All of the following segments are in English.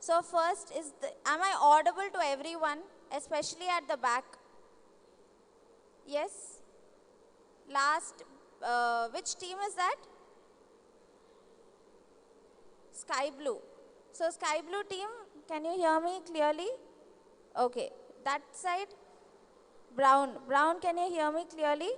So first is, am I audible to everyone, especially at the back? Yes? Last, which team is that? Sky blue. So sky blue team, can you hear me clearly? Okay. That side? Brown. Brown, can you hear me clearly?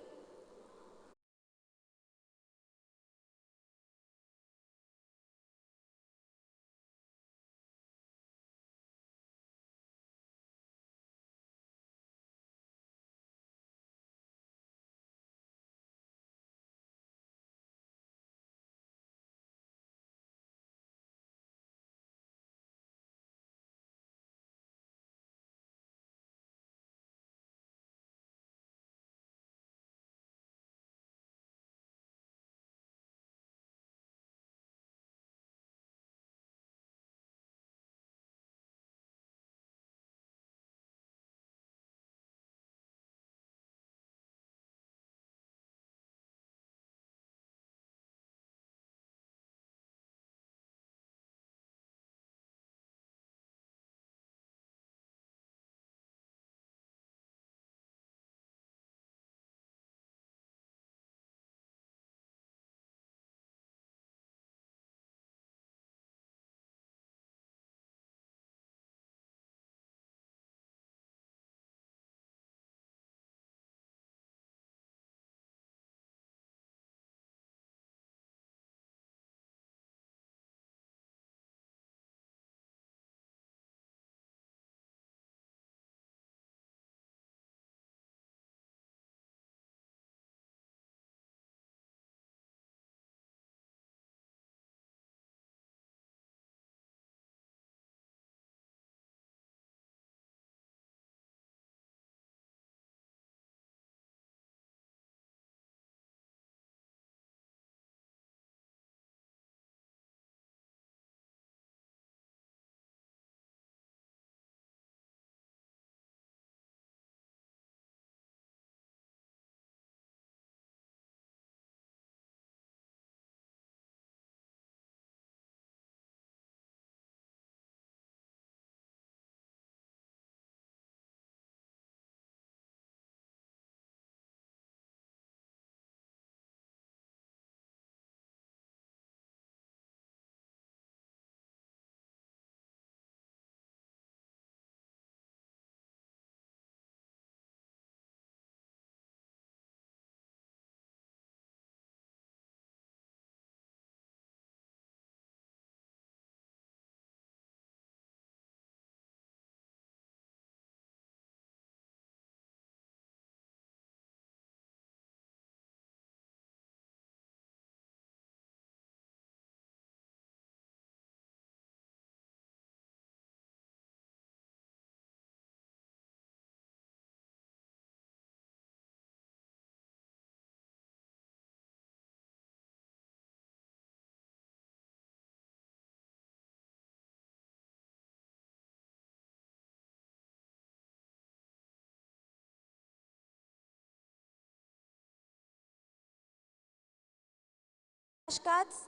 Flashcards,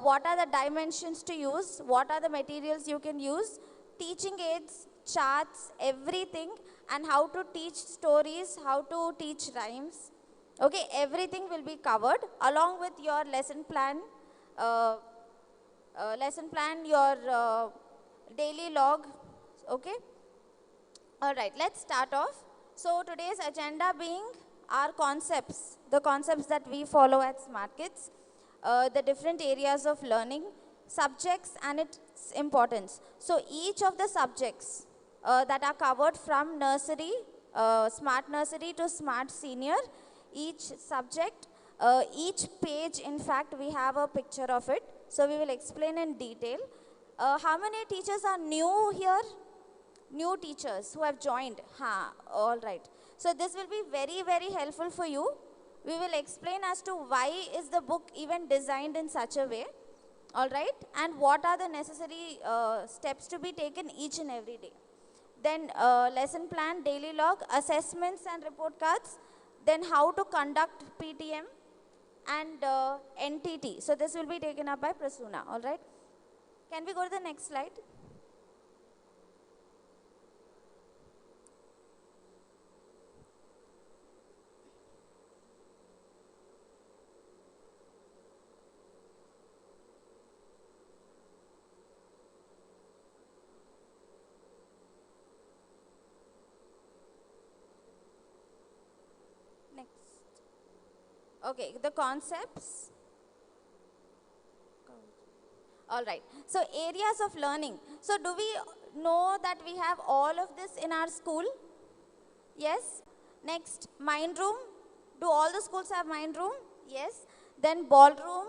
what are the dimensions to use, what are the materials you can use, teaching aids, charts, everything, and how to teach stories, how to teach rhymes. Okay, everything will be covered along with your uh, lesson plan, your daily log. Okay. All right, let's start off. So today's agenda being our concepts, the concepts that we follow at Smart Kids, the different areas of learning, subjects and its importance. So each of the subjects that are covered from nursery, Smart Nursery to Smart Senior, each subject, each page, in fact, we have a picture of it. So we will explain in detail. How many teachers are new here? New teachers who have joined. All right. So this will be very, very helpful for you. We will explain as to why is the book even designed in such a way. All right. And what are the necessary steps to be taken each and every day. Then lesson plan, daily log, assessments and report cards. Then how to conduct PTM and NTT. So this will be taken up by Prasuna. All right. Can we go to the next slide? Okay, the concepts. All right. So areas of learning. So do we know that we have all of this in our school? Yes. Next, mind room. Do all the schools have mind room? Yes. Then ballroom,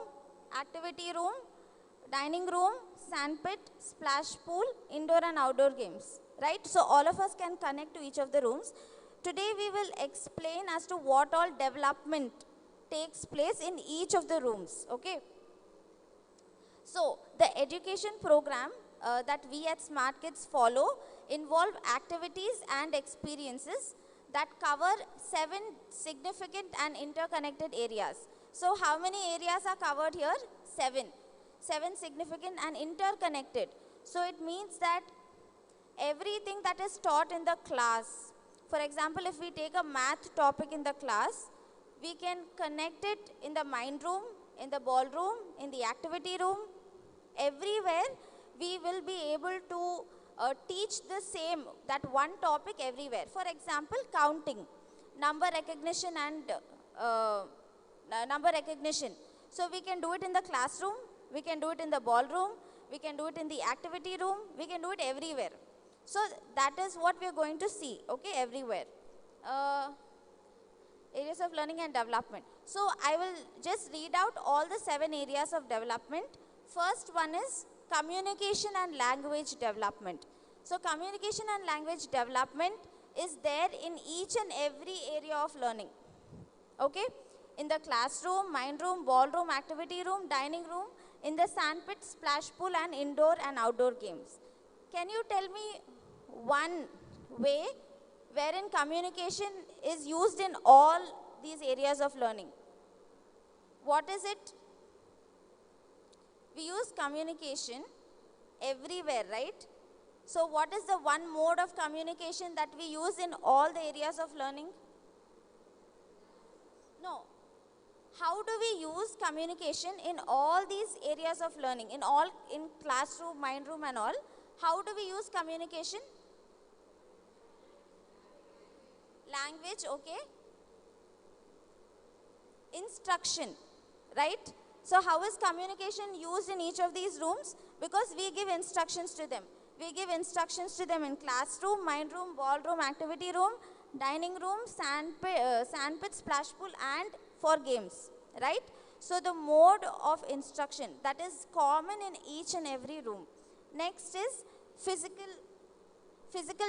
activity room, dining room, sandpit, splash pool, indoor and outdoor games. Right? So all of us can connect to each of the rooms. Today we will explain as to what all development takes place in each of the rooms. Okay? So the education program that we at Smart Kids follow involve activities and experiences that cover 7 significant and interconnected areas. So how many areas are covered here? 7. 7 significant and interconnected. So it means that everything that is taught in the class, for example, if we take a math topic in the class, we can connect it in the mind room, in the ballroom, in the activity room. Everywhere we will be able to teach the same, that one topic everywhere. For example, counting, number recognition and number recognition. So we can do it in the classroom, we can do it in the ballroom, we can do it in the activity room, we can do it everywhere. So that is what we are going to see, okay, everywhere. Areas of learning and development. So I will just read out all the 7 areas of development. First one is communication and language development. So communication and language development is there in each and every area of learning. Okay? In the classroom, mind room, ballroom, activity room, dining room, in the sandpit, splash pool and indoor and outdoor games. Can you tell me one way wherein communication is used in all these areas of learning? What is it? We use communication everywhere, right? So what is the one mode of communication that we use in all the areas of learning? No. How do we use communication in all these areas of learning, in classroom, mind room and all? How do we use communication? Language, okay. Instruction, right? So how is communication used in each of these rooms? Because we give instructions to them. We give instructions to them in classroom, mind room, ballroom, activity room, dining room, sandpit, splash pool and for games, right? So the mode of instruction that is common in each and every room. Next is physical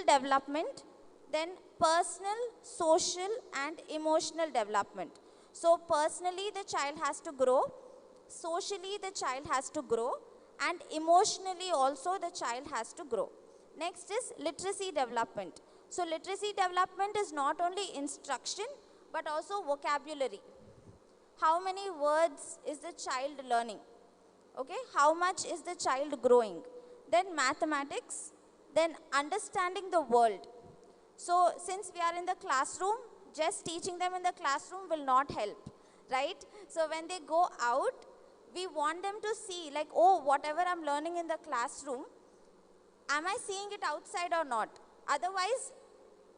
development, then personal, social and emotional development. So personally the child has to grow, socially the child has to grow and emotionally also the child has to grow. Next is literacy development. So literacy development is not only instruction but also vocabulary. How many words is the child learning? Okay, how much is the child growing? Then mathematics, then understanding the world. So since we are in the classroom, just teaching them in the classroom will not help, right? So when they go out, we want them to see like, oh, whatever I'm learning in the classroom, am I seeing it outside or not? Otherwise,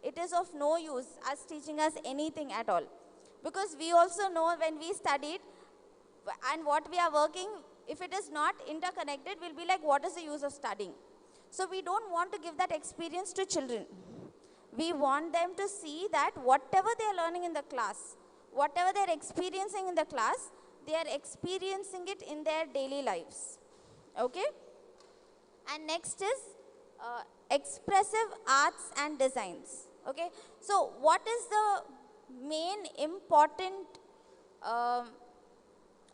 it is of no use as teaching us anything at all. Because we also know when we studied and what we are working, if it is not interconnected, we'll be like, what is the use of studying? So we don't want to give that experience to children. We want them to see that whatever they are learning in the class, whatever they are experiencing in the class, they are experiencing it in their daily lives. Okay? And next is expressive arts and designs. Okay? So what is the main important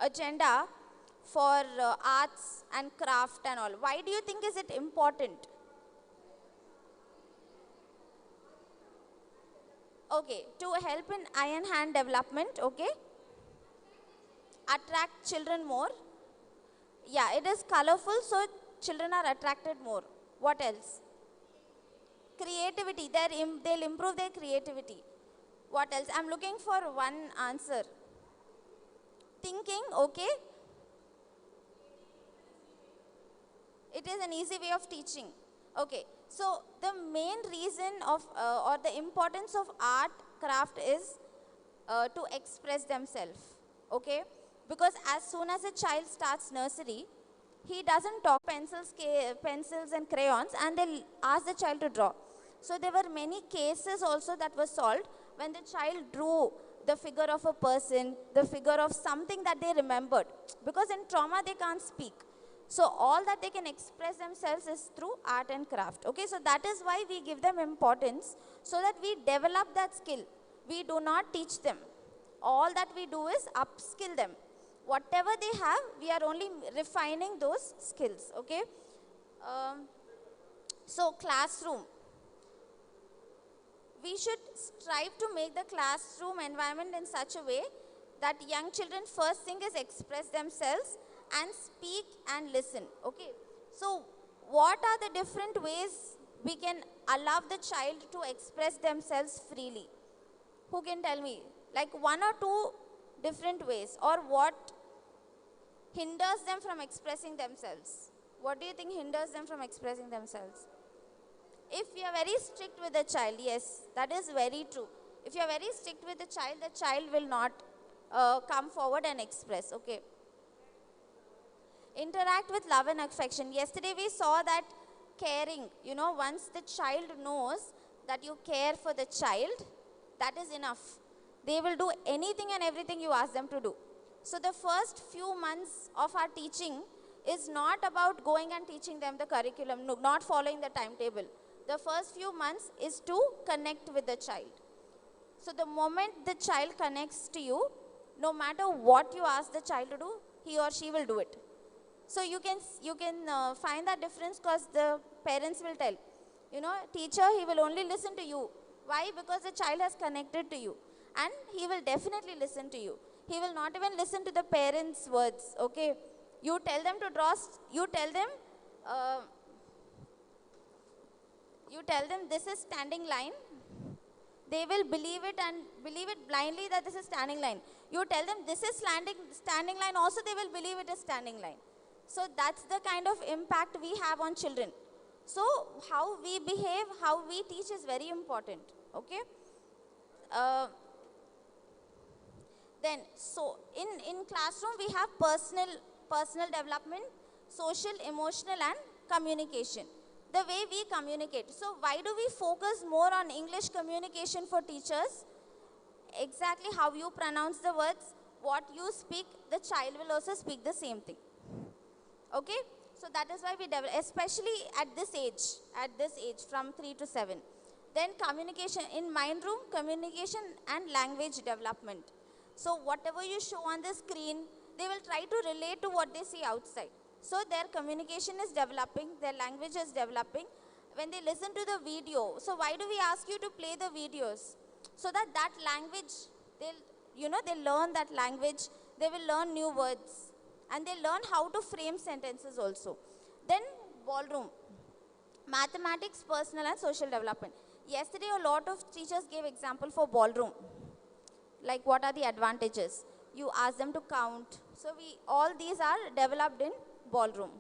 agenda for arts and craft and all? Why do you think is it important? Okay, to help in eye and hand development, okay? Attract children more. Yeah, it is colorful, so children are attracted more. What else? Creativity, they'll improve their creativity. What else? I'm looking for one answer. Thinking, okay? It is an easy way of teaching. Okay, so the main reason of or the importance of art, craft is to express themselves. okay? Because as soon as a child starts nursery, he doesn't talk pencils and crayons, and they'll ask the child to draw. So there were many cases also that were solved when the child drew the figure of a person, the figure of something that they remembered. Because in trauma, they can't speak. So all that they can express themselves is through art and craft. Okay, so that is why we give them importance, so that we develop that skill. We do not teach them. All that we do is upskill them. Whatever they have, we are only refining those skills. Okay. So classroom. We should strive to make the classroom environment in such a way that young children first thing is express themselves and speak and listen. Okay. So what are the different ways we can allow the child to express themselves freely? Who can tell me? Like one or two different ways, or what hinders them from expressing themselves? What do you think hinders them from expressing themselves? If you are very strict with the child, yes, that is very true. If you are very strict with the child will not come forward and express, okay. Interact with love and affection. Yesterday we saw that caring, once the child knows that you care for the child, that is enough. They will do anything and everything you ask them to do. So the first few months of our teaching is not about going and teaching them the curriculum, no, not following the timetable. The first few months is to connect with the child. So the moment the child connects to you, no matter what you ask the child to do, he or she will do it. So you can find that difference because the parents will tell, teacher, he will only listen to you. Why? Because the child has connected to you, and he will definitely listen to you. He will not even listen to the parents' words, okay? You tell them to draw, you tell them this is standing line. They will believe it and believe it blindly that this is standing line. You tell them this is standing line also, they will believe it is standing line. So that's the kind of impact we have on children. So how we behave, how we teach is very important, okay? Then, so in classroom we have personal development, social, emotional and communication. The way we communicate. So why do we focus more on English communication for teachers? Exactly how you pronounce the words, what you speak, the child will also speak the same thing. Okay? So that is why we develop, especially at this age from 3 to 7. Then communication, in mind room, communication and language development. So whatever you show on the screen, they will try to relate to what they see outside. So their communication is developing, their language is developing. When they listen to the video, so why do we ask you to play the videos? So that language, they'll learn that language, they will learn new words. And they learn how to frame sentences also. Then ballroom, mathematics, personal and social development. Yesterday a lot of teachers gave example for ballroom. Like what are the advantages? You ask them to count. So all these are developed in ballroom.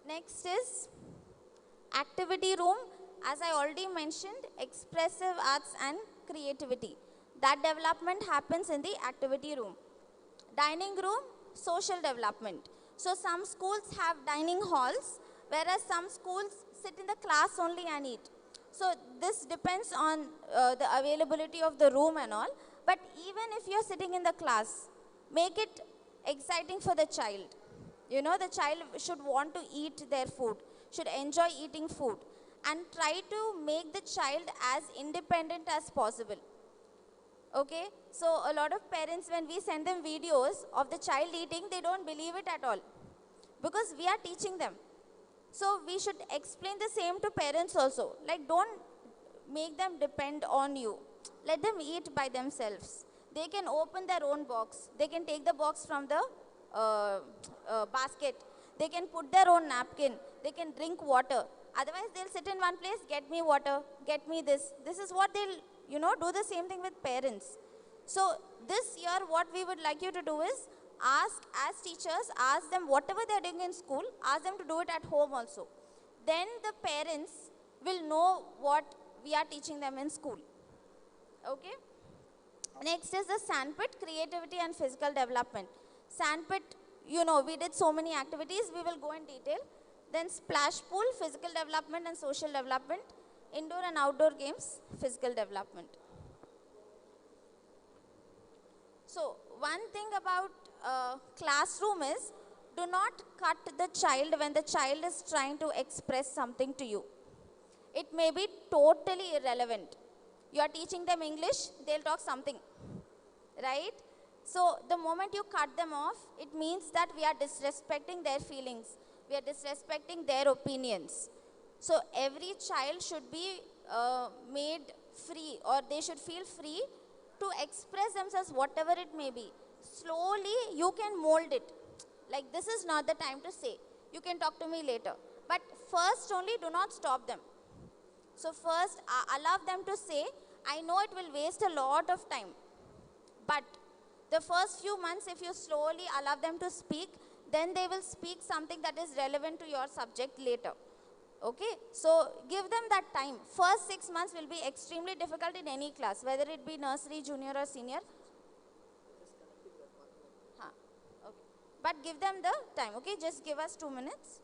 Next is activity room. As I already mentioned, expressive arts and creativity. That development happens in the activity room. Dining room, social development. So some schools have dining halls, whereas some schools sit in the class only and eat. So this depends on the availability of the room and all. But even if you're sitting in the class, make it exciting for the child. The child should want to eat their food, should enjoy eating food. And try to make the child as independent as possible. Okay? So a lot of parents, when we send them videos of the child eating, they don't believe it at all. Because we are teaching them. So we should explain the same to parents also. Like, don't make them depend on you. Let them eat by themselves. They can open their own box. They can take the box from the basket. They can put their own napkin. They can drink water. Otherwise, they'll sit in one place, get me water, get me this. This is what they'll, do the same thing with parents. So this year, what we would like you to do is as teachers, ask them whatever they're doing in school, ask them to do it at home also. Then the parents will know what we are teaching them in school. Okay. Next is the sandpit, creativity and physical development. Sandpit, you know, we did so many activities, we will go in detail. Then splash pool, physical development and social development. Indoor and outdoor games, physical development. So, one thing about classroom is, do not cut the child when the child is trying to express something to you. It may be totally irrelevant. You are teaching them English, they'll talk something, right? So the moment you cut them off, it means that we are disrespecting their feelings. We are disrespecting their opinions. So every child should be made free, or they should feel free to express themselves, whatever it may be. Slowly you can mold it. Like, this is not the time to say. You can talk to me later. But first only, do not stop them. So first, allow them to say. I know it will waste a lot of time. But the first few months, if you slowly allow them to speak, then they will speak something that is relevant to your subject later. Okay? So give them that time. First 6 months will be extremely difficult in any class, whether it be nursery, junior or senior. Okay. But give them the time. Okay? Just give us 2 minutes.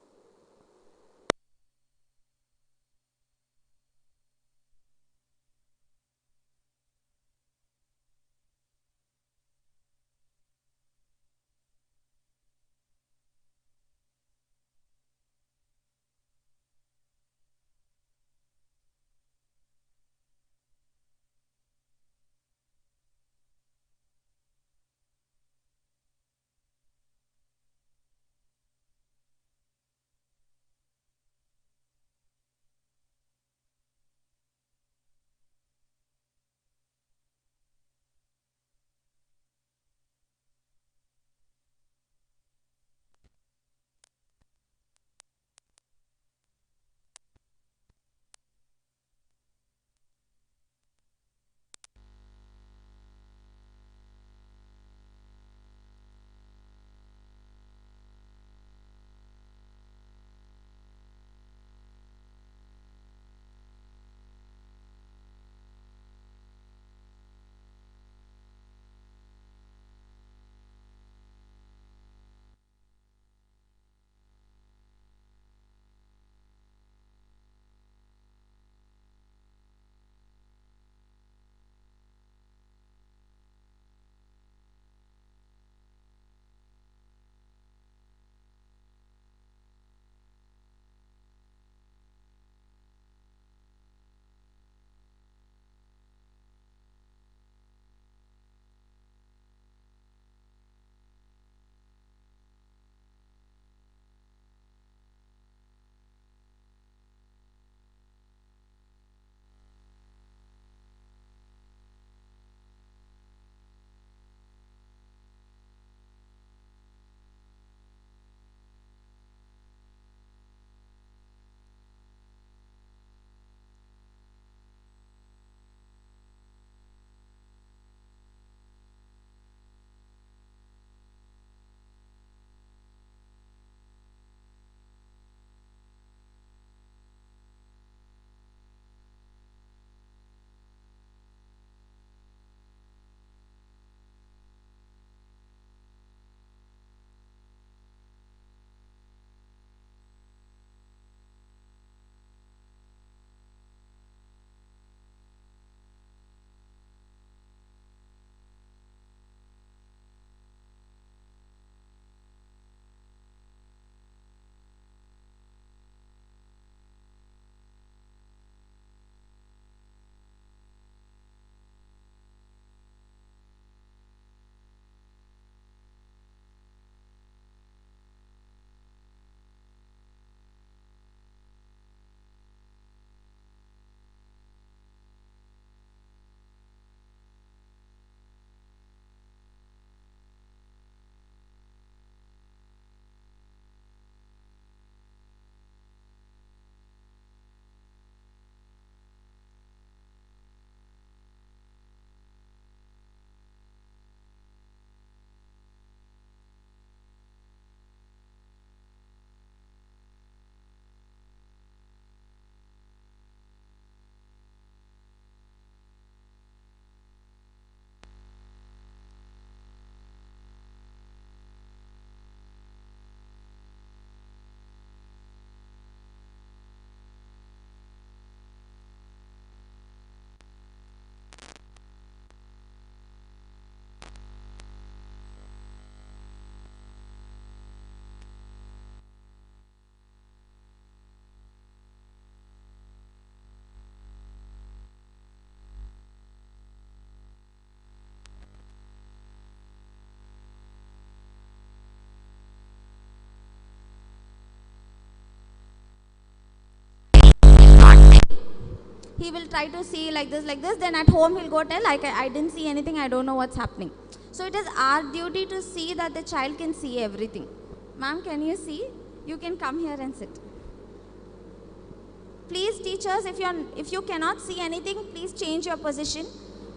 He will try to see like this, then at home he'll go tell, I didn't see anything, I don't know what's happening. So it is our duty to see that the child can see everything. Ma'am, can you see? You can come here and sit. Please teachers, if you cannot see anything, please change your position.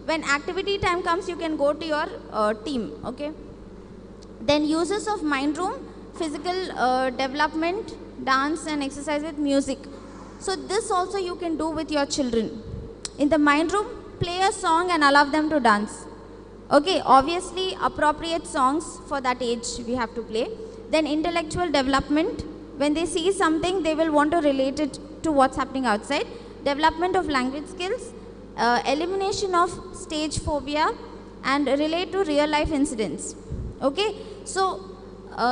When activity time comes, you can go to your team, okay? Then uses of mind room, physical development, dance and exercise with music. So this also you can do with your children. In the mind room, play a song and allow them to dance. Okay, obviously appropriate songs for that age we have to play. Then intellectual development, when they see something, they will want to relate it to what's happening outside. Development of language skills, elimination of stage phobia, and relate to real life incidents. Okay, so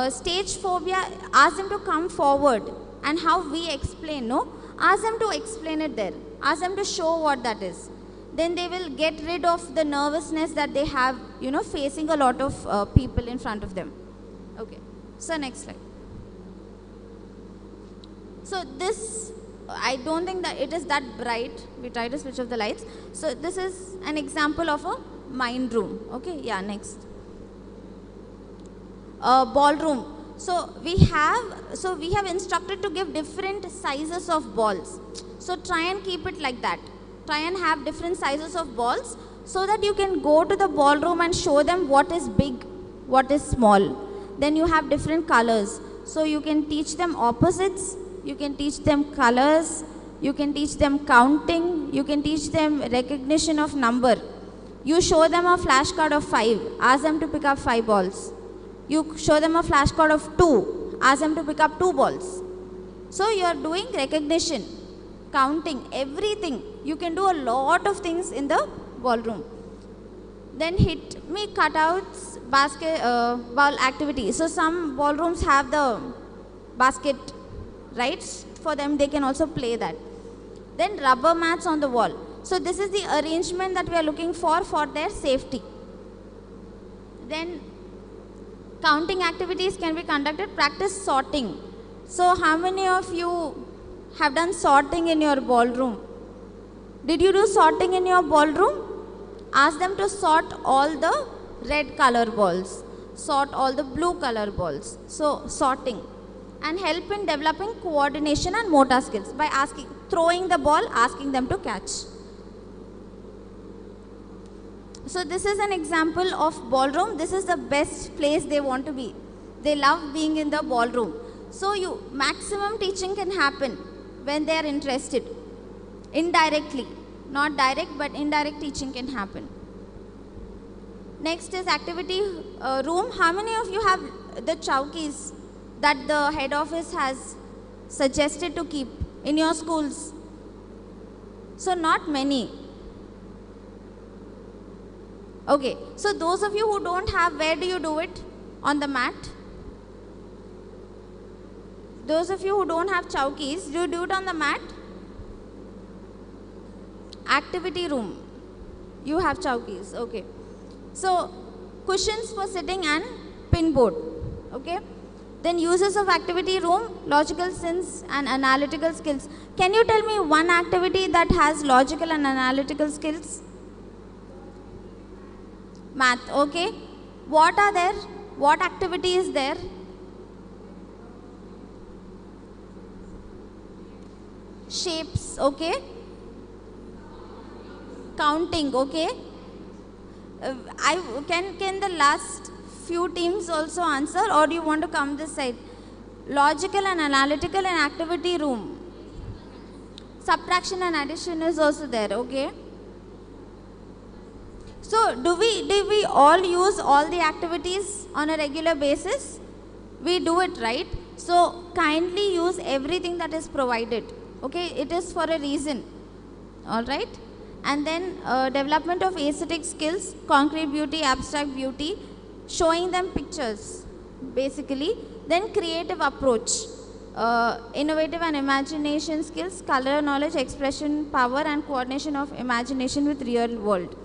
stage phobia, ask them to come forward, and how we explain, no? Ask them to explain it there. Ask them to show what that is. Then they will get rid of the nervousness that they have, facing a lot of people in front of them. Okay, so next slide. So this, I don't think that it is that bright. We try to switch off the lights. So this is an example of a mind room. Okay, yeah, next. Ballroom. So we have instructed to give different sizes of balls. So try and keep it like that. Try and have different sizes of balls so that you can go to the ballroom and show them what is big, what is small. Then you have different colors. So you can teach them opposites, you can teach them colors, you can teach them counting, you can teach them recognition of number. You show them a flashcard of 5, ask them to pick up 5 balls. You show them a flashcard of 2, ask them to pick up 2 balls. So you are doing recognition, counting, everything. You can do a lot of things in the ballroom. Then hit me cutouts, basketball activity. So some ballrooms have the basket, right? For them, they can also play that. Then rubber mats on the wall. So this is the arrangement that we are looking for their safety. Then counting activities can be conducted. Practice sorting. So how many of you have done sorting in your ballroom? Did you do sorting in your ballroom? Ask them to sort all the red color balls, sort all the blue color balls. So sorting. And help in developing coordination and motor skills by throwing the ball, asking them to catch. So this is an example of ballroom. This is the best place they want to be. They love being in the ballroom. So maximum teaching can happen when they are interested. Indirectly, not direct, but indirect teaching can happen. Next is activity room. How many of you have the chowkis that the head office has suggested to keep in your schools? So not many. Okay, so those of you who don't have, where do you do it? On the mat? Those of you who don't have chowkis, do you do it on the mat? Activity room. You have chowkis, okay. So cushions for sitting and pin board, okay. Then uses of activity room, logical sense and analytical skills. Can you tell me one activity that has logical and analytical skills? Math, okay. What are there? What activity is there? Shapes, okay. Counting, okay. Can the last few teams also answer, or do you want to come this side? Logical and analytical and activity room. Subtraction and addition is also there, okay. So do we all use all the activities on a regular basis? We do it, right? So kindly use everything that is provided, okay. It is for a reason, all right. And then development of aesthetic skills, concrete beauty, abstract beauty, showing them pictures basically. Then creative approach, innovative and imagination skills, color knowledge, expression power and coordination of imagination with real world.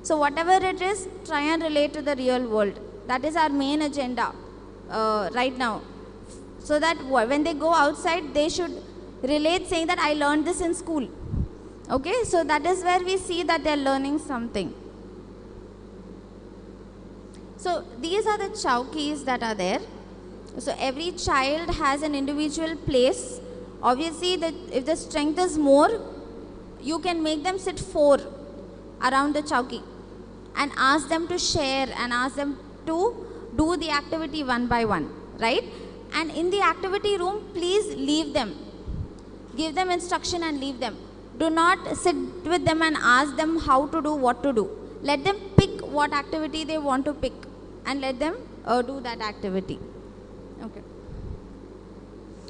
So whatever it is, try and relate to the real world. That is our main agenda right now. So that when they go outside, they should relate saying that I learned this in school. Okay, so that is where we see that they are learning something. So these are the chowkis that are there. So every child has an individual place. Obviously, if the strength is more, you can make them sit 4 around the chowki and ask them to share and ask them to do the activity one by one, right? And in the activity room, please leave them. Give them instruction and leave them. Do not sit with them and ask them how to do, what to do. Let them pick what activity they want to pick and let them do that activity. Okay.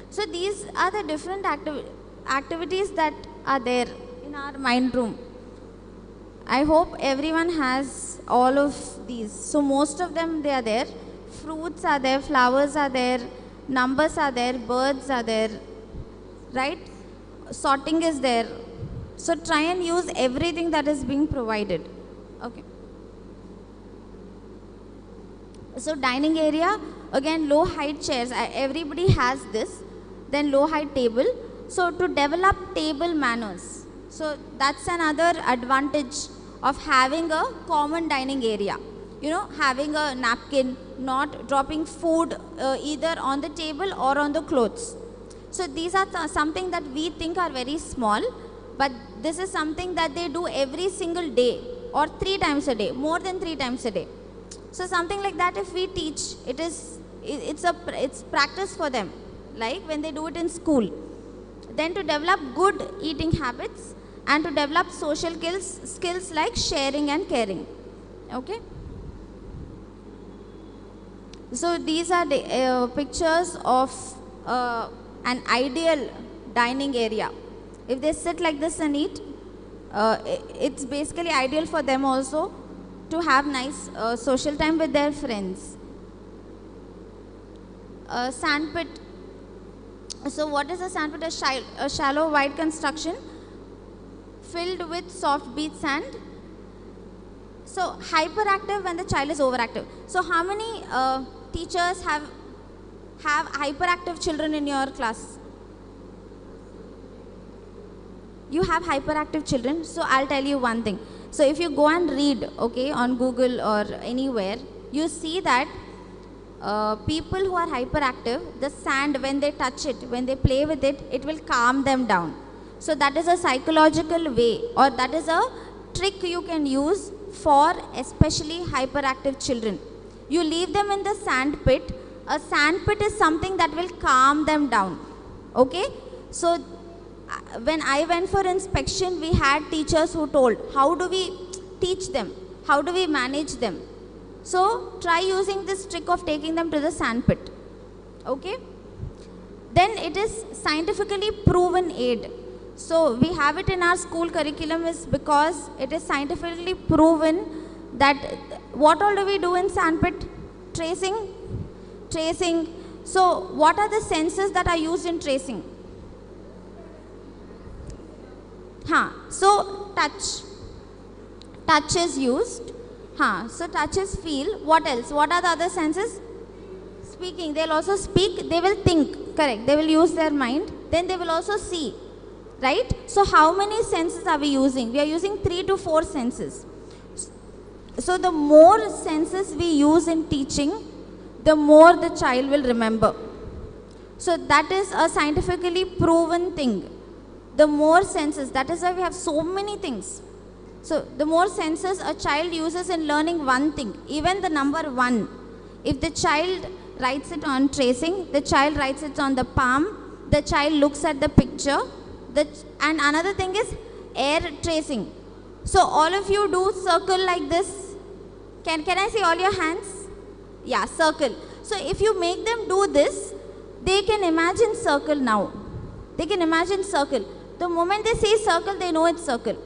So these are the different activities that are there in our mind room. I hope everyone has all of these. So most of them, they are there. Fruits are there, flowers are there, numbers are there, birds are there, right? Sorting is there. So try and use everything that is being provided. Okay. So dining area, again low height chairs. Everybody has this. Then low height table. So to develop table manners. So that's another advantage of having a common dining area. You know, having a napkin, not dropping food either on the table or on the clothes. So these are something that we think are very small, but this is something that they do every single day or 3 times a day, more than 3 times a day. So something like that, if we teach, it's practice for them, like when they do it in school. Then to develop good eating habits and to develop social skills like sharing and caring. Okay. So these are the pictures of an ideal dining area. If they sit like this and eat, it's basically ideal for them also to have nice social time with their friends. Sandpit. So what is a sandpit? A shallow wide construction filled with soft beach sand. So hyperactive when the child is overactive. So how many teachers have hyperactive children in your class? You have hyperactive children. So I'll tell you one thing. So if you go and read, okay, on Google or anywhere, you see that people who are hyperactive, the sand, when they touch it, when they play with it, it will calm them down. So that is a psychological way, or that is a trick you can use for especially hyperactive children. You leave them in the sand pit. A sand pit is something that will calm them down. Okay? So when I went for inspection, we had teachers who told, how do we teach them? How do we manage them? So try using this trick of taking them to the sand pit. Okay? Then it is scientifically proven aid. So we have it in our school curriculum is because it is scientifically proven that what all do we do in sandpit? Tracing. So what are the senses that are used in tracing? So touch is used. So touch is feel. What else? What are the other senses? Speaking. They'll also speak. They will think. Correct. They will use their mind. Then they will also see. Right? So how many senses are we using? We are using 3 to 4 senses. So the more senses we use in teaching, the more the child will remember. So that is a scientifically proven thing. The more senses, that is why we have so many things. So the more senses a child uses in learning one thing, even the number 1, if the child writes it on tracing, the child writes it on the palm, the child looks at the picture, and another thing is air tracing. So all of you do circle like this. Can I see all your hands? Yeah, circle. So if you make them do this, they can imagine circle now. They can imagine circle. The moment they say circle, they know it's circle.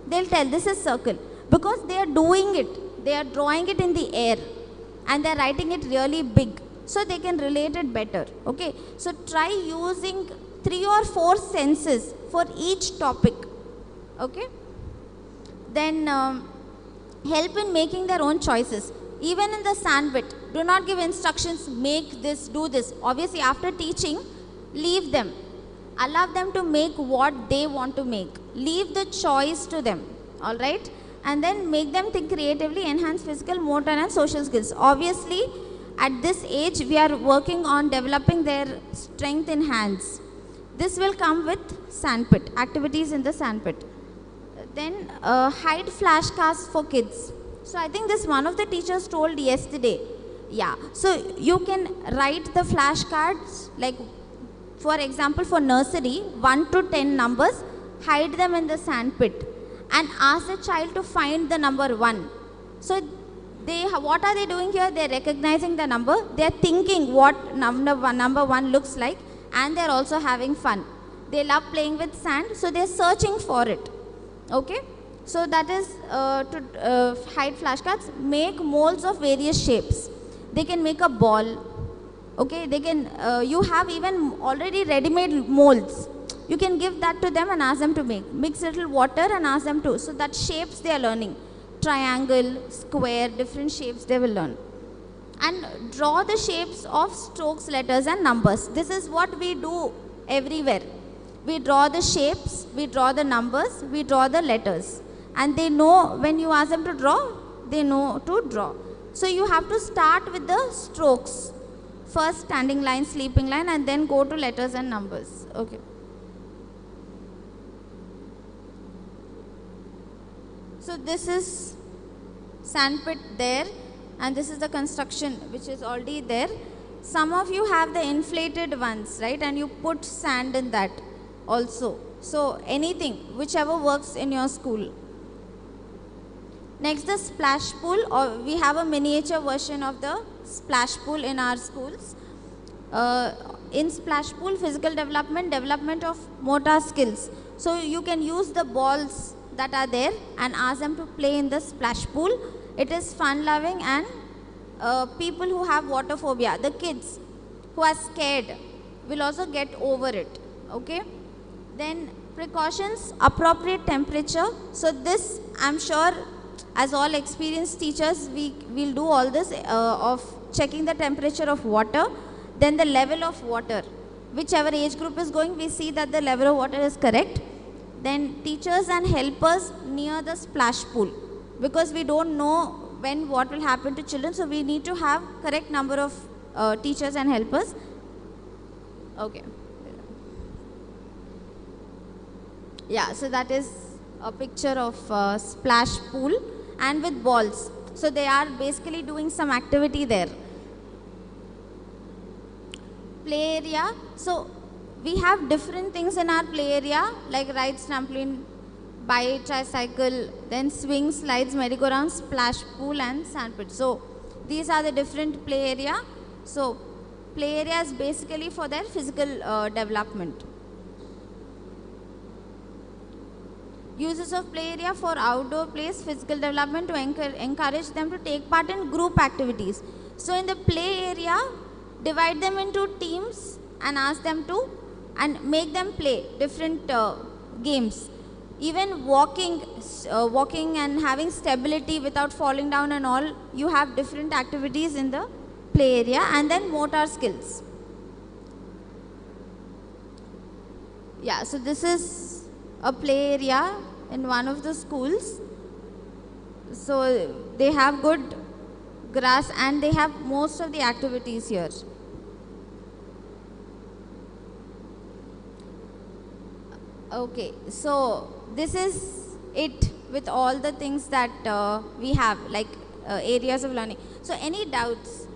They'll tell this is circle. Because they are doing it. They are drawing it in the air. And they're writing it really big. So they can relate it better. Okay. So try using 3 or 4 senses for each topic. Okay. Then help in making their own choices. Even in the sandpit, do not give instructions, make this, do this. Obviously, after teaching, leave them. Allow them to make what they want to make. Leave the choice to them, all right? And then make them think creatively, enhance physical, motor and social skills. Obviously, at this age, we are working on developing their strength in hands. This will come with sandpit, activities in the sandpit. Then hide flashcards for kids. So I think this one of the teachers told yesterday. Yeah, so you can write the flashcards, like for example for nursery, 1 to 10 numbers, hide them in the sandpit and ask the child to find the number 1. So what are they doing here? They are recognizing the number, they are thinking what number 1 looks like, and they are also having fun. They love playing with sand, so they are searching for it. Okay, so that is to hide flashcards. Make molds of various shapes. They can make a ball. Okay, they can, you have even already ready-made molds. You can give that to them and ask them to make. Mix little water and ask them to. So that shapes they are learning. Triangle, square, different shapes they will learn. And draw the shapes of strokes, letters and numbers. This is what we do everywhere. We draw the shapes, we draw the numbers, we draw the letters. And they know, when you ask them to draw, they know to draw. So you have to start with the strokes. First standing line, sleeping line, and then go to letters and numbers. Okay. So this is sandpit there, and this is the construction which is already there. Some of you have the inflated ones, right? And you put sand in that also. So anything, whichever works in your school. Next, the splash pool, or we have a miniature version of the splash pool in our schools. In splash pool, physical development, development of motor skills. So you can use the balls that are there and ask them to play in the splash pool. It is fun loving, and people who have water phobia, the kids who are scared, will also get over it. Okay. Then precautions, appropriate temperature. So this, I'm sure, as all experienced teachers, we will do all this of checking the temperature of water, then the level of water. Whichever age group is going, we see that the level of water is correct. Then teachers and helpers near the splash pool, because we don't know when what will happen to children, so we need to have correct number of teachers and helpers. Okay. Yeah, so that is a picture of splash pool and with balls. So they are basically doing some activity there. Play area. So we have different things in our play area, like rides, trampoline, bike, tricycle, then swing, slides, merry-go-round, splash pool and sandpit. So these are the different play area. So play area is basically for their physical development. Uses of play area for outdoor plays, physical development, to encourage them to take part in group activities. So in the play area, divide them into teams and ask them to, and make them play different games. Even walking and having stability without falling down and all, you have different activities in the play area. And then motor skills. Yeah, so this is a play area in one of the schools. So they have good grass and they have most of the activities here. Okay, so this is it with all the things that we have, like areas of learning. So any doubts?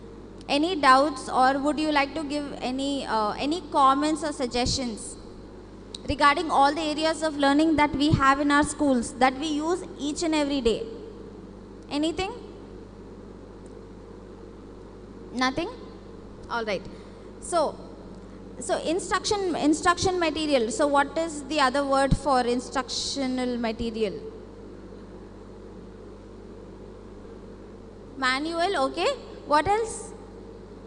Any doubts, or would you like to give any comments or suggestions regarding all the areas of learning that we have in our schools, that we use each and every day? Anything? Nothing? All right. So instruction material. So what is the other word for instructional material? Manual, okay. What else?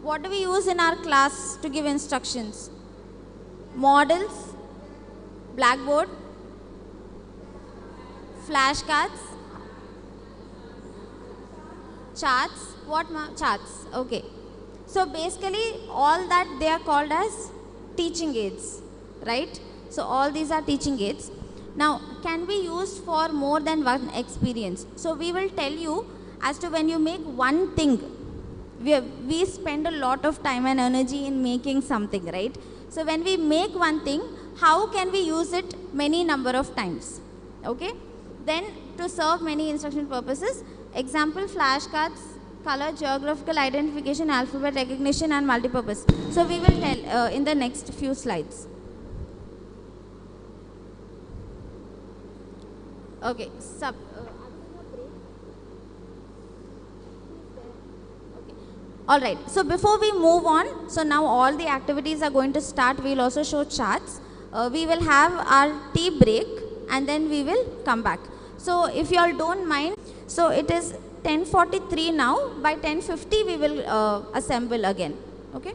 What do we use in our class to give instructions? Models, blackboard, flashcards, charts. What charts? Okay. So basically all that they are called as teaching aids. right? So all these are teaching aids. Now, can be used for more than one experience. So we will tell you as to when you make one thing, we spend a lot of time and energy in making something, right? So when we make one thing, how can we use it many number of times? Okay? Then to serve many instruction purposes, example flashcards, color, geographical identification, alphabet recognition and multipurpose. So we will tell in the next few slides. Okay, all right, so before we move on, so now all the activities are going to start. We will also show charts. We will have our tea break and then we will come back. So if you all don't mind, so it is 10:43 now. By 10:50 we will assemble again. Okay.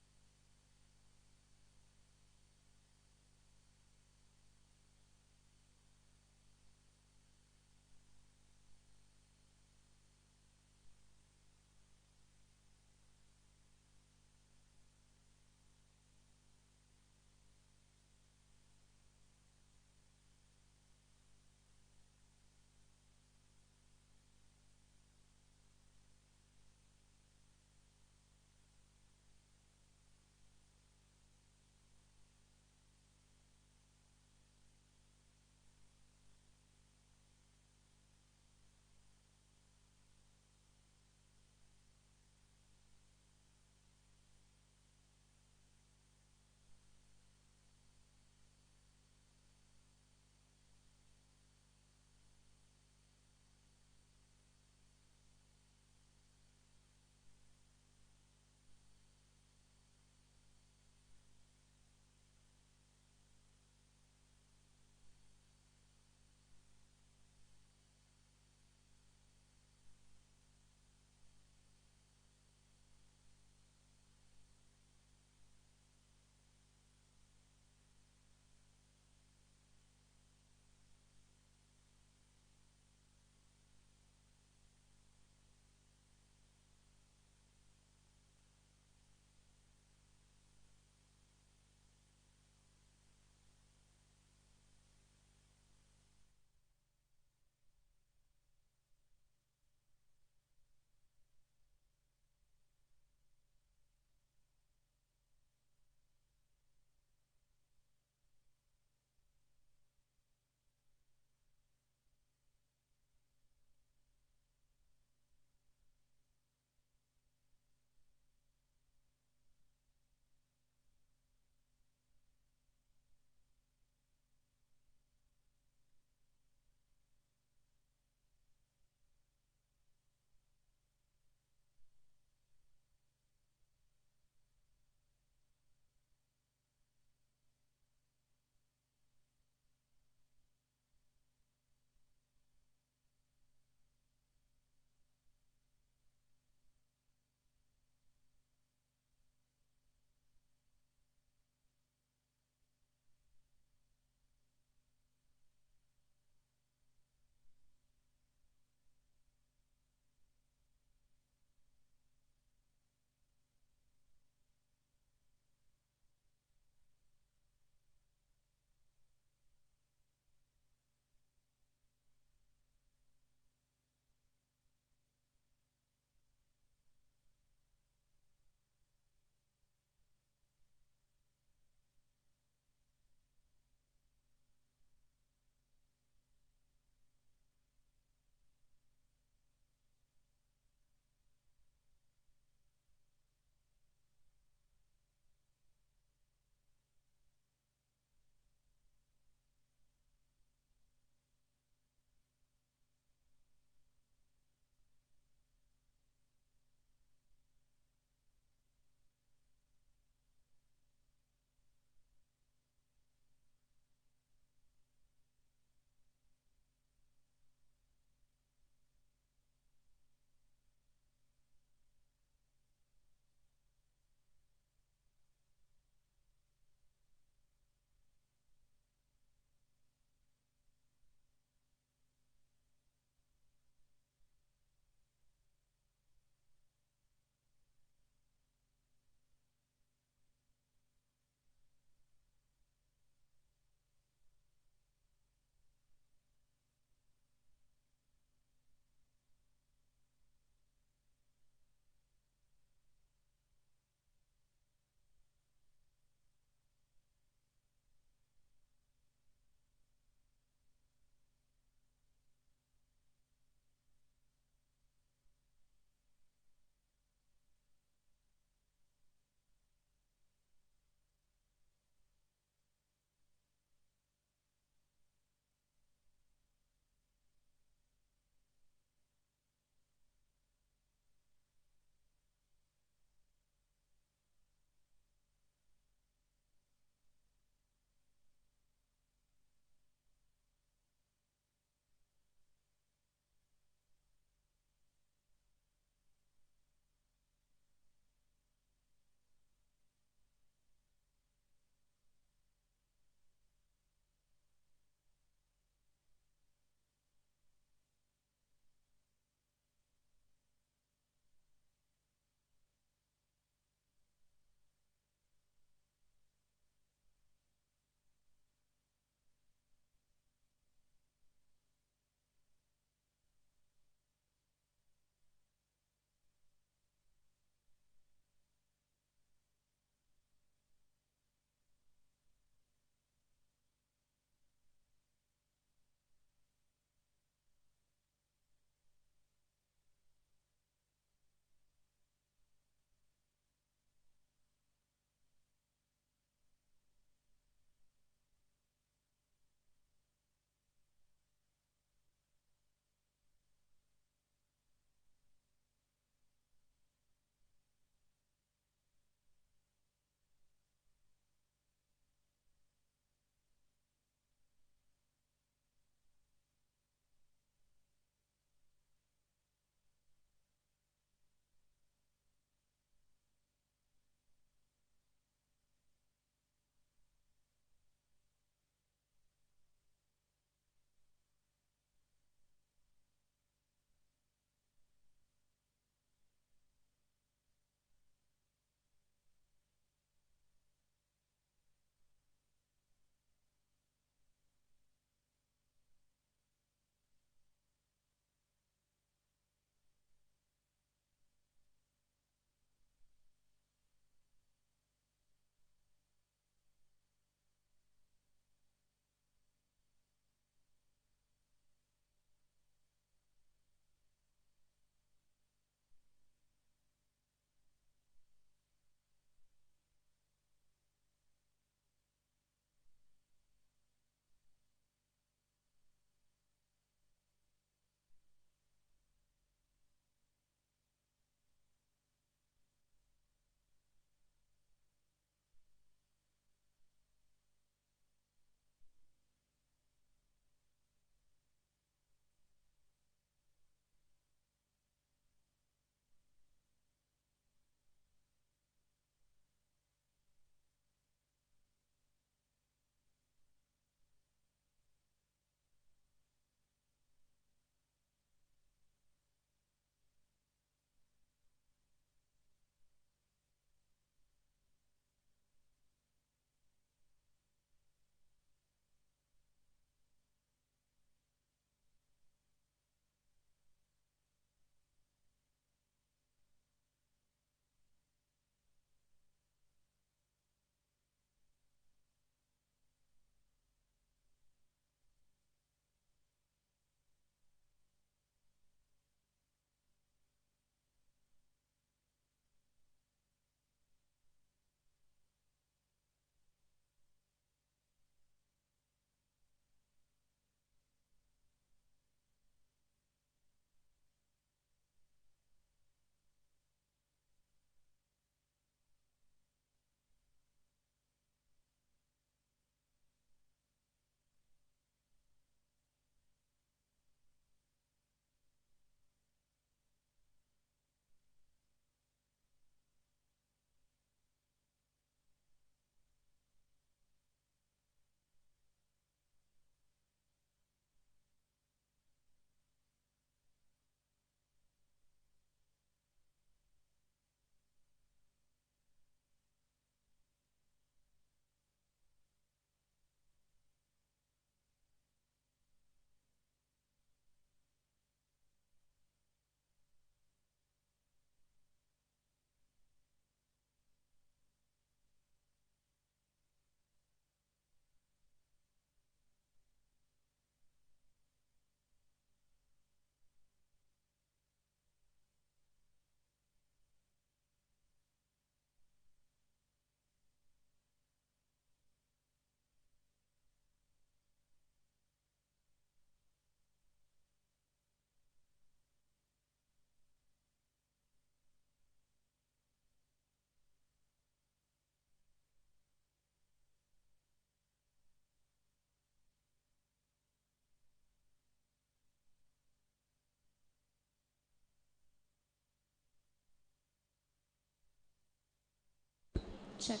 Check.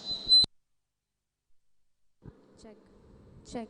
Check. Check.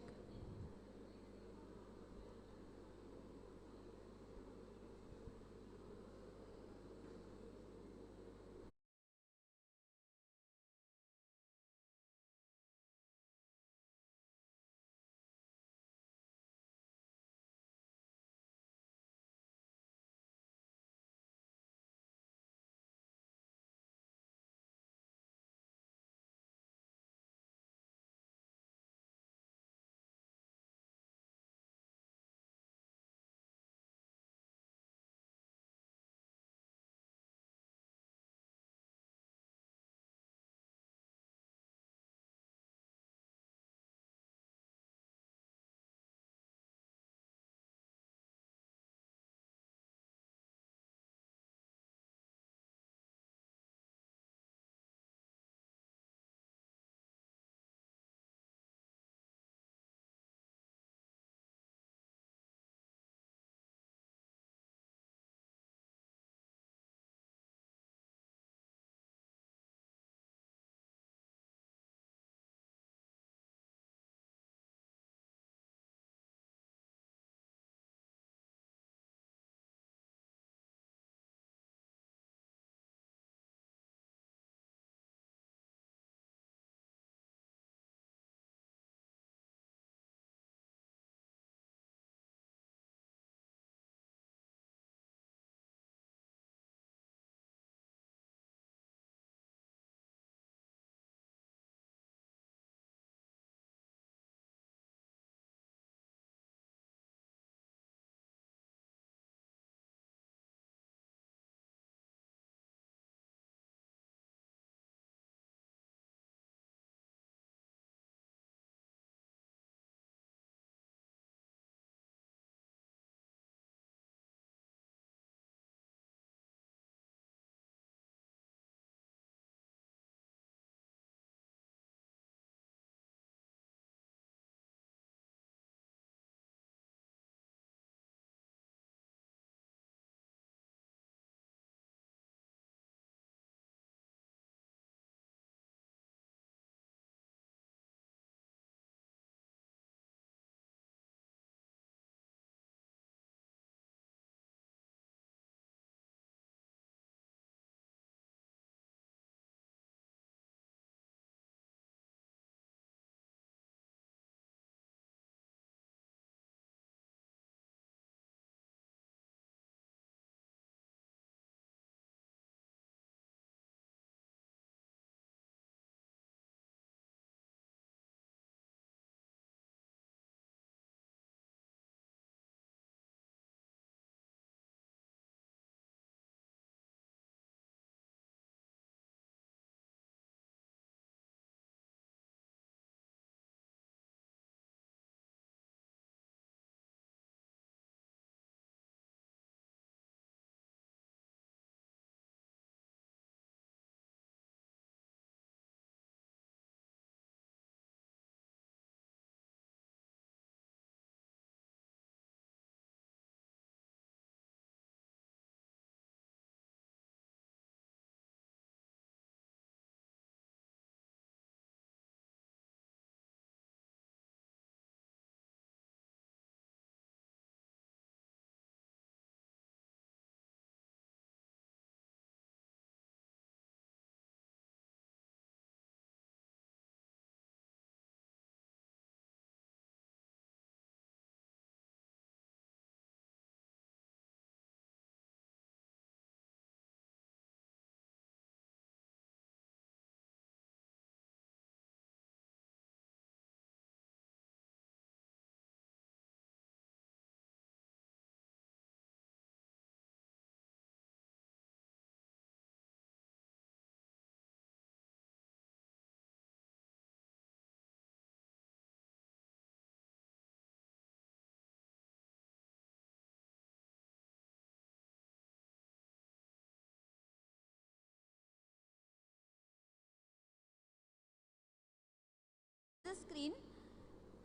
The screen.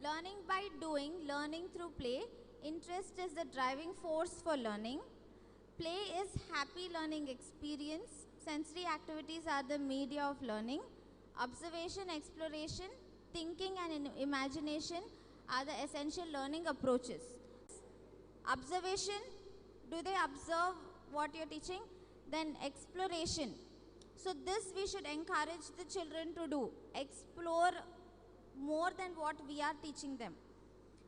Learning by doing, learning through play. Interest is the driving force for learning. Play is happy learning experience. Sensory activities are the media of learning. Observation, exploration, thinking and imagination are the essential learning approaches. Observation, do they observe what you're teaching? Then exploration. So this we should encourage the children to do. Explore more than what we are teaching them.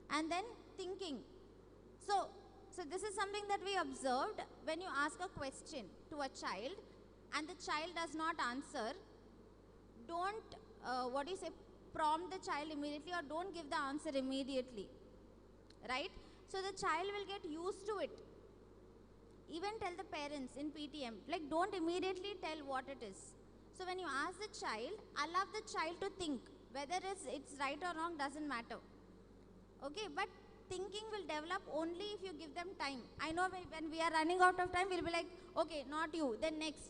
And then thinking. So this is something that we observed. When you ask a question to a child and the child does not answer, don't, prompt the child immediately, or don't give the answer immediately, right? So the child will get used to it. Even tell the parents in PTM, like don't immediately tell what it is. So when you ask the child, allow the child to think. Whether it's right or wrong doesn't matter. Okay, but thinking will develop only if you give them time. I know when we are running out of time, we'll be like, okay, not you, then next.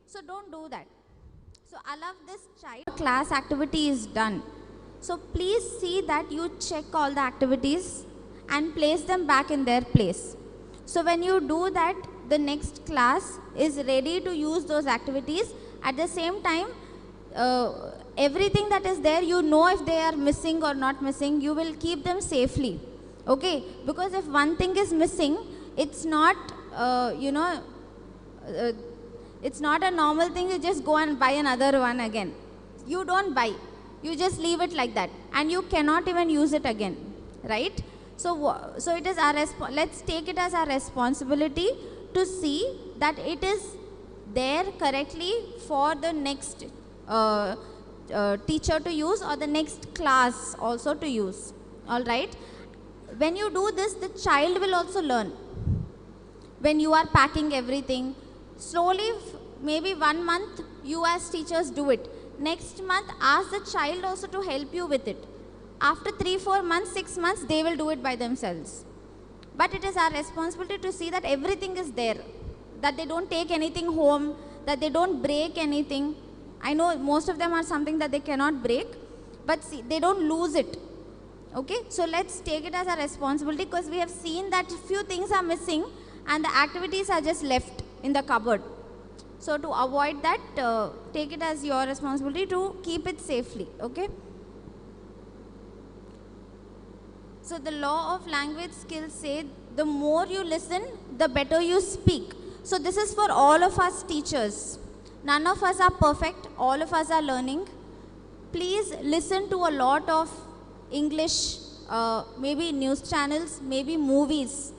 So don't do that. So allow this child. Class activity is done. So please see that you check all the activities and place them back in their place. So when you do that, the next class is ready to use those activities. At the same time, everything that is there, you know if they are missing or not missing, you will keep them safely. Okay? Because if one thing is missing, it's not, it's not a normal thing. You just go and buy another one again. You don't buy. You just leave it like that. And you cannot even use it again. Right? So it is our let's take it as our responsibility to see that it is there correctly for the next teacher to use, or the next class also to use. All right? When you do this, the child will also learn. When you are packing everything, slowly, maybe 1 month, you as teachers do it. Next month, ask the child also to help you with it. After 3, 4 months, 6 months, they will do it by themselves. But it is our responsibility to see that everything is there, that they don't take anything home, that they don't break anything. I know most of them are something that they cannot break, but see, they don't lose it. Okay, so let's take it as a responsibility, because we have seen that few things are missing and the activities are just left in the cupboard. So to avoid that, take it as your responsibility to keep it safely. Okay. So the law of language skills say the more you listen, the better you speak. So this is for all of us teachers. None of us are perfect. All of us are learning. Please listen to a lot of English, maybe news channels, maybe movies.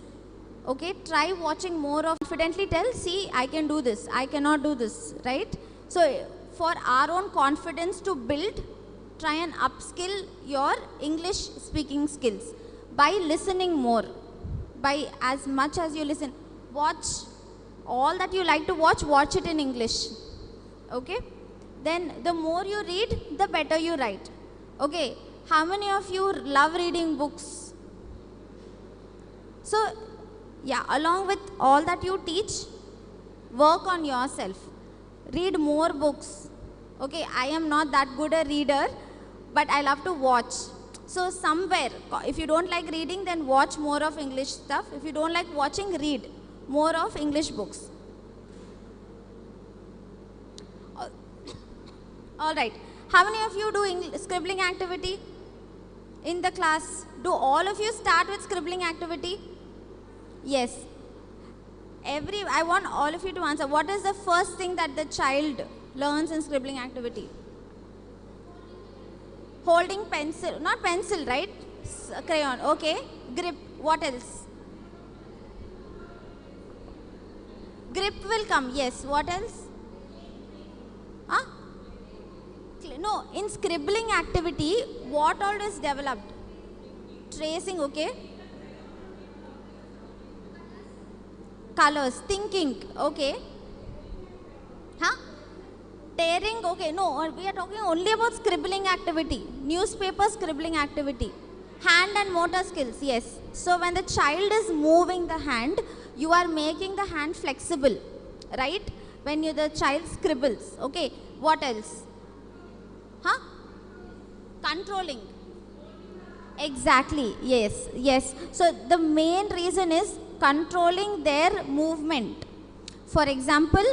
Okay, try watching more of. Confidently tell, see, I can do this, I cannot do this, right? So for our own confidence to build, try and upskill your English speaking skills by listening more. By as much as you listen, watch all that you like to watch it in English. Okay? Then the more you read, the better you write. Okay, how many of you love reading books? So yeah, along with all that you teach, work on yourself. Read more books. Okay, I am not that good a reader, but I love to watch. So somewhere, if you don't like reading, then watch more of English stuff. If you don't like watching, read more of English books. All right. How many of you do scribbling activity in the class? Do all of you start with scribbling activity? Yes. I want all of you to answer. What is the first thing that the child learns in scribbling activity? Holding pencil. Not pencil, right? Crayon. Okay. Grip. What else? Grip will come. Yes. What else? Huh? No. In scribbling activity, what all is developed? Tracing. Okay. Colors, thinking, okay. Huh? Tearing, okay. No, we are talking only about scribbling activity. Newspaper scribbling activity. Hand and motor skills, yes. So when the child is moving the hand, you are making the hand flexible, right? When the child scribbles, okay. What else? Huh? Controlling. Exactly, yes. So the main reason is controlling their movement. For example,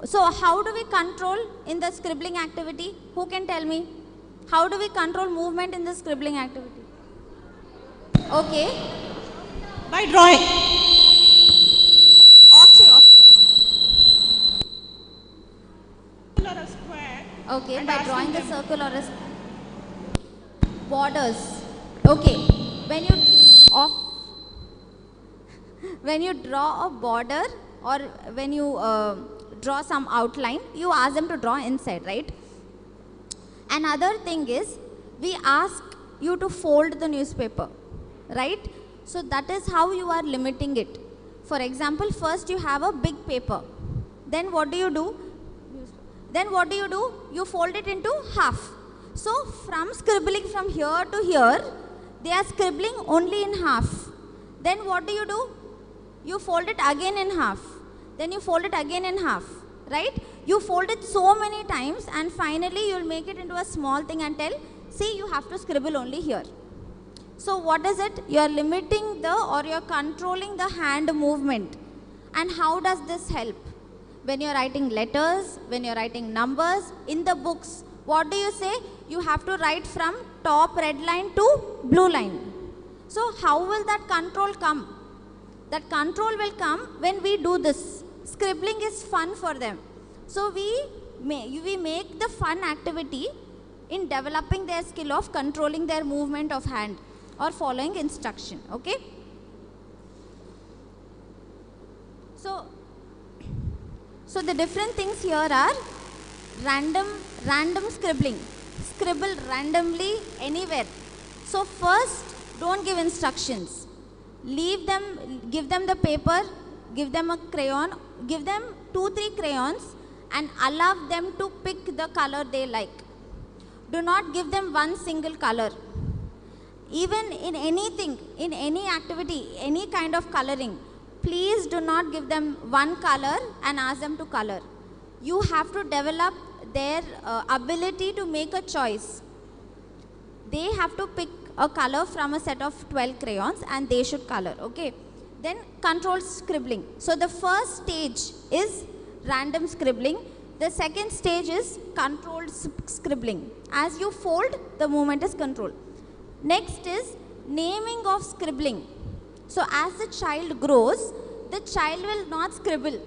So how do we control in the scribbling activity? Who can tell me? How do we control movement in the scribbling activity? Okay. By drawing. Or a square. Okay, by drawing the circle or a borders. Okay, when you when you draw a border or when you draw some outline, you ask them to draw inside, right? Another thing is, we ask you to fold the newspaper, right? So that is how you are limiting it. For example, first you have a big paper. Then what do you do? You fold it into half. So from scribbling from here to here, they are scribbling only in half. Then what do? You fold it again in half. Then you fold it again in half, right? You fold it so many times and finally you will make it into a small thing and tell, see, you have to scribble only here. So what is it? You are limiting you are controlling the hand movement. And how does this help? When you are writing letters, when you are writing numbers, in the books, what do you say? You have to write from top red line to blue line. So how will that control come? That control will come when we do this. Scribbling is fun for them. So we make the fun activity in developing their skill of controlling their movement of hand or following instruction. Okay? So the different things here are random scribbling. Scribble randomly anywhere. So first, don't give instructions. Give them the paper, give them a crayon, give them 2-3 crayons and allow them to pick the color they like. Do not give them one single color. Even in anything, in any activity, any kind of coloring, please do not give them one color and ask them to color. You have to develop their ability to make a choice. They have to pick a color from a set of 12 crayons and they should color, okay? Then controlled scribbling. So the first stage is random scribbling. The second stage is controlled scribbling. As you fold, the movement is controlled. Next is naming of scribbling. So as the child grows, the child will not scribble.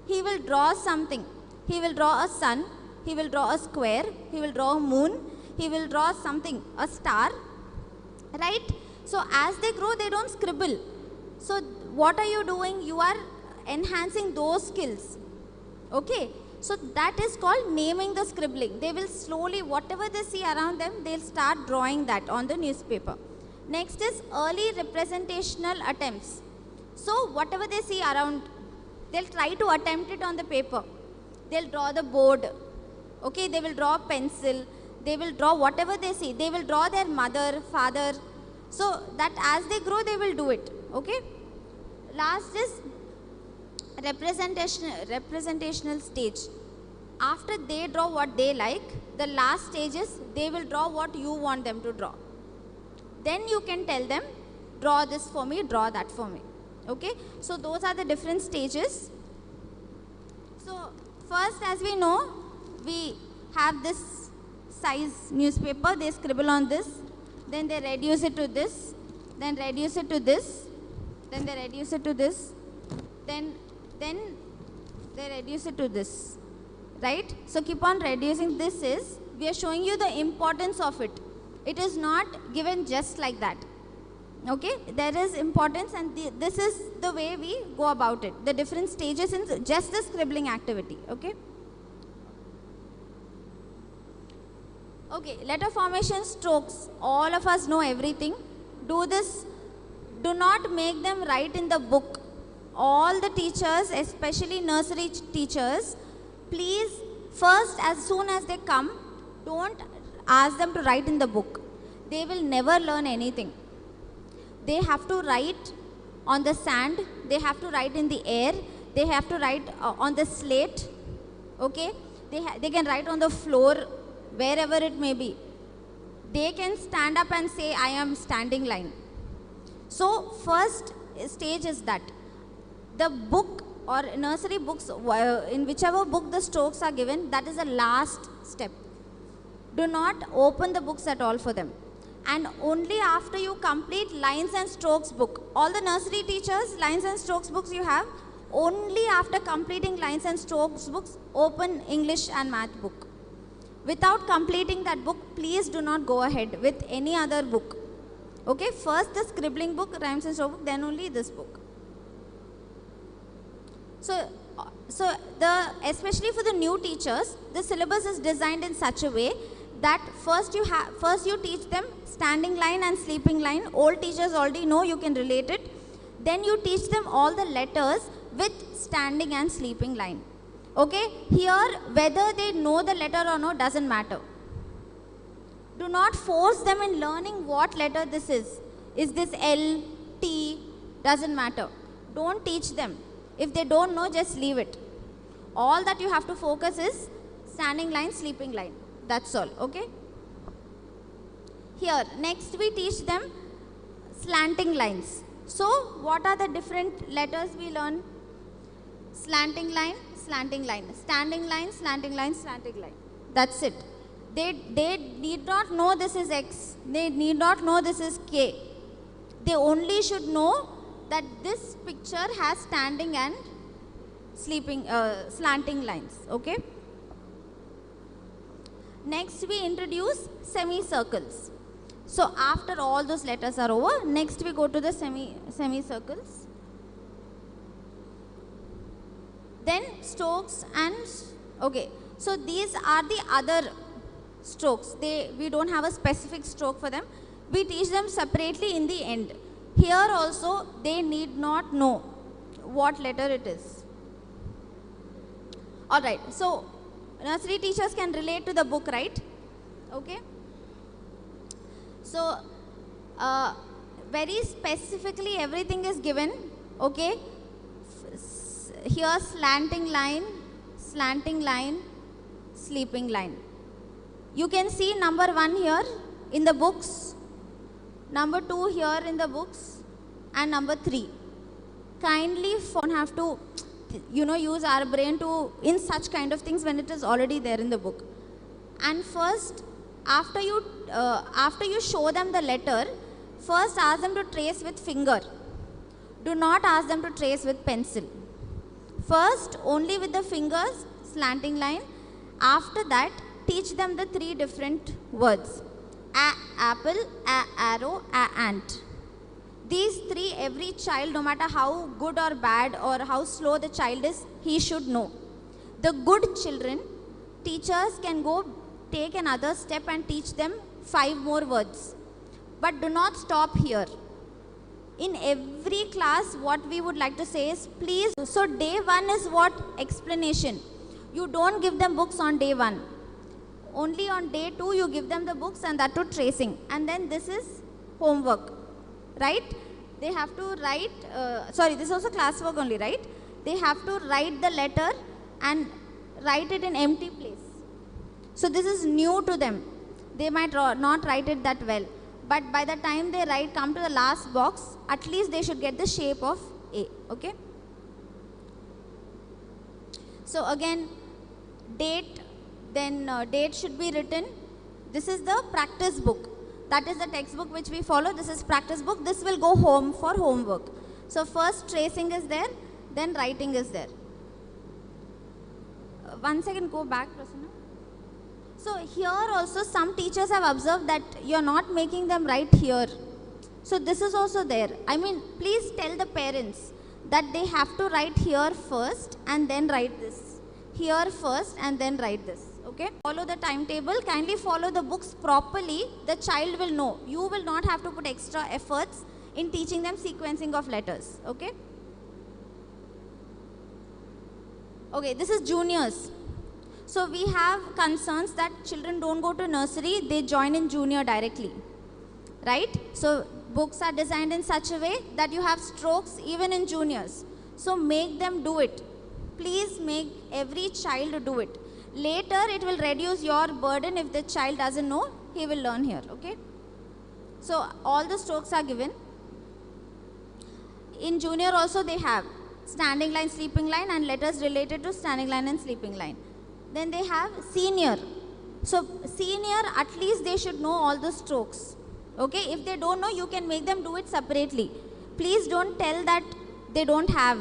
He will draw something. He will draw a sun, he will draw a square, he will draw a moon, he will draw something, a star, right? So as they grow, they don't scribble. So what are you doing? You are enhancing those skills, okay? So that is called naming the scribbling. They will slowly, whatever they see around them, they'll start drawing that on the newspaper. Next is early representational attempts. So whatever they see around, they'll try to attempt it on the paper. They'll draw the board, okay? They will draw a pencil. They will draw whatever they see. They will draw their mother, father. So that as they grow, they will do it, okay? Last is representational stage. After they draw what they like, the last stage is they will draw what you want them to draw. Then you can tell them, draw this for me, draw that for me, okay? So those are the different stages. So first, as we know, we have this size newspaper. They scribble on this, then they reduce it to this, then reduce it to this, then they reduce it to this, then they reduce it to this, right? So keep on reducing. This is, we are showing you the importance of it. It is not given just like that, okay? There is importance, and this is the way we go about it. The different stages in just the scribbling activity, okay? Okay, letter formation, strokes. All of us know everything. Do this. Do not make them write in the book. All the teachers, especially nursery teachers, please, first, as soon as they come, don't ask them to write in the book. They will never learn anything. They have to write on the sand. They have to write in the air. They have to write on the slate. Okay? They can write on the floor, wherever it may be. They can stand up and say, I am standing line. So first stage is that. The book or nursery books, in whichever book the strokes are given, that is the last step. Do not open the books at all for them. And only after you complete lines and strokes book, all the nursery teachers, lines and strokes books you have, only after completing lines and strokes books, open English and math book. Without completing that book, please do not go ahead with any other book. Okay, first the scribbling book, rhymes and stroke book, then only this book. So especially for the new teachers, the syllabus is designed in such a way that first you teach them standing line and sleeping line. Old teachers already know, you can relate it. Then you teach them all the letters with standing and sleeping line. Okay, here whether they know the letter or no doesn't matter. Do not force them in learning what letter this is. Is this L, T? Doesn't matter. Don't teach them. If they don't know, just leave it. All that you have to focus is standing line, sleeping line. That's all. Okay. Here, next we teach them slanting lines. So, what are the different letters we learn? Slanting line, standing line, slanting line, slanting line. That's it. They need not know this is X. They need not know this is K. They only should know that this picture has standing and sleeping, slanting lines. Okay. Next we introduce semicircles. So after all those letters are over, next we go to the semicircles. Then strokes and, okay. So these are the other strokes. We don't have a specific stroke for them. We teach them separately in the end. Here also they need not know what letter it is. Alright, so nursery teachers can relate to the book, right? Okay. So very specifically everything is given. Okay. Here slanting line, sleeping line. You can see number 1 here in the books, number 2 here in the books, and number 3. Kindly don't have to, use our brain to in such kind of things when it is already there in the book. And first, after you show them the letter, first ask them to trace with finger. Do not ask them to trace with pencil. First, only with the fingers, slanting line. After that, teach them the 3 different words. A apple, a arrow, a ant. These 3, every child, no matter how good or bad or how slow the child is, he should know. The good children, teachers can go take another step and teach them 5 more words. But do not stop here. In every class, what we would like to say is, please, so day 1 is what? Explanation. You don't give them books on day 1. Only on day 2, you give them the books and that to tracing. And then this is homework, right? They have to write, this is also classwork only, right? They have to write the letter and write it in empty place. So this is new to them. They might not write it that well. But by the time they come to the last box, at least they should get the shape of A, okay? So again, date, then date should be written. This is the practice book. That is the textbook which we follow. This is practice book. This will go home for homework. So first tracing is there, then writing is there. 1 second, go back, Prasanna. So here also some teachers have observed that you are not making them write here. So this is also there. I mean, please tell the parents that they have to write here first and then write this. Here first and then write this. Okay? Follow the timetable. Kindly follow the books properly. The child will know. You will not have to put extra efforts in teaching them sequencing of letters. Okay? Okay, this is juniors. So we have concerns that children don't go to nursery, they join in junior directly, right? So books are designed in such a way that you have strokes even in juniors. So make them do it. Please make every child do it. Later it will reduce your burden. If the child doesn't know, he will learn here, okay? So all the strokes are given. In junior also they have standing line, sleeping line, and letters related to standing line and sleeping line. Then they have senior. So senior, at least they should know all the strokes. Okay, if they don't know, you can make them do it separately. Please don't tell that they don't have.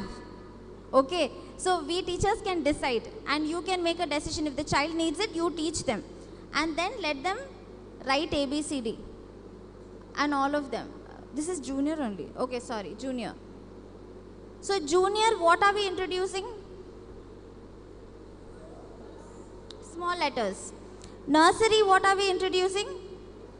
Okay, so we teachers can decide, and you can make a decision. If the child needs it, you teach them, and then let them write ABCD and all of them. This is junior only. Okay, sorry, junior. So junior, what are we introducing? Small letters. Nursery, what are we introducing?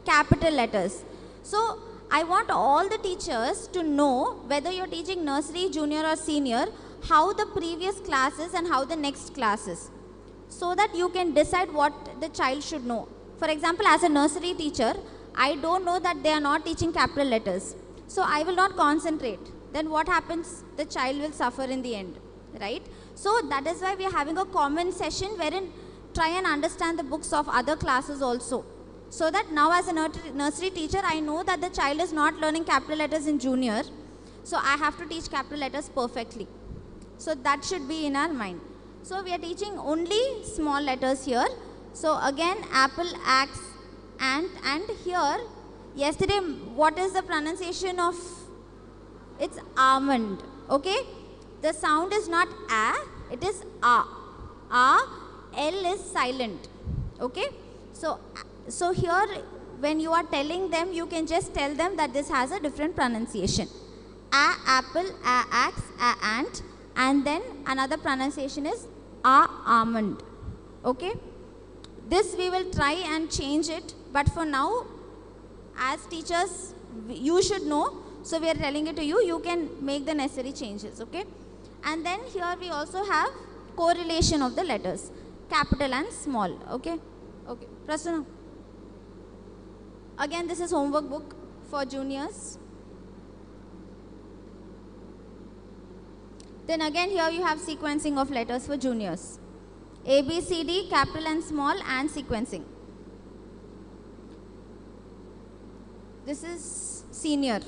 Capital letters. So I want all the teachers to know, whether you're teaching nursery, junior or senior, how the previous class is and how the next class is, so that you can decide what the child should know. For example, as a nursery teacher, I don't know that they are not teaching capital letters, so I will not concentrate. Then what happens? The child will suffer in the end, right? So that is why we are having a common session wherein try and understand the books of other classes also, so that now as a nursery teacher, I know that the child is not learning capital letters in junior, so I have to teach capital letters perfectly. So that should be in our mind. So we are teaching only small letters here. So again, apple, axe, ant, and here, yesterday, what is the pronunciation of? It's almond. Okay? The sound is not a, it is a. A, L is silent. Okay? So here, when you are telling them, you can just tell them that this has a different pronunciation. A, apple, a, axe, a, ant. And then another pronunciation is a, almond. Okay? This we will try and change it, but for now, as teachers, you should know, so we are telling it to you, you can make the necessary changes. Okay? And then here we also have correlation of the letters, capital and small. Okay? Okay. Prasanna. Again, this is homework book for juniors. Then again, here you have sequencing of letters for juniors. A, B, C, D, capital and small, and sequencing. This is senior.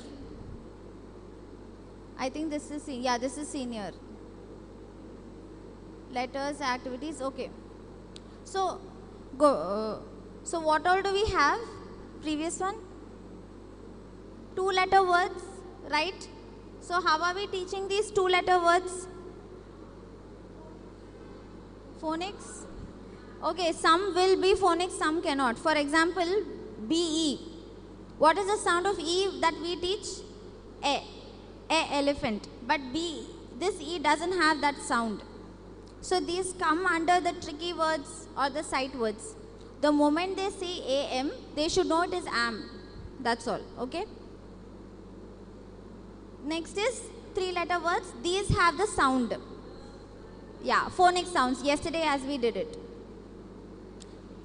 I think this is, yeah, this is senior. Letters, activities, okay. So, so what all do we have? Previous one? 2-letter words, right? So how are we teaching these 2-letter words? Phonics? Okay, some will be phonics, some cannot. For example, B-E. What is the sound of E that we teach? A elephant. But B, this E doesn't have that sound. So these come under the tricky words or the sight words. The moment they say AM, they should know it is am. That's all, okay? Next is 3-letter words. These have the sound. Yeah, phonic sounds, yesterday as we did it.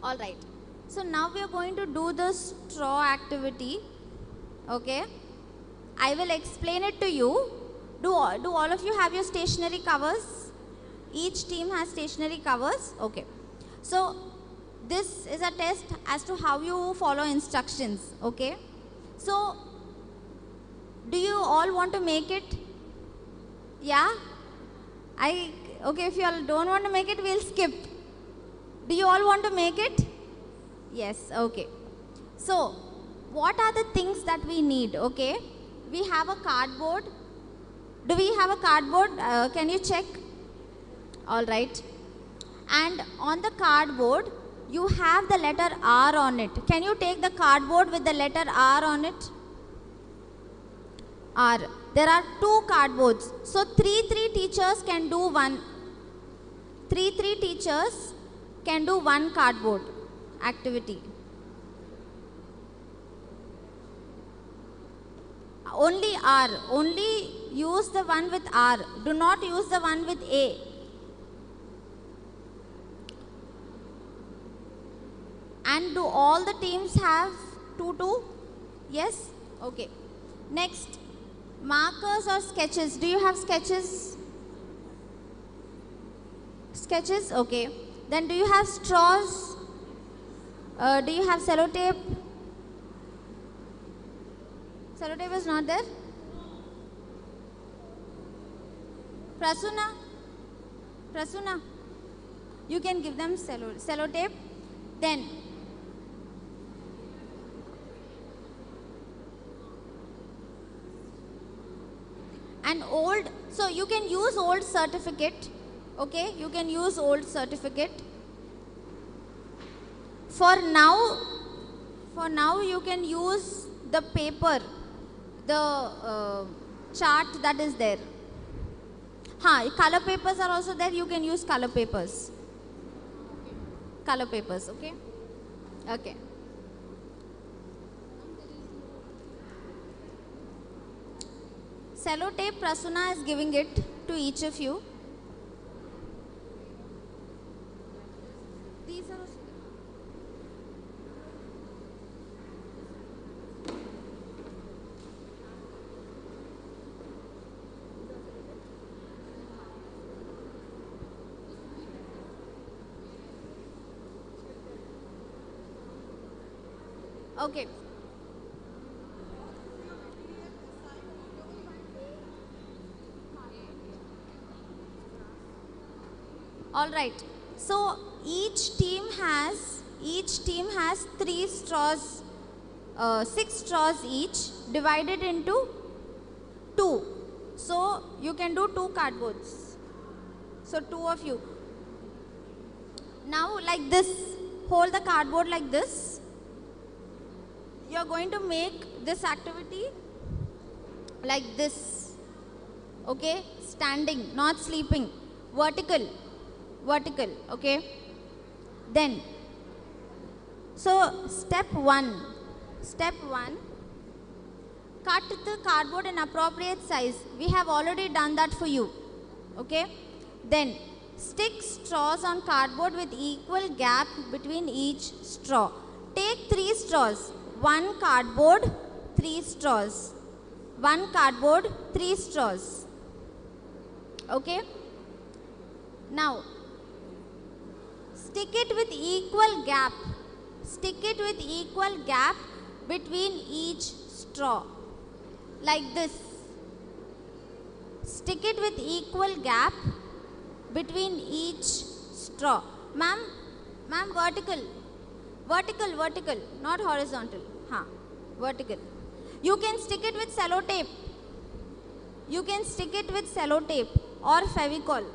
Alright. So now we are going to do the straw activity. Okay. I will explain it to you. Do all of you have your stationery covers? Each team has stationery covers. Okay. So this is a test as to how you follow instructions. Okay. So do you all want to make it? Yeah? Okay, if you all don't want to make it, we'll skip. Do you all want to make it? Yes, okay. So, what are the things that we need? Okay. We have a cardboard. Do we have a cardboard? Can you check? Alright. And on the cardboard, you have the letter R on it. Can you take the cardboard with the letter R on it? R. There are 2 cardboards. So 3 teachers can do one. 3 teachers can do one cardboard activity. Only R. Only use the one with R. Do not use the one with A. And do all the teams have 2? Yes? Okay. Next. Markers or sketches. Do you have sketches? Sketches? Okay. Then do you have straws? Do you have sellotape? Sellotape is not there? Prasuna, Prasuna, you can give them sellotape. Then, an old, so you can use old certificate, okay, you can use old certificate. For now you can use the paper, the chart that is there. Color papers are also there, you can use color papers. Color papers, okay? Okay. Sellotape, Prasuna is giving it to each of you. These are also okay. All right. So each team has 3 straws, 6 straws each, divided into 2. So you can do 2 cardboards. So 2 of you. Now like this, hold the cardboard like this. You are going to make this activity like this. Okay, standing, not sleeping, vertical, okay. Then, so step 1, cut the cardboard in appropriate size. We have already done that for you, okay. Then, stick straws on cardboard with equal gap between each straw. Take 3 straws, 1 cardboard, 3 straws, 1 cardboard, 3 straws, okay. Now, stick it with equal gap between each straw, like this. Stick it with equal gap between each straw. Ma'am, vertical, not horizontal, vertical. You can stick it with sellotape. Or Fevicol.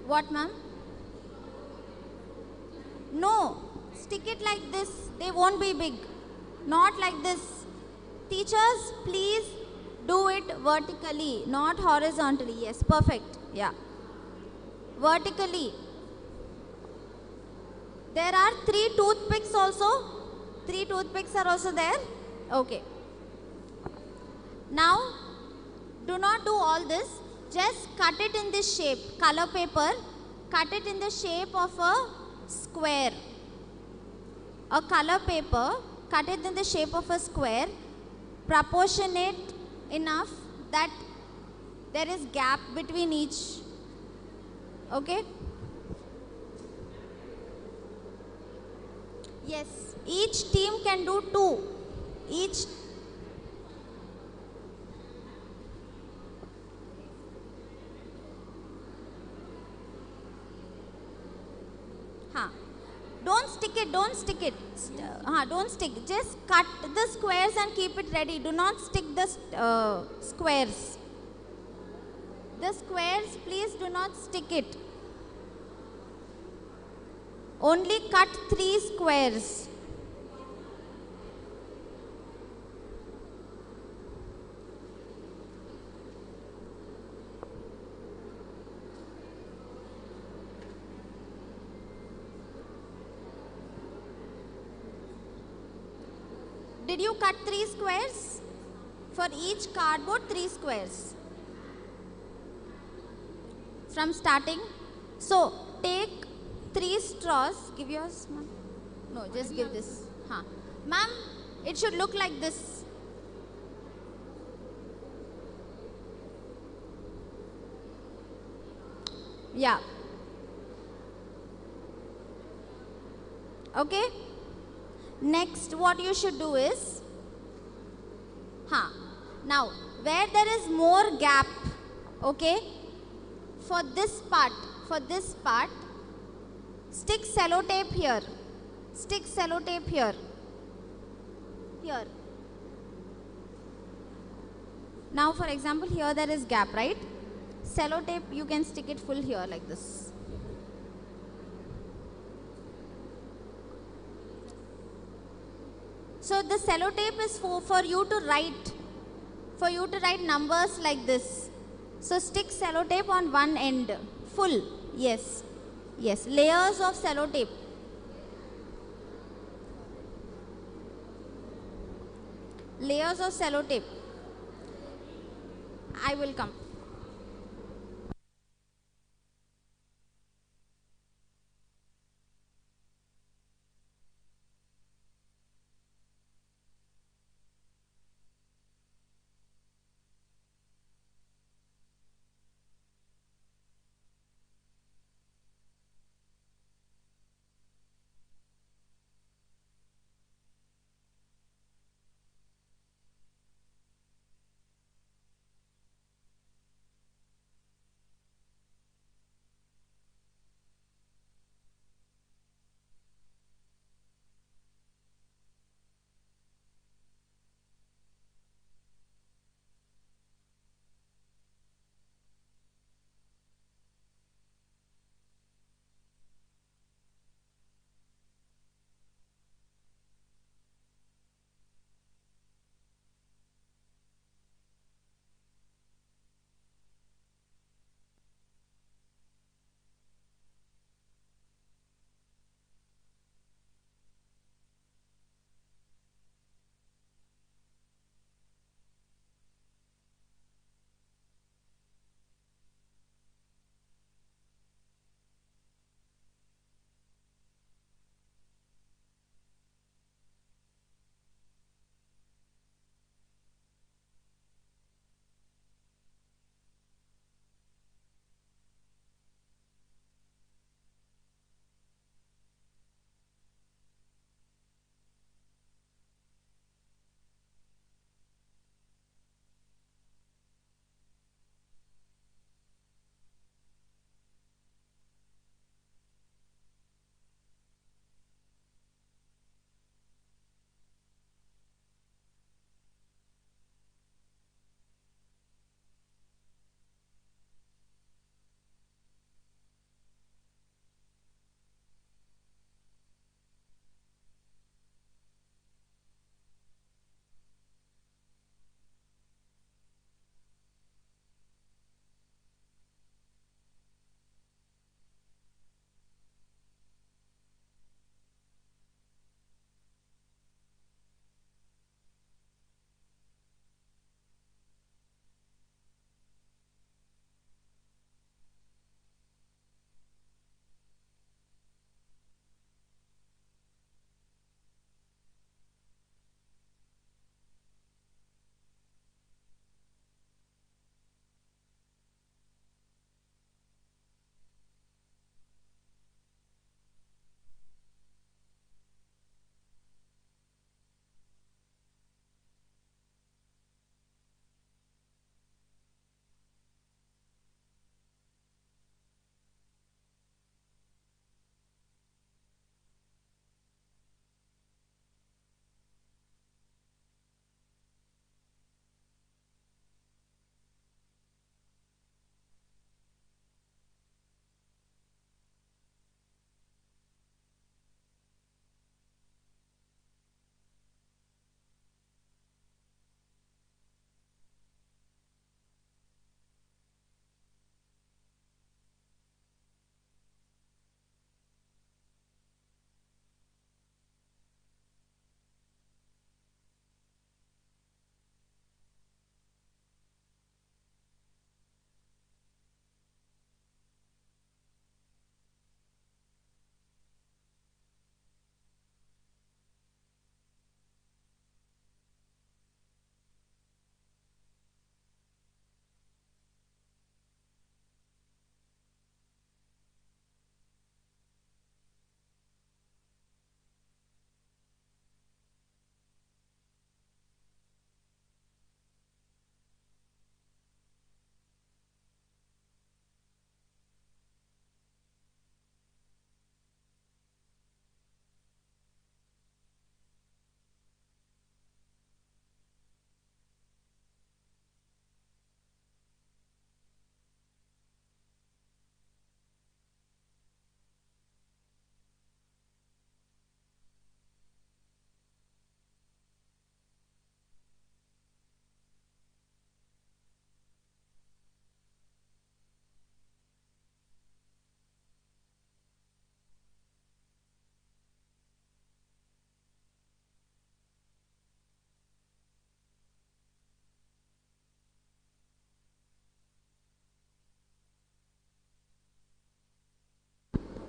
What, ma'am? No, stick it like this. They won't be big. Not like this. Teachers, please do it vertically, not horizontally. Yes, perfect. Yeah. Vertically. There are 3 toothpicks also. 3 toothpicks are also there. Okay. Now, do not do all this. Just cut it in this shape, color paper, cut it in the shape of a square. A color paper, cut it in the shape of a square, proportionate enough that there is gap between each. Okay? Yes, each team can do 2. Each don't stick it. Don't stick. Just cut the squares and keep it ready. Do not stick the squares. The squares, please do not stick it. Only cut 3 squares. Did you cut 3 squares? For each cardboard, 3 squares. From starting. So, take 3 straws. Give yours, ma'am. No, just give this. Ma'am, It should look like this. Yeah. Okay. Next, what you should do is, now where there is more gap, okay, for this part, stick sellotape here. Stick sellotape here. Here. Now, for example, here there is gap, right? Sellotape, you can stick it full here like this. So the sellotape is for you to write numbers like this. So stick sellotape on one end, full. Yes, yes, layers of sellotape. Layers of sellotape. I will come.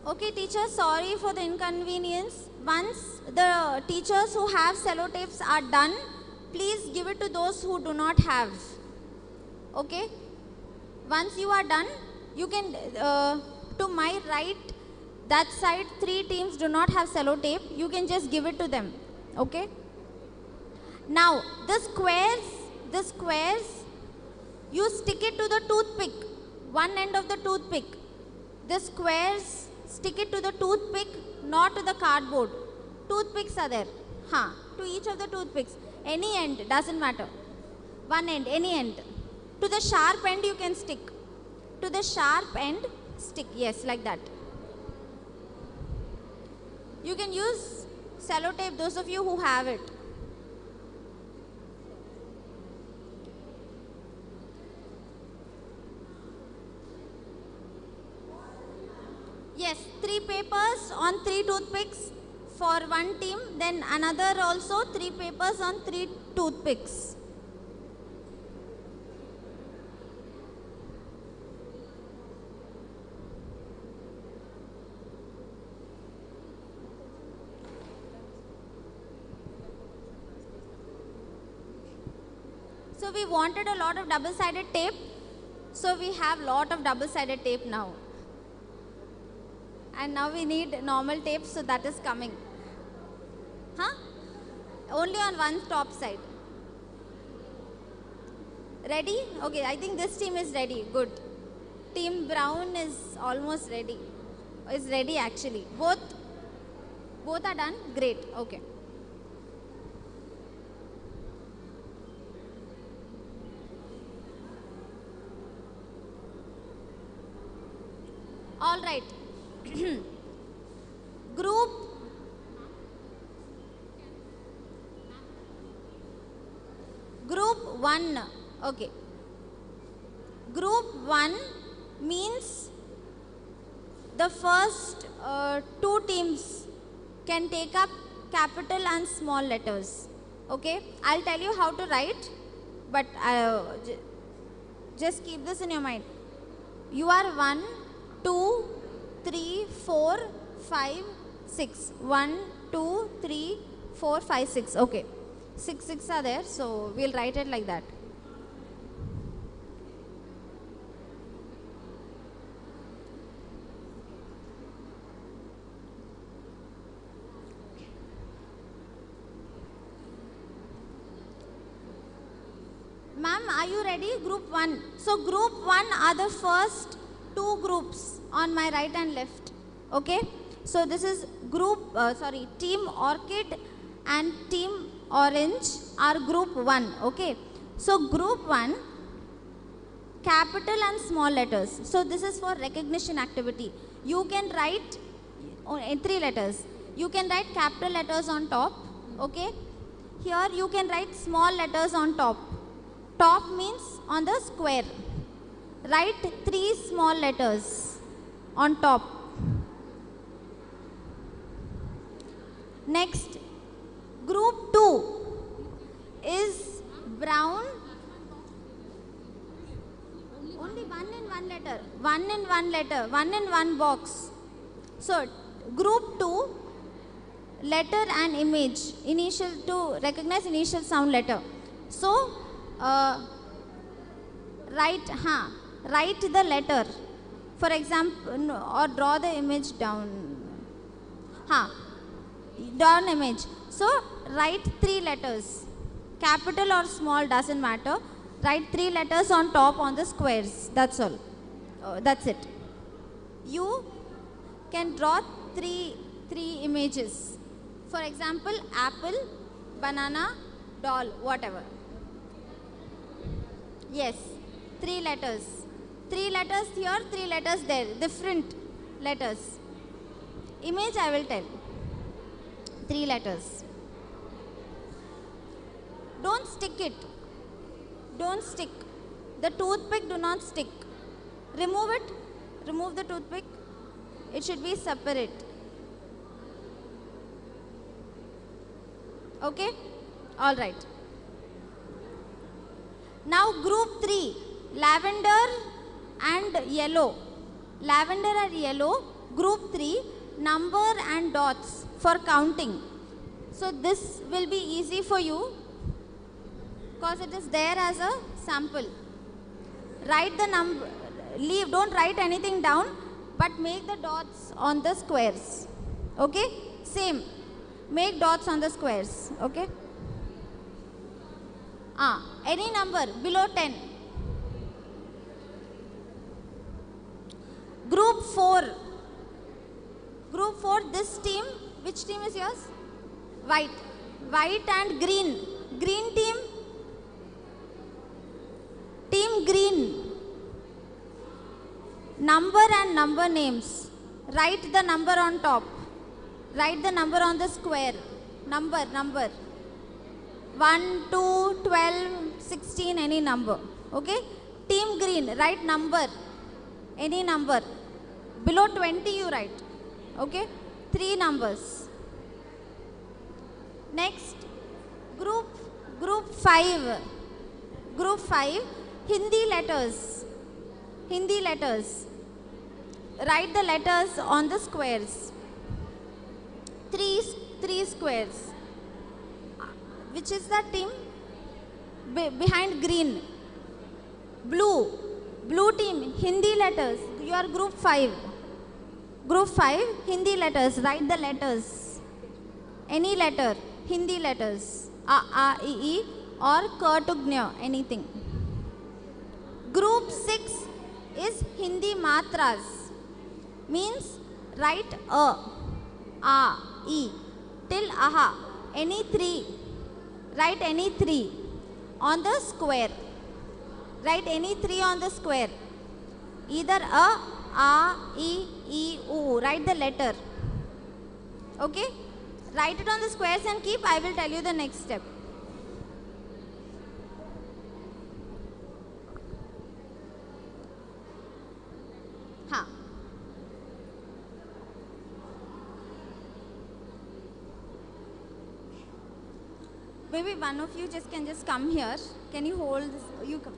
Okay, teacher, sorry for the inconvenience. Once the teachers who have sellotapes are done, please give it to those who do not have. Okay? Once you are done, you can, to my right, that side, 3 teams do not have sellotape. You can just give it to them. Okay? Now, the squares, you stick it to the toothpick, one end of the toothpick. The squares, stick it to the toothpick, not to the cardboard. Toothpicks are there. To each of the toothpicks. Any end, doesn't matter. One end, any end. To the sharp end you can stick. To the sharp end, stick. Yes, like that. You can use sellotape, those of you who have it. Yes, 3 papers on 3 toothpicks for one team. Then another also 3 papers on 3 toothpicks. So we wanted a lot of double-sided tape. So we have lot of double-sided tape now. And now we need normal tape, so that is coming. Only on one top side. Ready? Okay, I think this team is ready. Good. Team Brown is almost ready. Is ready actually. Both are done? Great. Okay. All right. Group 1. Okay. Group 1 means the first 2 teams can take up capital and small letters. Okay. I'll tell you how to write, but just keep this in your mind. You are 1, 2, 3, 4, 5, 6. 1, 2, 3, 4, 5, 6. Okay. 6 are there, so we'll write it like that. Ma'am, are you ready? Group 1. So group 1 are the first 2 groups on my right and left. Okay. So this is Team Orchid and Team Orange are group 1. Okay. So group 1, capital and small letters. So this is for recognition activity. You can write in 3 letters. You can write capital letters on top. Okay. Here you can write small letters on top. Top means on the square. Write 3 small letters on top. Next, group 2 is brown. Only 1 in 1 letter. 1 in 1 letter. 1 in 1 box. So, group 2, letter and image. Initial to recognize initial sound letter. So, write the letter. For example, or draw the image down. Draw an image. So, write 3 letters. Capital or small, doesn't matter. Write 3 letters on top on the squares. That's all. That's it. You can draw three images. For example, apple, banana, doll, whatever. Yes, 3 letters. 3 letters here, 3 letters there. Different letters. Image I will tell. 3 letters. Don't stick it. Don't stick. The toothpick do not stick. Remove it. Remove the toothpick. It should be separate. Okay? All right. Now group 3, lavender and yellow. Lavender and yellow, Group 3, number and dots for counting. So this will be easy for you because it is there as a sample. Write the number, don't write anything down, but make the dots on the squares. Okay? Same. Make dots on the squares. Okay? Any number below 10. Group 4. Group 4, this team, which team is yours? White. White and green. Green team? Team green. Number and number names. Write the number on top. Write the number on the square. Number. 1, 2, 12, 16, any number. Okay? Team green, write number. Any number. Below 20 you write. Okay? 3 numbers. Next, group 5. Group 5, Hindi letters. Hindi letters. Write the letters on the squares. 3 squares. Which is that team? Behind green. Blue team, Hindi letters. You are group 5. Group 5, Hindi letters. Write the letters. Any letter, Hindi letters. A, E, or K to Gnya, anything. Group 6 is Hindi matras. Means write A, E, till aha. Any 3. Write any 3 on the square. Write any 3 on the square. Either A, E, U. Write the letter. Okay? Write it on the squares and keep. I will tell you the next step. Maybe one of you can just come here. Can you hold this? You come.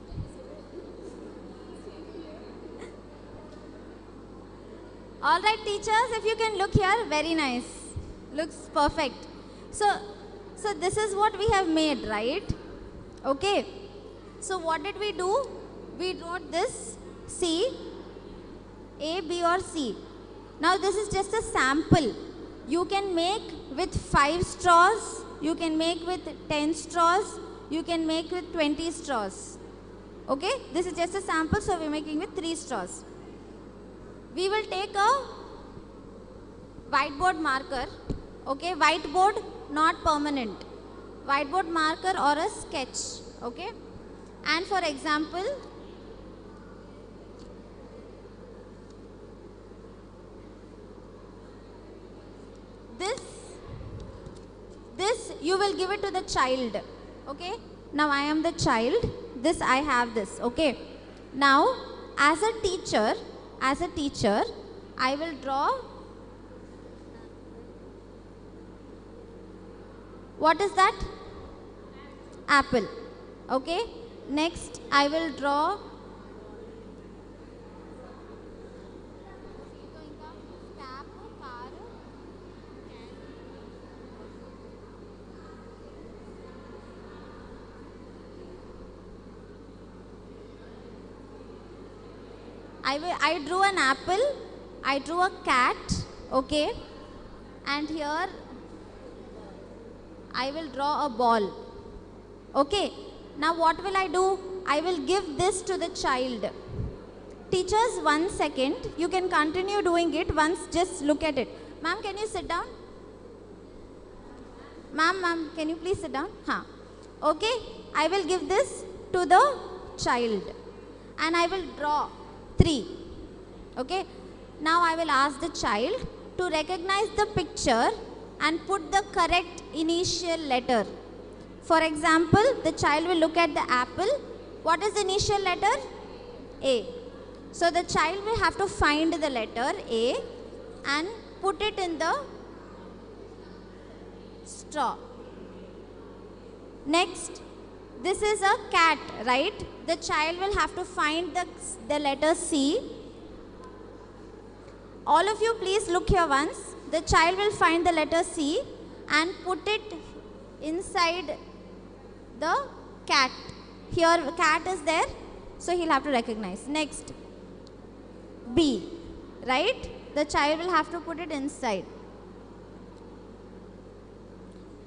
All right, teachers, if you can look here, very nice. Looks perfect. So this is what we have made, right? Okay. So what did we do? We wrote this C, A, B or C. Now this is just a sample. You can make with 5 straws. You can make with 10 straws. You can make with 20 straws. Okay? This is just a sample, so we're making with 3 straws. We will take a whiteboard marker. Okay? Whiteboard, not permanent. Whiteboard marker or a sketch. Okay? And for example, this you will give it to the child. Okay? Now I am the child. This I have this. Okay? Now as a teacher, I will draw. What is that? Apple. Okay? Next I will draw I drew an apple, I drew a cat, okay, and here I will draw a ball, okay. Now what will I do? I will give this to the child. Teachers, 1 second, you can continue doing it once, just look at it. Ma'am, can you sit down? Ma'am, can you please sit down? Okay, I will give this to the child and I will draw 3. Okay. Now I will ask the child to recognize the picture and put the correct initial letter. For example, the child will look at the apple. What is the initial letter? A. So the child will have to find the letter A and put it in the straw. Next, this is a cat, right? The child will have to find the letter C All of you please look here once. The child will find the letter C and put it inside the cat. Here cat is there, so he'll have to recognize. Next, B, right? The child will have to put it inside.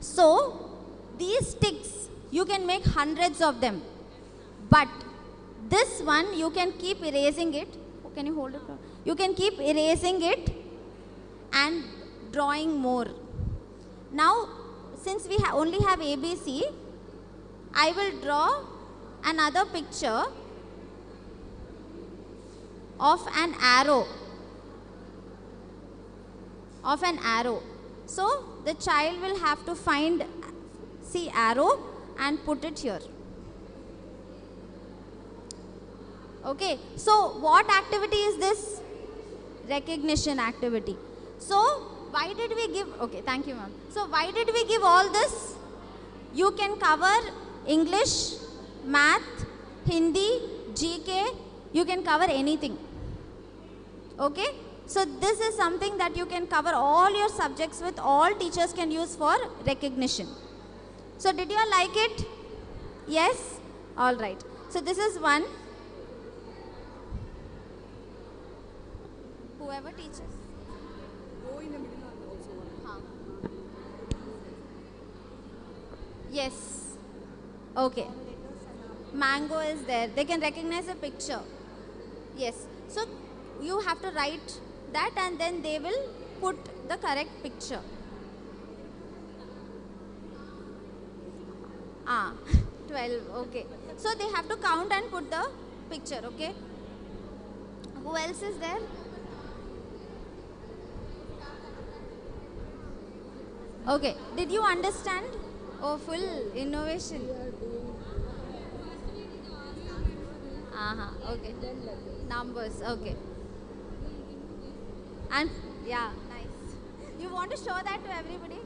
So, these sticks, you can make hundreds of them. But this one, you can keep erasing it. Can you hold it? You can keep erasing it and drawing more. Now, since we only have ABC, I will draw another picture of an arrow. So, the child will have to find arrow and put it here. Okay, so what activity is this? Recognition activity. So, why did we give, okay, thank you ma'am. So, why did we give all this? You can cover English, Math, Hindi, GK, you can cover anything. Okay, so this is something that you can cover all your subjects with, all teachers can use for recognition. So, did you all like it? Yes? Alright. So, this is one. Whoever teaches. Go in the middle also. Yes. Okay. Mango is there. They can recognize a picture. Yes. So, you have to write that and then they will put the correct picture. 12. Okay. So, they have to count and put the picture. Okay. Who else is there? Okay, did you understand? Oh, full innovation. Okay. Numbers, okay. And yeah, nice. You want to show that to everybody?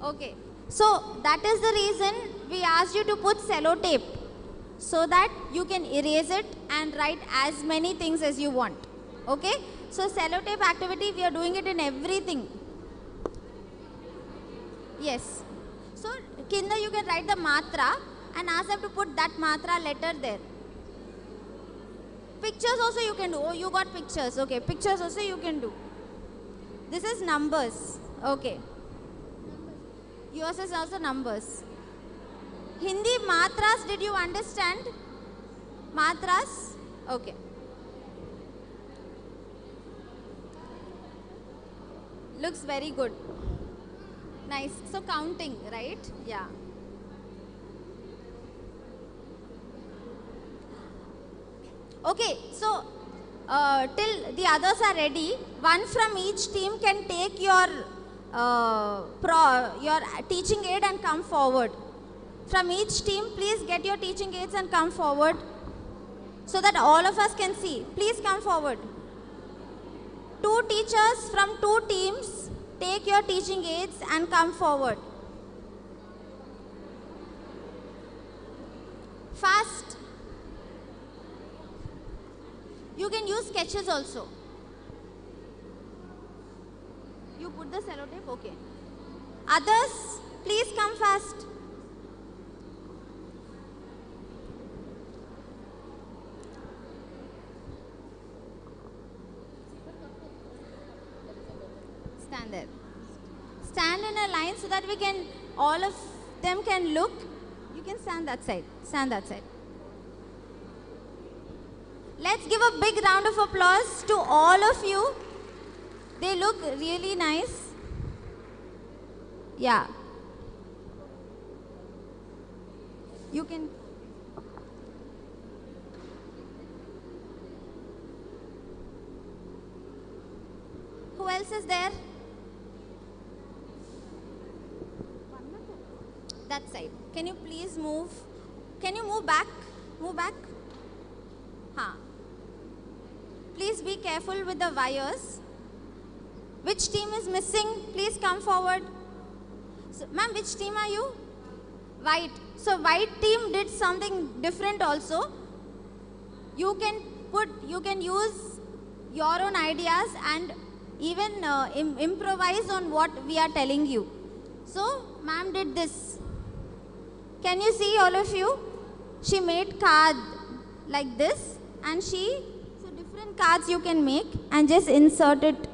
Okay, so that is the reason we asked you to put sellotape so that you can erase it and write as many things as you want. Okay, so sellotape activity, we are doing it in everything. Yes. So, Kinder, you can write the matra and ask them to put that matra letter there. Pictures also you can do. Oh, you got pictures. Okay, pictures also you can do. This is numbers. Okay. Yours is also numbers. Hindi matras, did you understand? Matras? Okay. Looks very good. Nice. So counting, right? Yeah. Okay, so till the others are ready, one from each team can take your teaching aid and come forward. From each team, please get your teaching aids and come forward so that all of us can see. Please come forward. 2 teachers from 2 teams, take your teaching aids and come forward. Fast. You can use sketches also. You put the sellotape, okay. Others, please come fast. Stand there. Stand in a line so that we can, all of them can look. You can stand that side. Stand that side. Let's give a big round of applause to all of you. They look really nice. Yeah. You can. Who else is there? That side. Can you please move? Can you move back? Move back. Please be careful with the wires. Which team is missing? Please come forward. So, ma'am, which team are you? White. So, white team did something different also. You can use your own ideas and even improvise on what we are telling you. So, ma'am did this. Can you see, all of you? She made card like this, and so different cards you can make and just insert it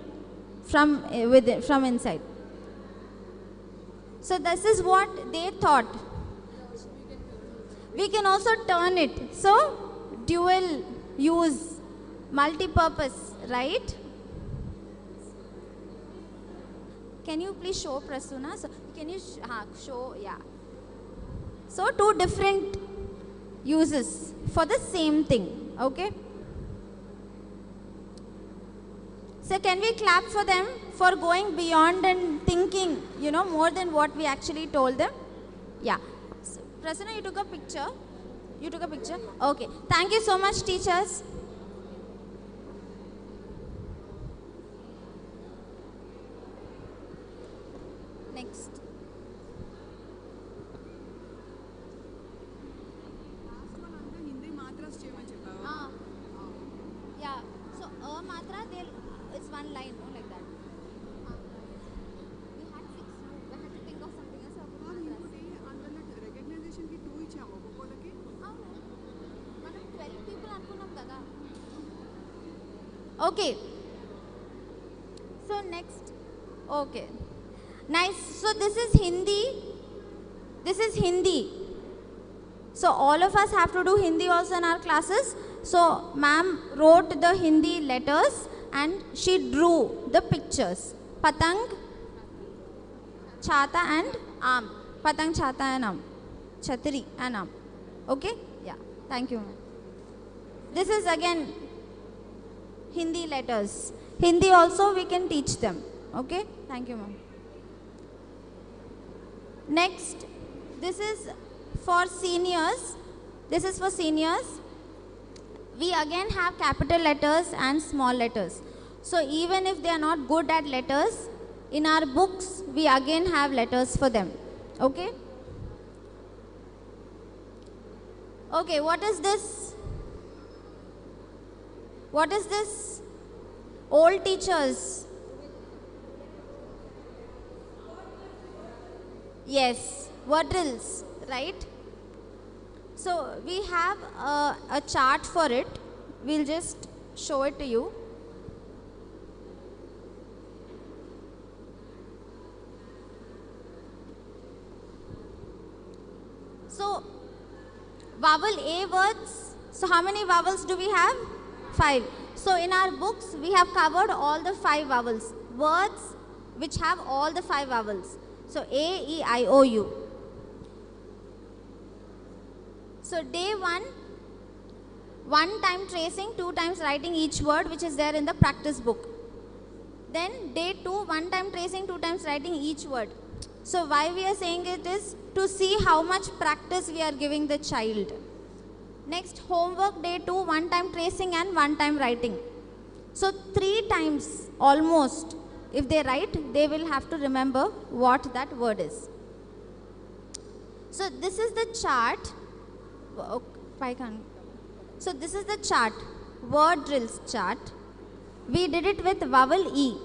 from from inside. So this is what they thought. We can also turn it. So dual use, multi-purpose, right? Can you please show, Prasuna? So can you show? Yeah. So two different uses for the same thing. Okay. So can we clap for them for going beyond and thinking, more than what we actually told them? Yeah. So, Prasanna, you took a picture? You took a picture? Okay. Thank you so much, teachers. Next. Hindi matras cheyamani cheppavu. Yeah. So matra, it's one line, like that. We had 6. We had to think of something else. ఇంకోటి అందులో recognition కి 2 ఇచ్చాము ఒక్కొక్కరికి. మనం 12 people అనుకున్నాం కదా. Okay. So next. Okay. Nice. So this is Hindi. This is Hindi. So all of us have to do Hindi also in our classes. So ma'am wrote the Hindi letters and she drew the pictures. Patang, Chata and Aam. Patang, Chata and Aam. Chhatri and Aam. Okay? Yeah. Thank you, ma'am. This is again Hindi letters. Hindi also we can teach them. Okay? Thank you, ma'am. Next, this is for seniors. This is for seniors. We again have capital letters and small letters. So even if they are not good at letters, in our books we again have letters for them. Okay? Okay, what is this? What is this? Old teachers. Yes, quadrilles, right? So we have a chart for it. We'll just show it to you. So vowel A words. So how many vowels do we have? 5. So in our books we have covered all the 5 vowels. Words which have all the 5 vowels. So A, E, I, O, U. So day 1, 1 time tracing, 2 times writing each word which is there in the practice book. Then day 2, 1 time tracing, 2 times writing each word. So why we are saying it is to see how much practice we are giving the child. Next, homework day 2, 1 time tracing and 1 time writing. So 3 times almost, if they write, they will have to remember what that word is. So this is the chart. So this is the chart, word drills chart. We did it with vowel E.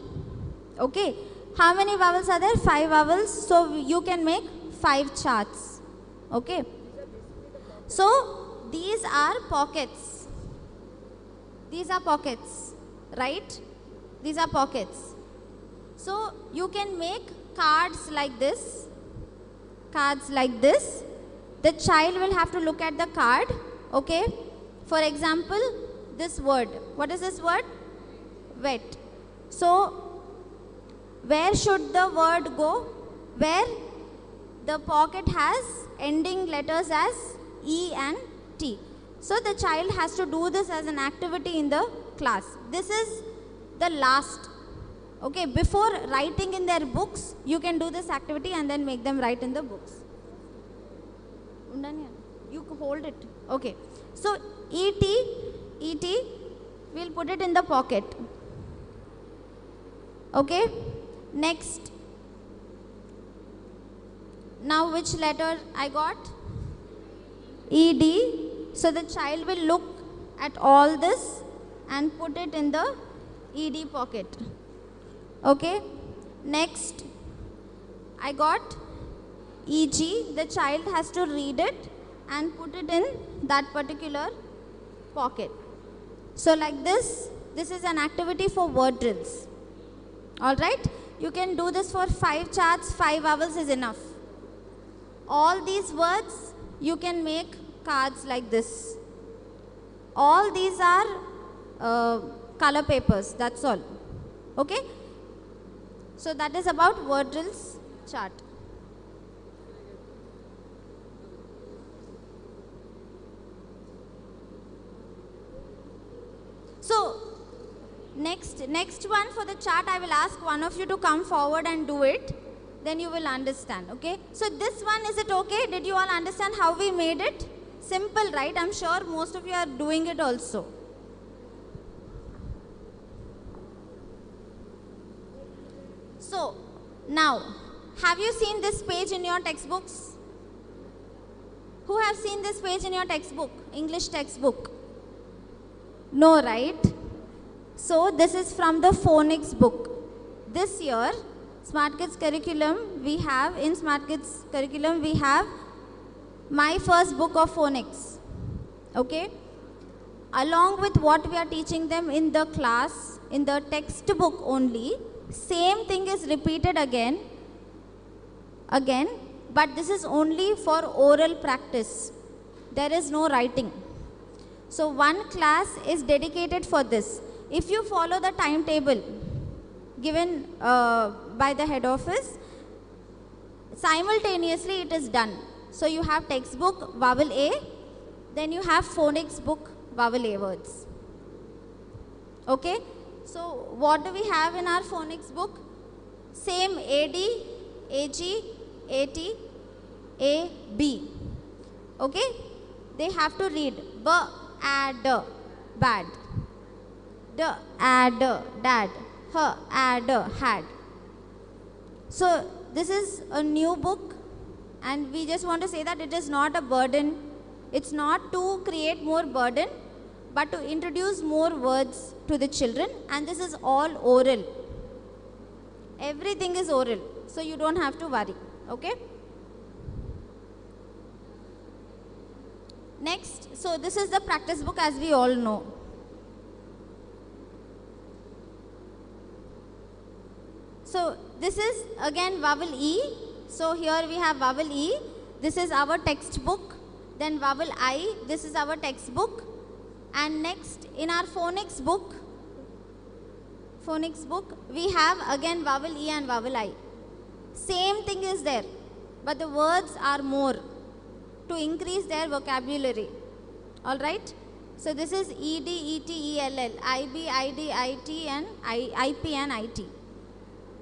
Okay. How many vowels are there? 5 vowels. So you can make 5 charts. Okay. So these are pockets. These are pockets, right? These are pockets. So you can make cards like this. Cards like this. The child will have to look at the card. Okay. For example, this word. What is this word? Wet. So where should the word go? Where the pocket has ending letters as E and T. So the child has to do this as an activity in the class. This is the last. Okay, before writing in their books, you can do this activity and then make them write in the books. You hold it. Okay. So ET, we'll put it in the pocket. Okay. Next. Now which letter I got? ED. So the child will look at all this and put it in the ED pocket. Okay. Next, I got EG. The child has to read it and put it in that particular pocket. So like this is an activity for word drills. Alright? You can do this for 5 charts, 5 hours is enough. All these words, you can make cards like this. All these are color papers, that's all. Okay? So that is about word drills chart. So, next one for the chart, I will ask one of you to come forward and do it. Then you will understand, okay? So this one, is it okay? Did you all understand how we made it? Simple, right? I'm sure most of you are doing it also. So, now, have you seen this page in your textbooks? Who have seen this page in your textbook, English textbook? No, right? So, this is from the phonics book. This year, Smart Kids curriculum, in Smart Kids curriculum, we have my first book of phonics. Okay? Along with what we are teaching them in the class, in the textbook only, same thing is repeated again, but this is only for oral practice. There is no writing. So one class is dedicated for this. If you follow the timetable given by the head office, simultaneously it is done. So you have textbook vowel A, then you have phonics book vowel A words. Okay? So what do we have in our phonics book? Same AD, AG, AT, A, B. Okay? They have to read B, A, D, bad. D, A, D, dad. H, A, D, had. So this is a new book, and we just want to say that it is not a burden. It's not to create more burden, but to introduce more words to the children, and this is all oral. Everything is oral, so you don't have to worry. Okay? Next, so this is the practice book, as we all know. So this is again vowel E. So here we have vowel E. This is our textbook. Then vowel I. This is our textbook. And next in our phonics book, we have again vowel E and vowel I. Same thing is there, but the words are more to increase their vocabulary. Alright? So this is ED, ET, ELL, IB, ID, IT and IP and IT.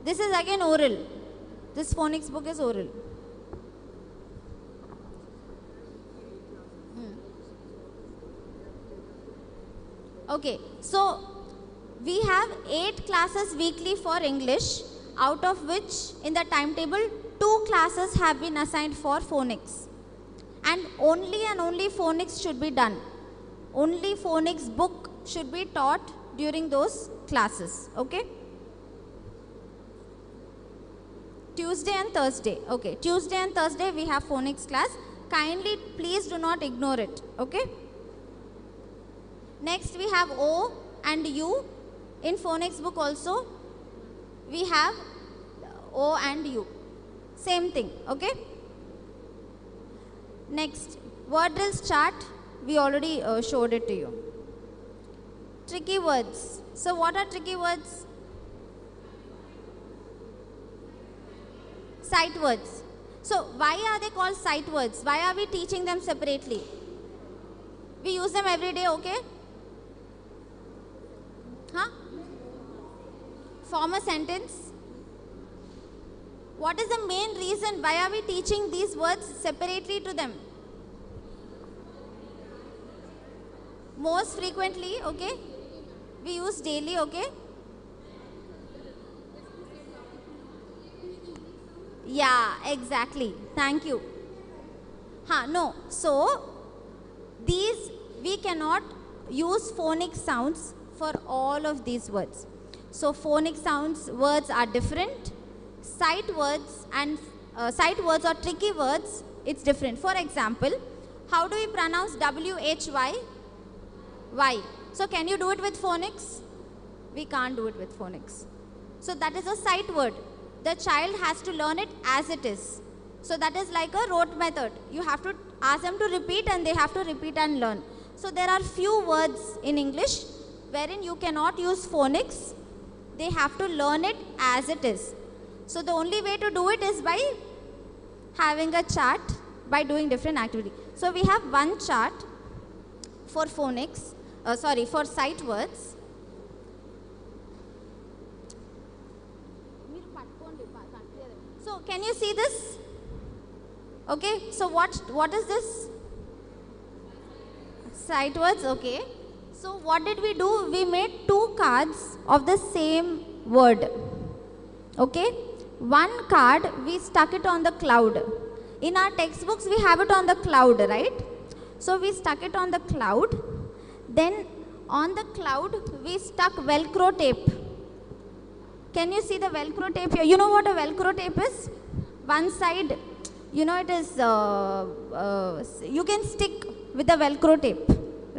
This is again oral. This phonics book is oral. Okay, so we have 8 classes weekly for English, out of which in the timetable 2 classes have been assigned for phonics. And only phonics should be done. Only phonics book should be taught during those classes. Okay? Tuesday and Thursday. Okay, Tuesday and Thursday we have phonics class. Kindly please do not ignore it. Okay? Next we have O and U. In phonics book also we have O and U. Same thing. Okay? Next, word drills chart. We already showed it to you. Tricky words. So what are tricky words? Sight words. So why are they called sight words? Why are we teaching them separately? We use them every day, okay? Huh? Form a sentence. What is the main reason why are we teaching these words separately to them? Most frequently, okay? We use daily, okay? Yeah, exactly. Thank you. No. So, these, we cannot use phonic sounds for all of these words. So phonic sounds words are different. Sight words and sight words or tricky words, it's different. For example, how do we pronounce WHY? Why? So can you do it with phonics? We can't do it with phonics. So that is a sight word. The child has to learn it as it is. So that is like a rote method. You have to ask them to repeat and they have to repeat and learn. So there are few words in English wherein you cannot use phonics. They have to learn it as it is. So the only way to do it is by having a chart, by doing different activity. So we have one chart for phonics, for sight words. So can you see this? Okay, so what is this? Sight words, okay. So what did we do? We made two cards of the same word. Okay, one card we stuck it on the cloud. In our textbooks we have it on the cloud, right? So we stuck it on the cloud. Then on the cloud we stuck Velcro tape. Can you see the Velcro tape here? You know what a Velcro tape is? One side, you know, it is, you can stick with the Velcro tape,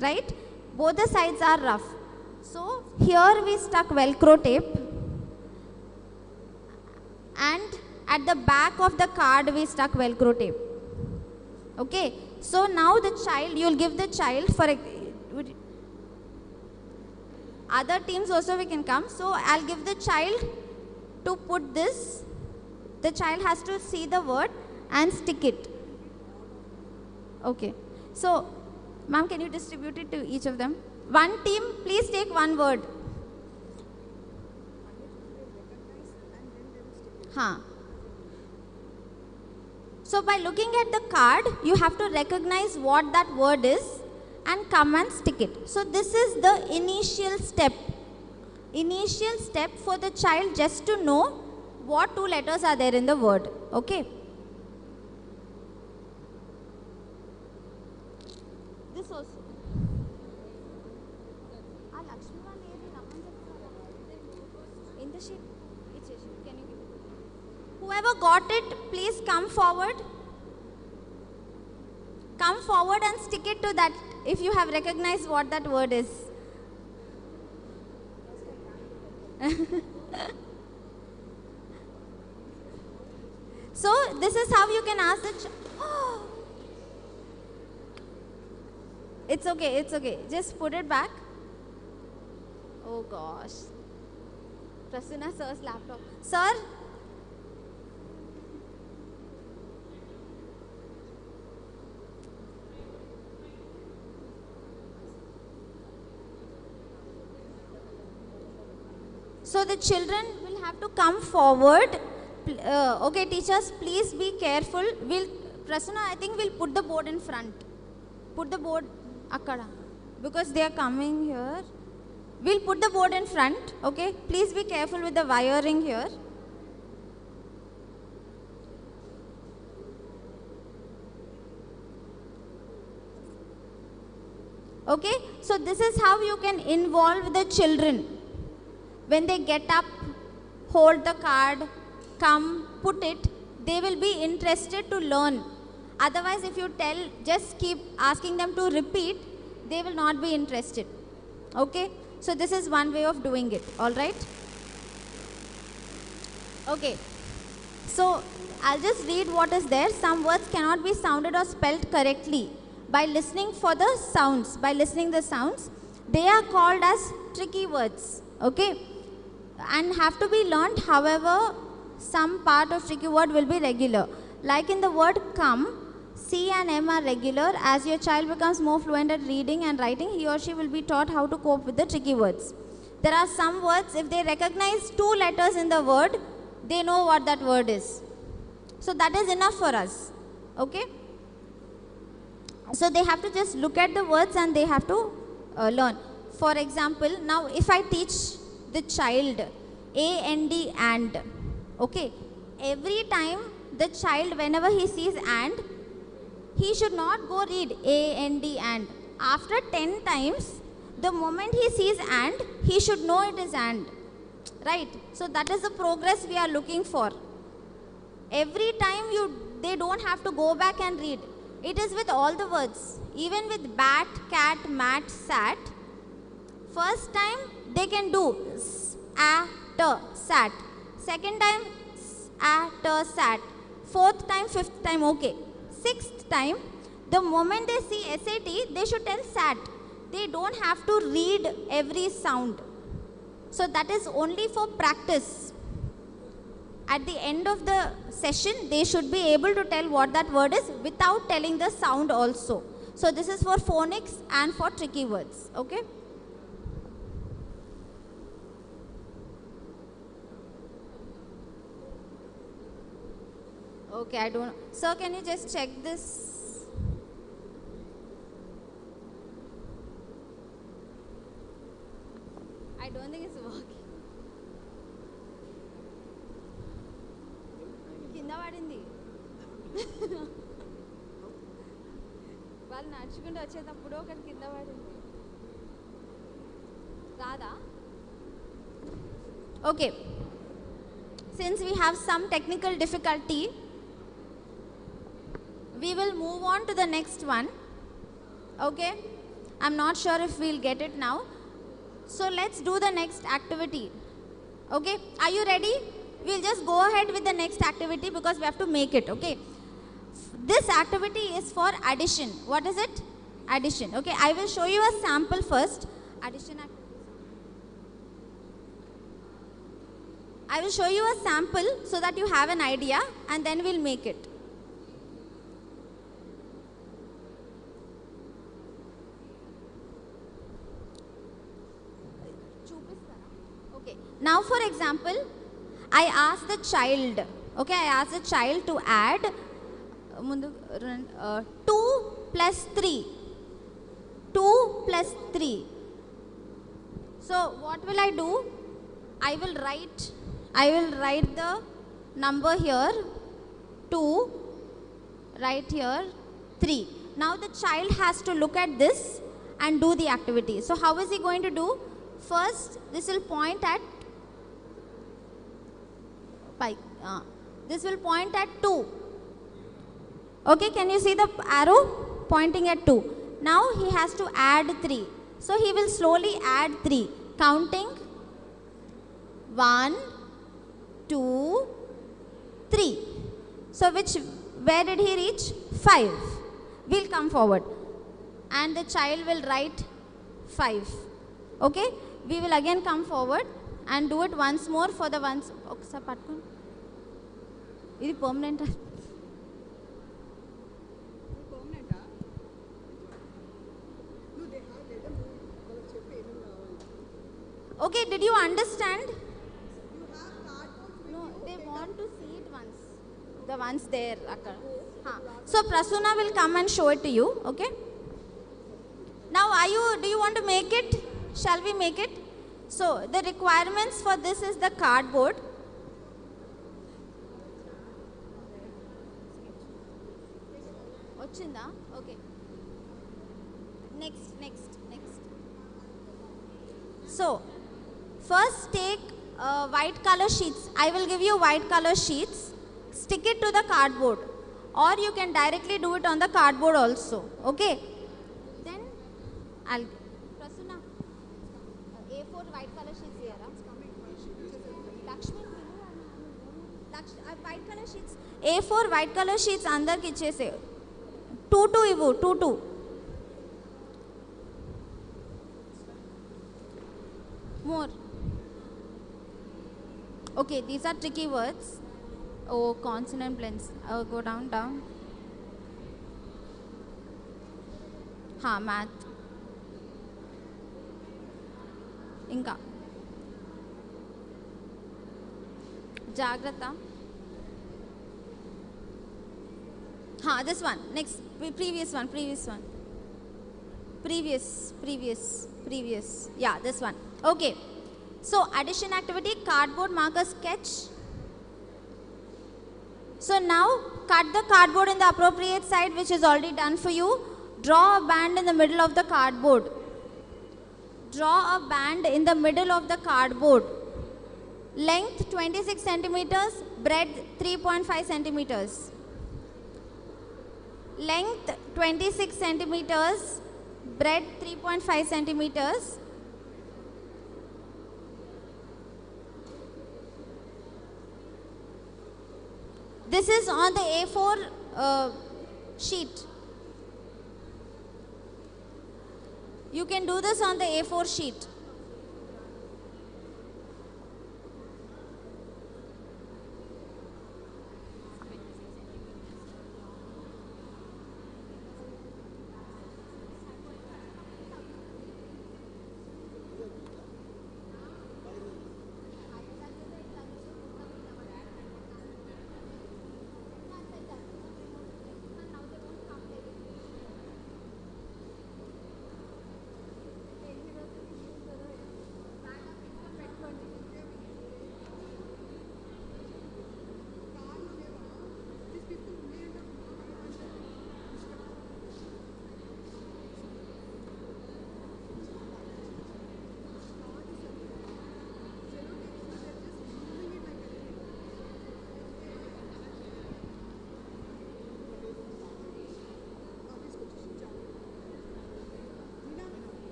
right? Both the sides are rough. So here we stuck Velcro tape, and at the back of the card we stuck Velcro tape. Okay, so now the child, you will give the child, for other teams also we can come. So I'll give the child to put this. The child has to see the word and stick it. Okay. So, ma'am, can you distribute it to each of them? One team, please take one word. So by looking at the card, you have to recognize what that word is and come and stick it. So this is the initial step. Initial step for the child just to know what two letters are there in the word. Okay. This also. In the sheet. Can you give it? Whoever got it, please come forward. Come forward and stick it to that if you have recognized what that word is. So this is how you can ask the It's okay, it's okay. Just put it back. Oh gosh. Prasanna sir's laptop. Sir? So the children will have to come forward. Okay, teachers, please be careful. Prasanna, I think we'll put the board in front. Put the board akkada. Because they are coming here. We'll put the board in front. Okay, please be careful with the wiring here. Okay, so this is how you can involve the children. When they get up, hold the card, come, put it, they will be interested to learn. Otherwise, if you just keep asking them to repeat, they will not be interested. Okay? So this is one way of doing it. Alright? Okay. So I'll just read what is there. Some words cannot be sounded or spelled correctly. By listening for the sounds, they are called as tricky words. Okay? And have to be learnt. However, some part of tricky word will be regular. Like in the word come, C and M are regular. As your child becomes more fluent at reading and writing, he or she will be taught how to cope with the tricky words. There are some words, if they recognize two letters in the word, they know what that word is. So that is enough for us. Okay? So they have to just look at the words and they have to learn. For example, now if I teach the child A-N-D and, okay, every time the child, whenever he sees and, he should not go read A-N-D and. After 10 times, the moment he sees and, he should know it is and. right? So that is the progress we are looking for. Every time they don't have to go back and read. It is with all the words. Even with bat, cat, mat, sat. First time they can do s, a, t, sat. Second time s, a, t, sat. Fourth time, fifth time, okay. Sixth time, the moment they see SAT, they should tell sat. They don't have to read every sound. So that is only for practice. At the end of the session, they should be able to tell what that word is without telling the sound also. So this is for phonics and for tricky words, okay? Okay, I don't know. Sir, can you just check this? I don't think it's working. కింద పడింది వాళ్ళు నడుచుకుంటూ వచ్చేటప్పుడు ఒకటి కింద పడింది రాదా okay since we have some technical difficulty we will move on to the next one. Okay, I'm not sure if we'll get it now, so let's do the next activity. Okay, are you ready? We'll just go ahead with the next activity because we have to make it. Okay, this activity is for addition. What is it? Addition. Okay, I will show you a sample first. Addition activity. I will show you a sample so that you have an idea and then we'll make it. Okay, now for example, I asked the child, okay, I asked the child to add 2 plus 3. 2 plus 3. So what will I do? I will write the number here 2, right here 3. Now the child has to look at this and do the activity. So how is he going to do? First, this will point at this will point at 2. Okay, can you see the arrow pointing at 2? Now he has to add 3. So he will slowly add 3, counting 1, 2, 3. So where did he reach? 5. We'll come forward and the child will write 5. Okay, we will again come forward and do it once more for the ones. Is it permanent? పర్మనెంటా నువ్వు they have let them వాళ్ళకి చెప్పి ఏమేమి కావాలి Okay, did you understand? You have cardboards No, they want to see it once. The ones there. So Prasuna will come and show it to you. Okay. Now, do you want to make it? Shall we make it? So the requirements for this is the cardboard. Ochinda? Okay. Next. So first take white color sheets. I will give you white color sheets. Stick it to the cardboard, or you can directly do it on the cardboard also. Okay. Then I'll Prasuna A4 white color sheets here. Lakshmi, white color sheets. A4 white color sheets अंदर खींचे से 2 इवो 2. More. Okay, these are tricky words. Oh, consonant blends. Go down. Math. Inka. Jagrata. This one. Next. Previous one. Previous. Yeah, this one. Okay. So, addition activity, cardboard marker sketch. So, now cut the cardboard in the appropriate side, which is already done for you. Draw a band in the middle of the cardboard. Length 26 centimeters, breadth 3.5 centimeters. Length 26 centimeters, breadth 3.5 centimeters. This is on the A4 sheet. You can do this on the A4 sheet.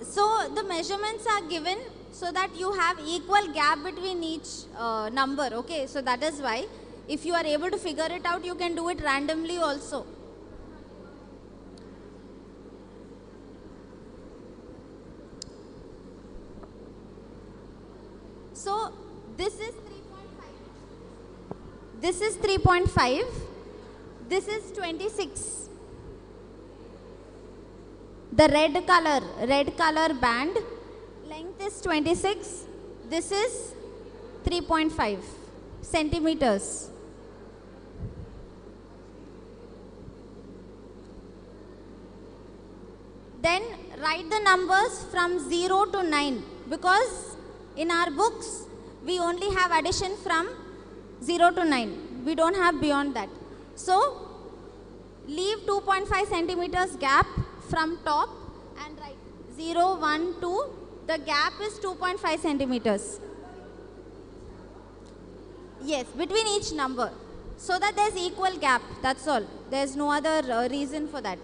So the measurements are given so that you have equal gap between each number. Okay, so that is why if you are able to figure it out, you can do it randomly also. So this is 3.5. This is 3.5. This is 26. The red color band, length is 26. This is 3.5 centimeters. Then write the numbers from 0 to 9 because in our books we only have addition from 0 to 9. We don't have beyond that. So leave 2.5 centimeters gap from top and write 0, 1, 2. The gap is 2.5 centimeters. Yes, between each number. So that there's equal gap. That's all. There's no other reason for that.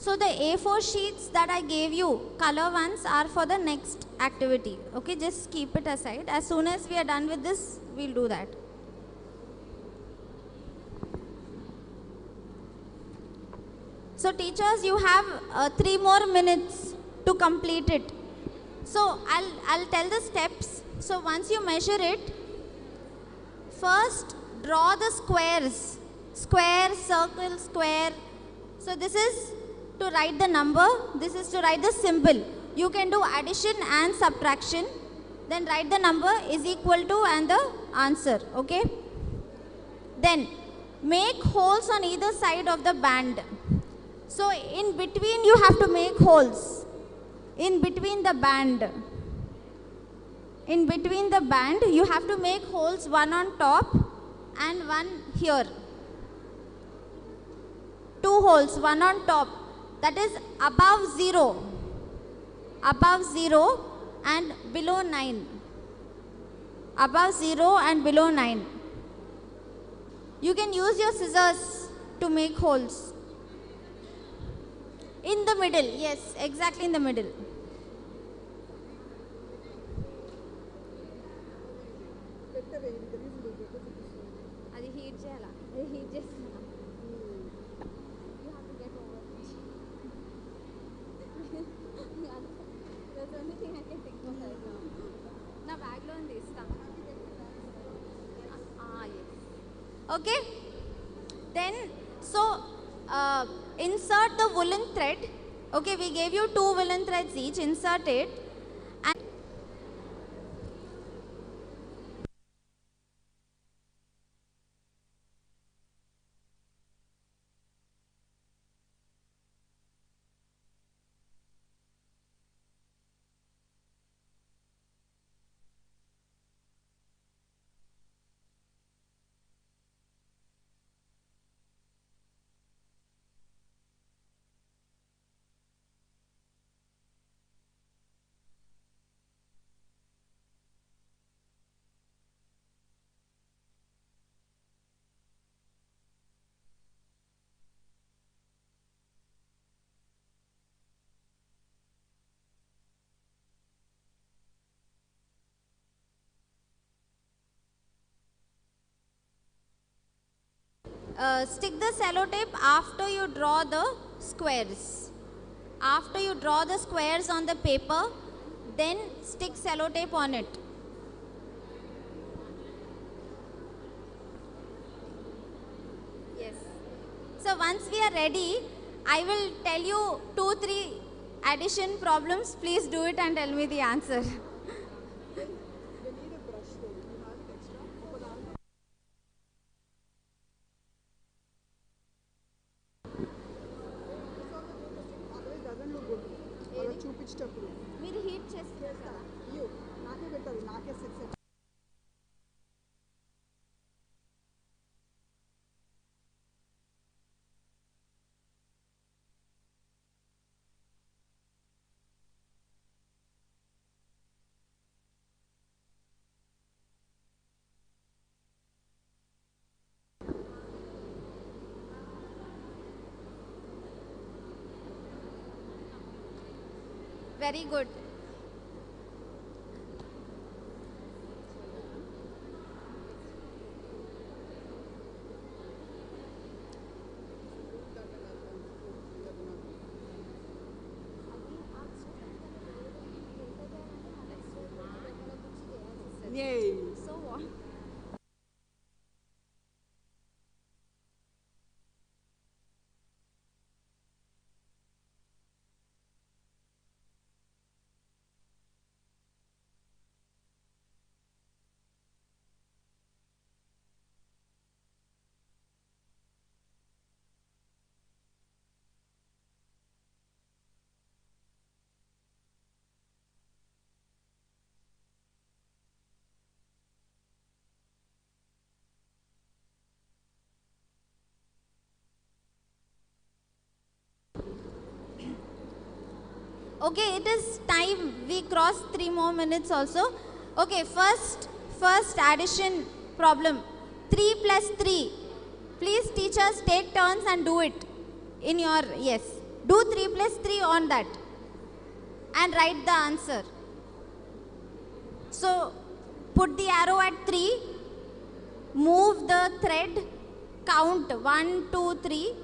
So the A4 sheets that I gave you, color ones, are for the next activity. Okay, just keep it aside. As soon as we are done with this, we'll do that. So teachers, you have 3 more minutes to complete it. So I'll tell the steps. So once you measure it, first draw the squares. Square, circle, square. So this is to write the number. This is to write the symbol. You can do addition and subtraction. Then write the number is equal to and the answer. Okay. Then make holes on either side of the band. So in between you have to make holes. In between the band. In between the band you have to make holes, one on top and one here. 2 holes, one on top. That is above 0. Above 0 and below 9. Above 0 and below 9. You can use your scissors to make holes. In the middle, yes, exactly in the middle. Adi heat cheyala. Heat chestunna. You have to get over it. That's the only thing I can think of right now. Na bag lo undi ista. Yes. Okay. Then so insert the woolen thread. Okay, we gave you 2 woolen threads each. Insert it. And stick the sellotape after you draw the squares. After you draw the squares on the paper, then stick sellotape on it. Yes. So once we are ready, I will tell you 2-3 addition problems. Please do it and tell me the answer. They need a brush though. You have it extra for that. Otherwise doesn't look good. Or చూపించేటప్పుడు. మీరు heat చేస్తారు కదా. You నాకే పెట్టాలి. నాకే set. Very good. Yay. So what? Okay, it is time. We crossed 3 more minutes also. Okay, first addition problem. 3 plus 3. Please teachers take turns and do it in your, yes. Do 3 plus 3 on that and write the answer. So put the arrow at 3, move the thread, count 1, 2, 3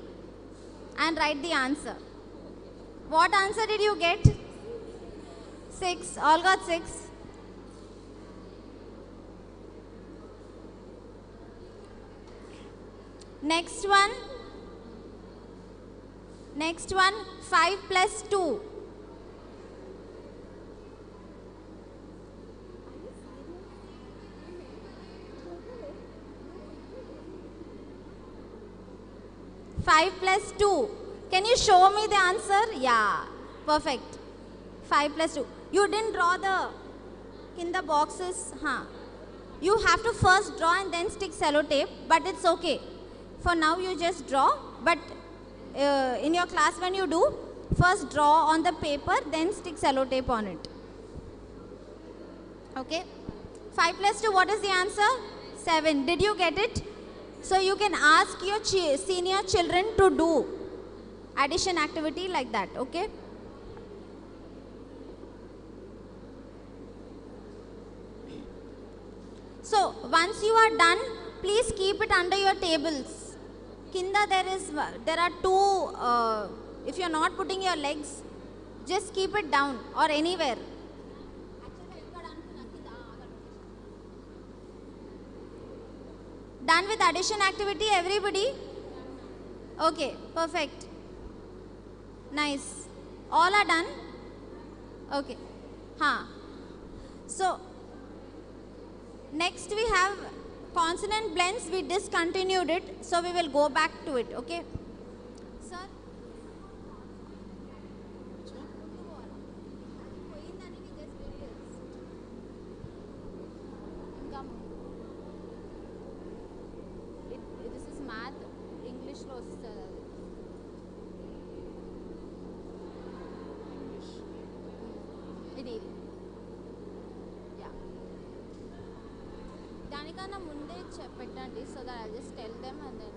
and write the answer. What answer did you get? 6. All got 6. Next one. 5 plus 2. Five plus 2. Can you show me the answer? Yeah, perfect. 5 plus 2. You didn't draw in the boxes. You have to first draw and then stick sellotape, but it's okay. For now you just draw, but in your class when you do, first draw on the paper, then stick sellotape on it. Okay. 5 plus 2, what is the answer? 7. Did you get it? So you can ask your senior children to do addition activity like that, okay? So once you are done, please keep it under your tables. Kinda there are two, if you are not putting your legs, just keep it down or anywhere. Done with addition activity, everybody? Okay, perfect. Nice. All are done? Okay. So, next we have consonant blends. We discontinued it, so we will go back to it, okay? Sir? This is math, English lo ఇది దానికన్నా ముందే పెట్టండి so that I just tell them and then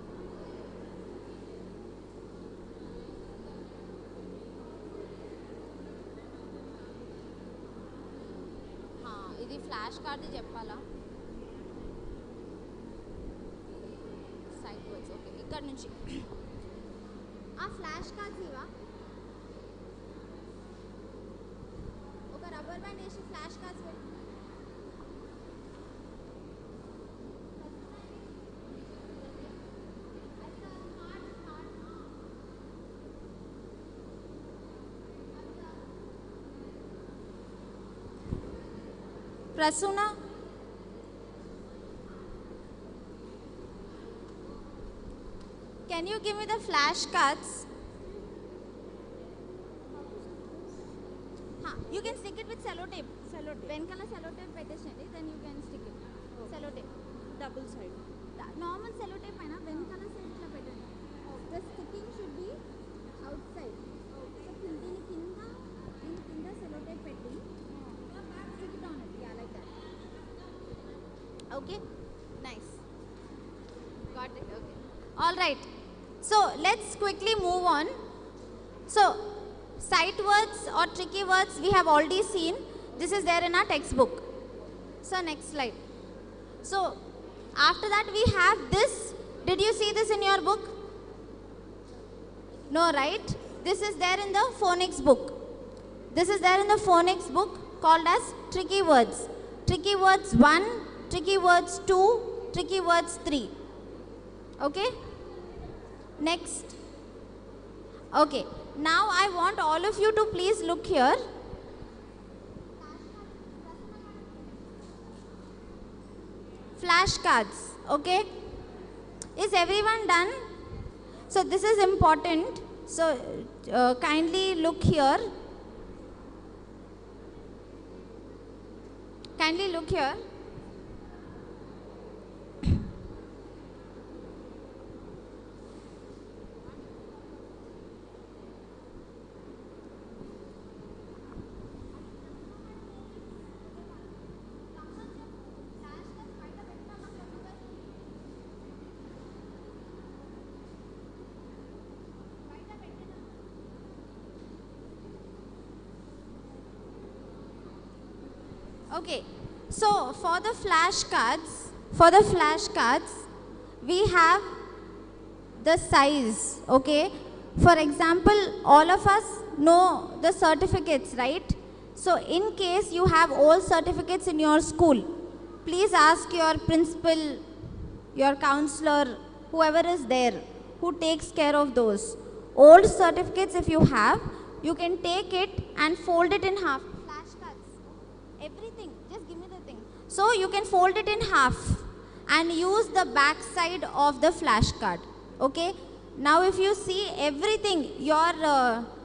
ఇది flash card చెప్పాలా side words okay ఇక్కడ నుంచి ఆ flash cards ఇవా ఒక రబ్బర్ బ్యాండ్ వేసి ఫ్లాష్ కార్డ్స్ పెట్టి Prasuna, can you give me the flashcards? You can stick it with sellotape. Venkala sellotape pettesandi, then you can stick it. Sellotape. Double side. Normal sellotape aina venkala side la pettandi. The sticking should be outside. So dini kinda sellotape petti stick it on it. Yeah, like that. Okay, nice. Got it. Okay. All right. So let's quickly move on. So sight words or tricky words we have already seen. This is there in our textbook. So next slide. So after that we have this. Did you see this in your book? No, right? This is there in the phonics book. This is there in the phonics book called as tricky words. Tricky words 1, tricky words 2, tricky words 3. Okay? Next. Okay. Now I want all of you to please look here. Flashcards. Okay? Is everyone done? So this is important. So kindly look here. Kindly look here. Okay, so for the flashcards, we have the size, okay. For example, all of us know the certificates, right? So in case you have all certificates in your school, please ask your principal, your counselor, whoever is there, who takes care of those. Old certificates if you have, you can take it and fold it in half. Flashcards, everything, just give me the thing. So you can fold it in half and use the back side of the flashcard, okay. Now if you see everything, your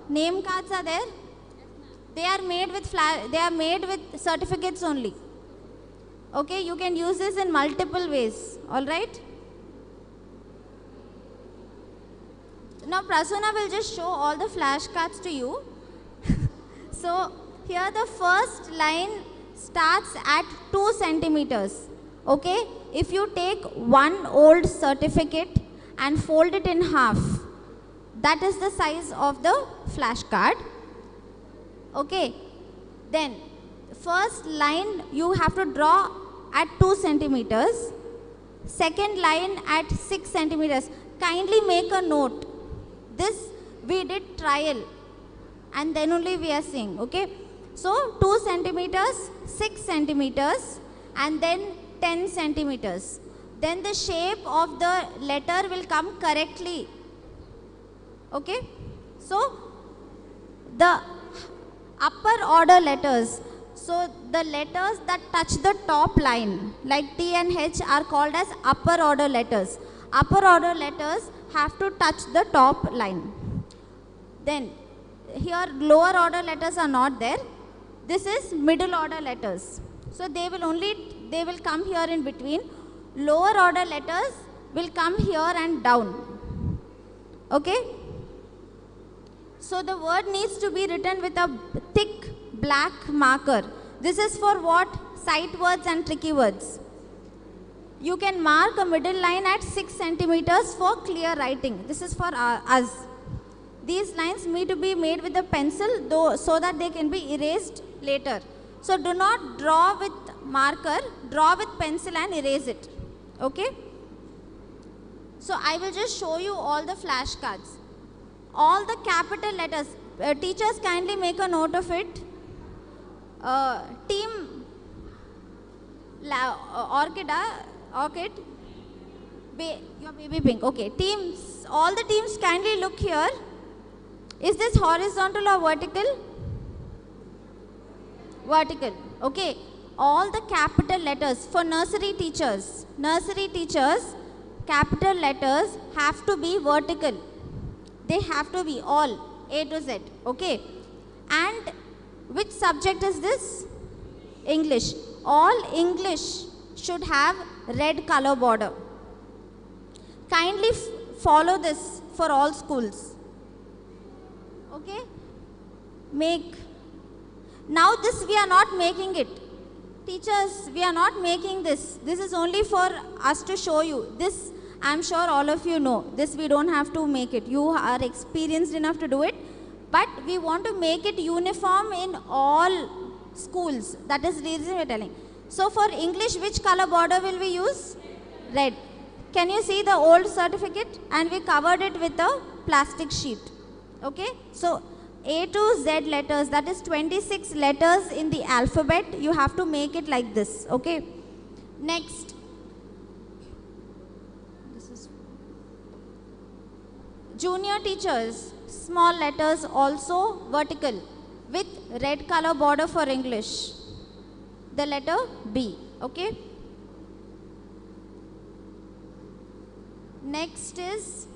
name cards are there. They are made with certificates only. Okay, you can use this in multiple ways, all right? Now Prasuna will just show all the flashcards to you. So here the first line starts at 2 centimeters. Okay, if you take one old certificate and fold it in half, that is the size of the flashcard. Okay, then first line you have to draw at 2 centimeters, second line at 6 centimeters. Kindly make a note. This we did trial and then only we are seeing, okay. So 2 centimeters, 6 centimeters and then 10 centimeters. Then the shape of the letter will come correctly, okay. So the upper order letters, so the letters that touch the top line like T and H are called as upper order letters. Upper order letters have to touch the top line. Then here lower order letters are not there. This is middle order letters. So they will come here in between. Lower order letters will come here and down. Okay? So the word needs to be written with a thick black marker. This is for what? Sight words and tricky words. You can mark a middle line at 6 centimeters for clear writing. This is for us. These lines need to be made with a pencil so that they can be erased later. So do not draw with marker, draw with pencil and erase it. Okay? So I will just show you all the flashcards. All the capital letters, teachers kindly make a note of it. Team Orchid, your baby pink. Okay, teams, all the teams kindly look here. Is this horizontal or vertical? Vertical. Okay. All the capital letters for nursery teachers, capital letters have to be vertical. They have to be all A to Z. Okay. And which subject is this? English. All English should have red color border. Kindly follow this for all schools. Okay. Now this we are not making it. Teachers, we are not making this. This is only for us to show you. This I am sure all of you know. This we don't have to make it. You are experienced enough to do it. But we want to make it uniform in all schools. That is the reason we are telling. So for English, which color border will we use? Red. Can you see the old certificate? And we covered it with a plastic sheet. Okay. So A to Z letters, that is 26 letters in the alphabet. You have to make it like this. Okay. Next. This is junior teachers, small letters also vertical with red color border for English. The letter B. Okay. Next is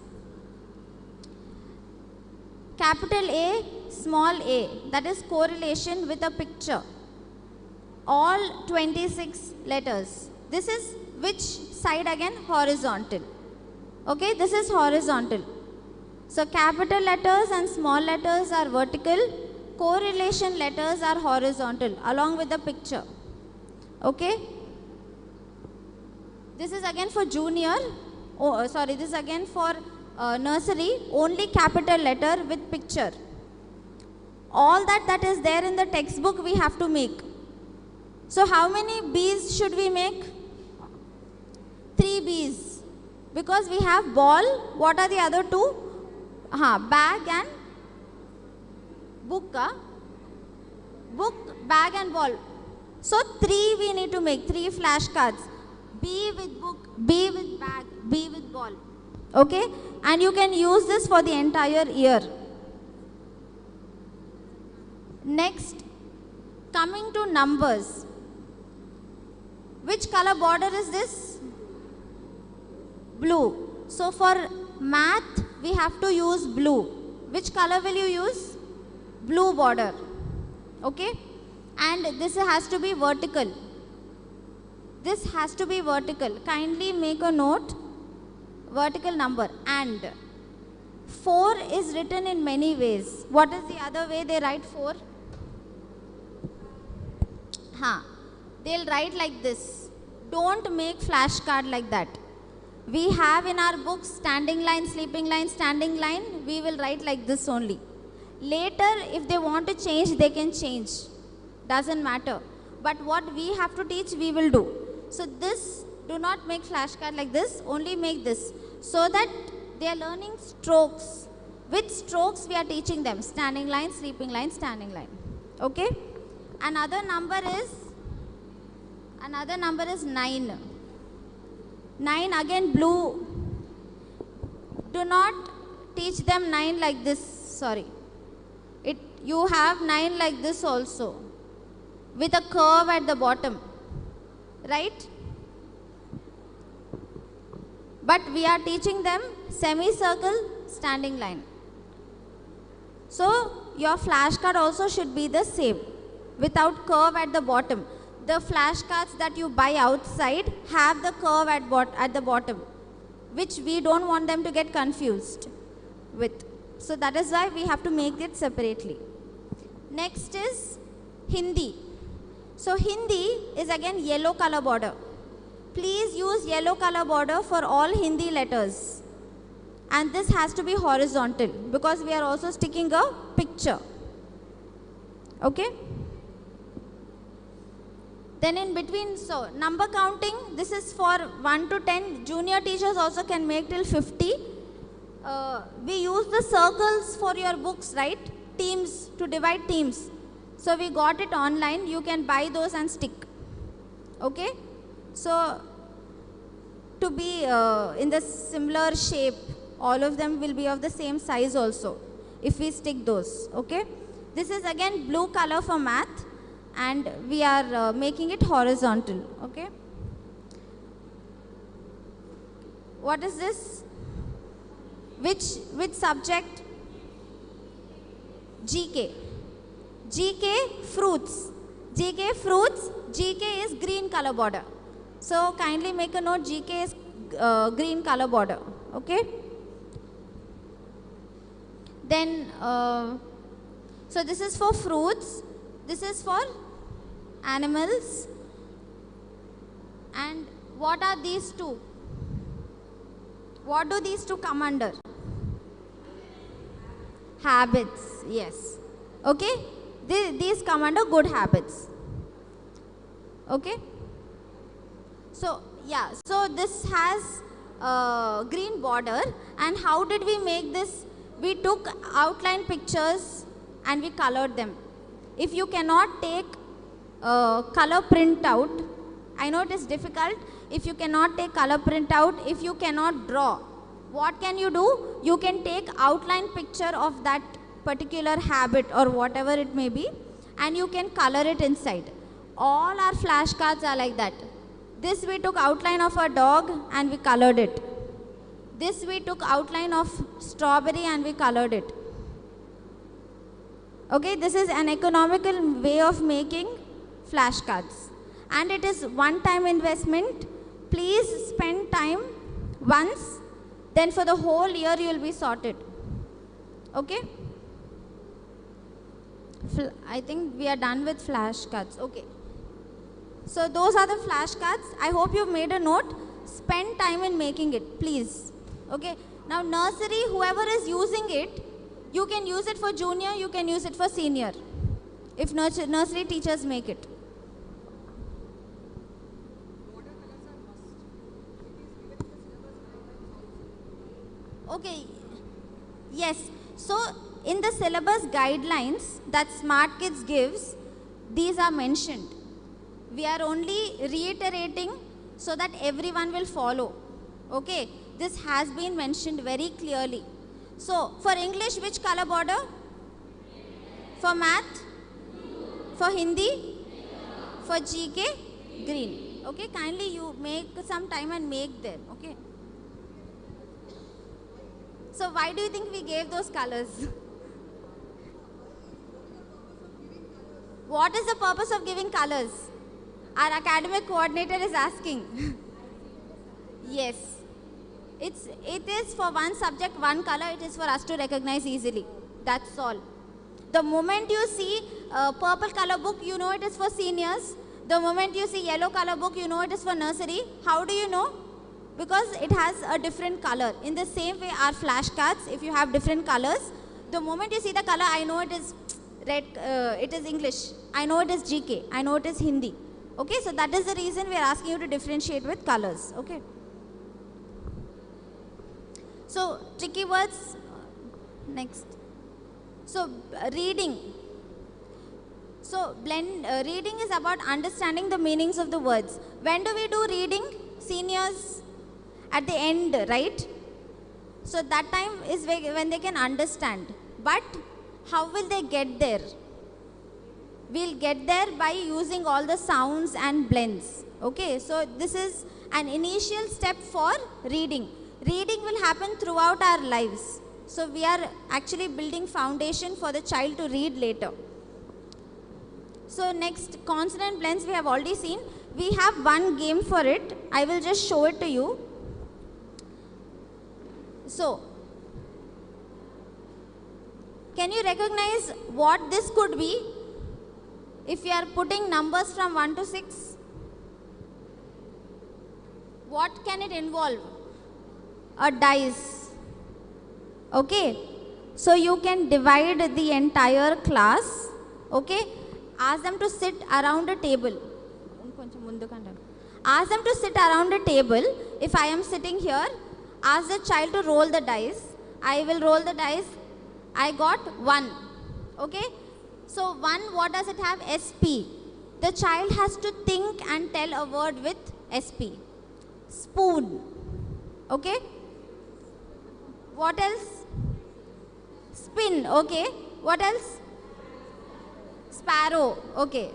capital A, small a, that is correlation with a picture. All 26 letters. This is which side again? Horizontal. Okay, this is horizontal. So capital letters and small letters are vertical. Correlation letters are horizontal along with the picture. Okay. This is again for junior. This is again for nursery, only capital letter with picture. All that is there in the textbook we have to make. So how many bees should we make? 3 bees. Because we have ball, what are the other two? Bag and book. Book, bag and ball. So 3 we need to make, 3 flashcards. B with book, B with bag, B with ball. Okay? And you can use this for the entire year. Next, coming to numbers. Which color border is this? Blue. So for math, we have to use blue. Which color will you use? Blue border. Okay? And this has to be vertical. This has to be vertical. Kindly make a note. Vertical number. And 4 is written in many ways. What is the other way they write 4? They'll write like this. Don't make flashcard like that. We have in our books standing line, sleeping line, standing line. We will write like this only. Later, if they want to change, they can change. Doesn't matter. But what we have to teach, we will do. So this, do not make flashcard like this. Only make this. So that they are learning strokes. Which strokes we are teaching them? Standing line, sleeping line, standing line. Okay? Another number is 9. 9 again blue. Do not teach them 9 like this. Sorry. You have 9 like this also. With a curve at the bottom. Right? But we are teaching them semicircle, standing line. So your flashcard also should be the same. Without curve at the bottom. The flashcards that you buy outside have the curve at the bottom, which we don't want them to get confused with. So that is why we have to make it separately. Next is Hindi. So Hindi is again yellow color border. Please use yellow color border for all Hindi letters. And this has to be horizontal because we are also sticking a picture. Okay? Then in between, so number counting, this is for 1 to 10. Junior teachers also can make till 50. We use the circles for your books, right? Teams, to divide teams. So we got it online. You can buy those and stick. Okay? So to be in the similar shape, all of them will be of the same size also, if we stick those. Okay? This is again blue color for math. And we are making it horizontal. Okay? What is this? Which subject? GK. GK fruits. GK fruits. GK is green color border. So kindly make a note. GK is green color border. Okay? Then, so this is for fruits. This is for animals. And what are these two? What do these two come under? Habits, yes. Okay? These come under good habits. Okay? So, yeah. So, this has green border. And how did we make this? We took outline pictures and we colored them. If you cannot take color printout, I know it is difficult. If you cannot take color printout, if you cannot draw, what can you do? You can take outline picture of that particular habit or whatever it may be, and you can color it inside. All our flashcards are like that. This we took outline of a dog and we colored it. This we took outline of strawberry and we colored it. Okay, this is an economical way of making flashcards. And it is one-time investment. Please spend time once, then for the whole year you will be sorted. Okay? I think we are done with flashcards. Okay. So those are the flashcards. I hope you've made a note. Spend time in making it, please. Okay. Now nursery, whoever is using it, you can use it for junior, you can use it for senior. If nursery teachers make it. Yes. So in the syllabus guidelines that Smart Kids gives, these are mentioned. We are only reiterating so that everyone will follow. Okay. This has been mentioned very clearly. So for English, which color border? For math? For Hindi? For GK? Green. Okay. Kindly you make some time and make them. Okay. So why do you think we gave those colors? What is the purpose of giving colors? Our academic coordinator is asking. Yes. It is for one subject, one color, it is for us to recognize easily. That's all. The moment you see a purple color book, you know it is for seniors. The moment you see yellow color book, you know it is for nursery. How do you know? Because it has a different color. In the same way, our flashcards, if you have different colors, the moment you see the color, I know it is red, it is English. I know it is GK. I know it is Hindi. Okay, so that is the reason we are asking you to differentiate with colors. Okay. So, tricky words, next. So, reading. So, reading is about understanding the meanings of the words. When do we do reading? Seniors, at the end, right? So, that time is when they can understand. But, how will they get there? We'll get there by using all the sounds and blends. Okay, so this is an initial step for reading. Reading will happen throughout our lives. So we are actually building foundation for the child to read later. So next, consonant blends we have already seen. We have one game for it. I will just show it to you. So, can you recognize what this could be? If you are putting numbers from 1 to 6, what can it involve? A dice. Okay. So you can divide the entire class. Okay. Ask them to sit around a table. Ask them to sit around a table. If I am sitting here, ask the child to roll the dice. I will roll the dice. I got 1. Okay. So 1, what does it have? SP. The child has to think and tell a word with SP. Spoon. Okay. What else? Spin. Okay. What else? Sparrow. Okay.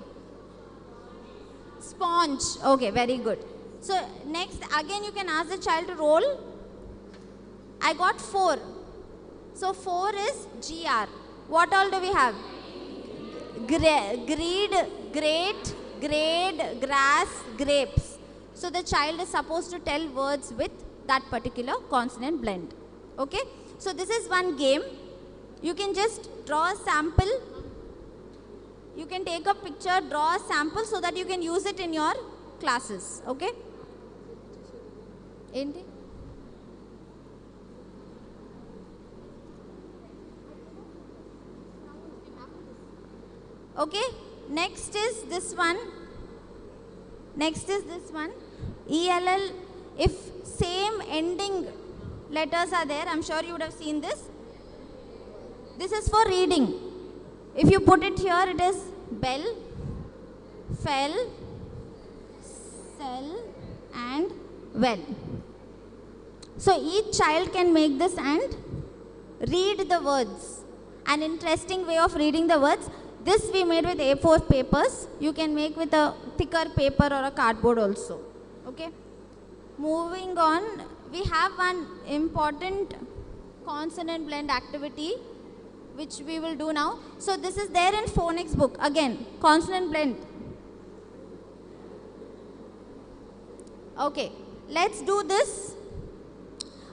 Sponge. Okay, very good. So next, again you can ask the child to roll. I got 4. So 4 is GR. What all do we have? Greed, great, grade, grass, grapes. So the child is supposed to tell words with that particular consonant blend. Okay. So this is one game. You can just draw a sample. You can take a picture, draw a sample so that you can use it in your classes. Okay. Enti? Okay. Next is this one. Next is this one. ELL. If same ending letters are there, I'm sure you would have seen this. This is for reading. If you put it here, it is bell, fell, cell, and well. So each child can make this and read the words. An interesting way of reading the words. This we made with A4 papers. You can make with a thicker paper or a cardboard also. Okay. Moving on, we have one important consonant blend activity which we will do now. So this is there in phonics book. Again, consonant blend. Okay, let's do this.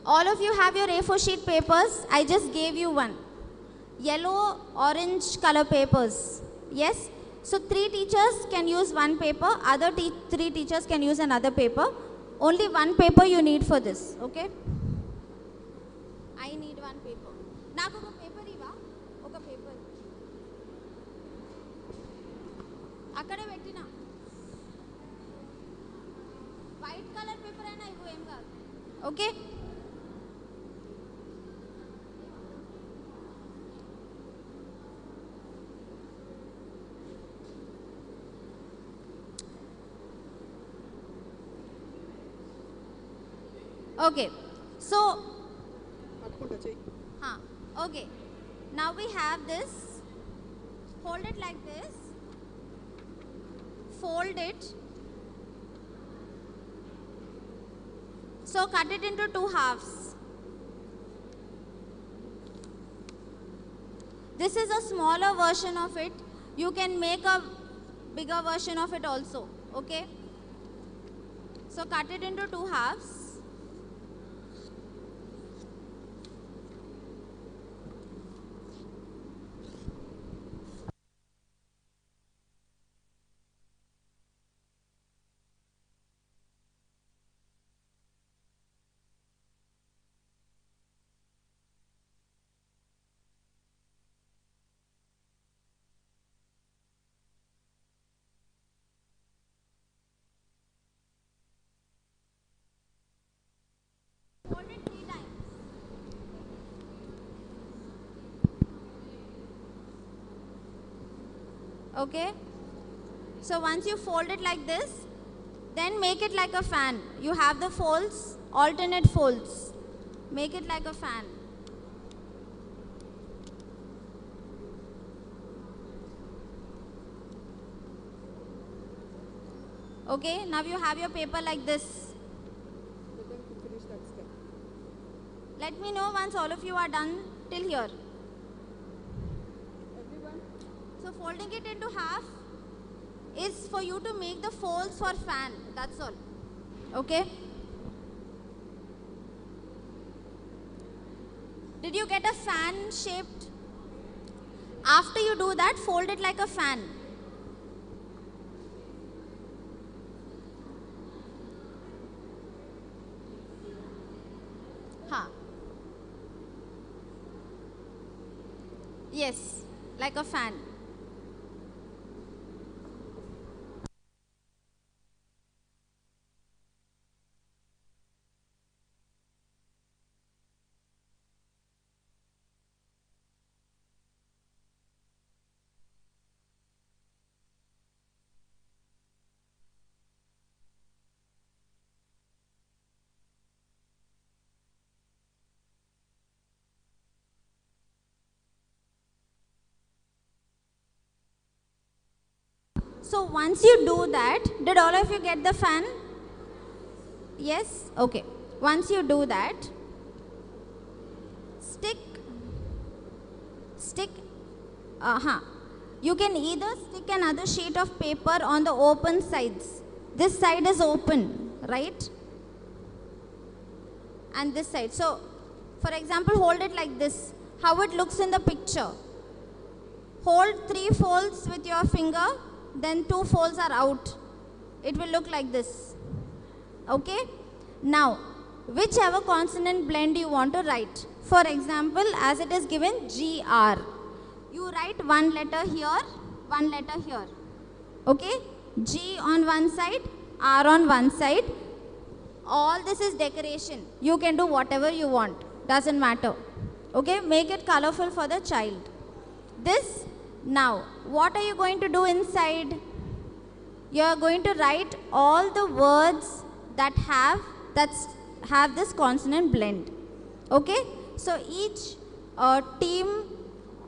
All of you have your A4 sheet papers. I just gave you one. Yellow, orange color papers. Yes? So 3 teachers can use one paper. Other 3 teachers can use another paper. Only one paper you need for this. Okay? I need one paper. Naku oka paper iva. Oka paper. Akkade pettina. White color paper aina ivu em kaadu. Okay? Okay. So, పట్టుకుంటా చెయ్యి. okay. Now we have this. Hold it like this. Fold it. So cut it into 2 halves. This is a smaller version of it. You can make a bigger version of it also. Okay. So cut it into 2 halves. Fold it 3 times. Okay. So once you fold it like this, then make it like a fan. You have the folds, alternate folds. Make it like a fan. Okay, now you have your paper like this. Let them finish that step. Let me know once all of you are done till here. Everyone, So folding it into half is for you to make the folds for fan. That's all. Okay. Did you get a fan shaped? After you do that, fold it like a fan. Yes, like a fan. So once you do that, did all of you get the fan? Yes? Okay. Once you do that, stick, you can either stick another sheet of paper on the open sides. This side is open, right? And this side. So, for example, hold it like this. How it looks in the picture. Hold 3 folds with your finger, then 2 folds are out. It will look like this. Okay? Now, whichever consonant blend you want to write. For example, as it is given GR. You write 1 letter here, 1 letter here. Okay? G on one side, R on one side. All this is decoration. You can do whatever you want. Doesn't matter. Okay? Make it colorful for the child. This, now, what are you going to do inside? You are going to write all the words that have this consonant blend. Okay? So each team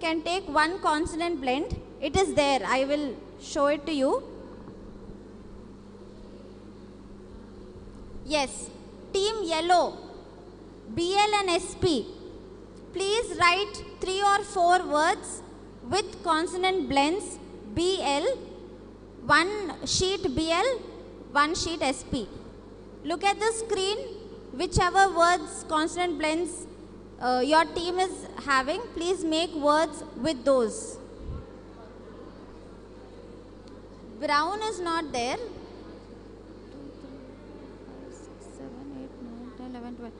can take 1 consonant blend. It is there. I will show it to you. Yes. Team yellow, BL and SP. Please write 3 or 4 words with consonant blends BL, 1 sheet BL, 1 sheet SP. Look at the screen, whichever words consonant blends your team is having, please make words with those. Brown is not there. 2, 3, 4, 5, 6, 7, 8, 9, 10, 11, 12.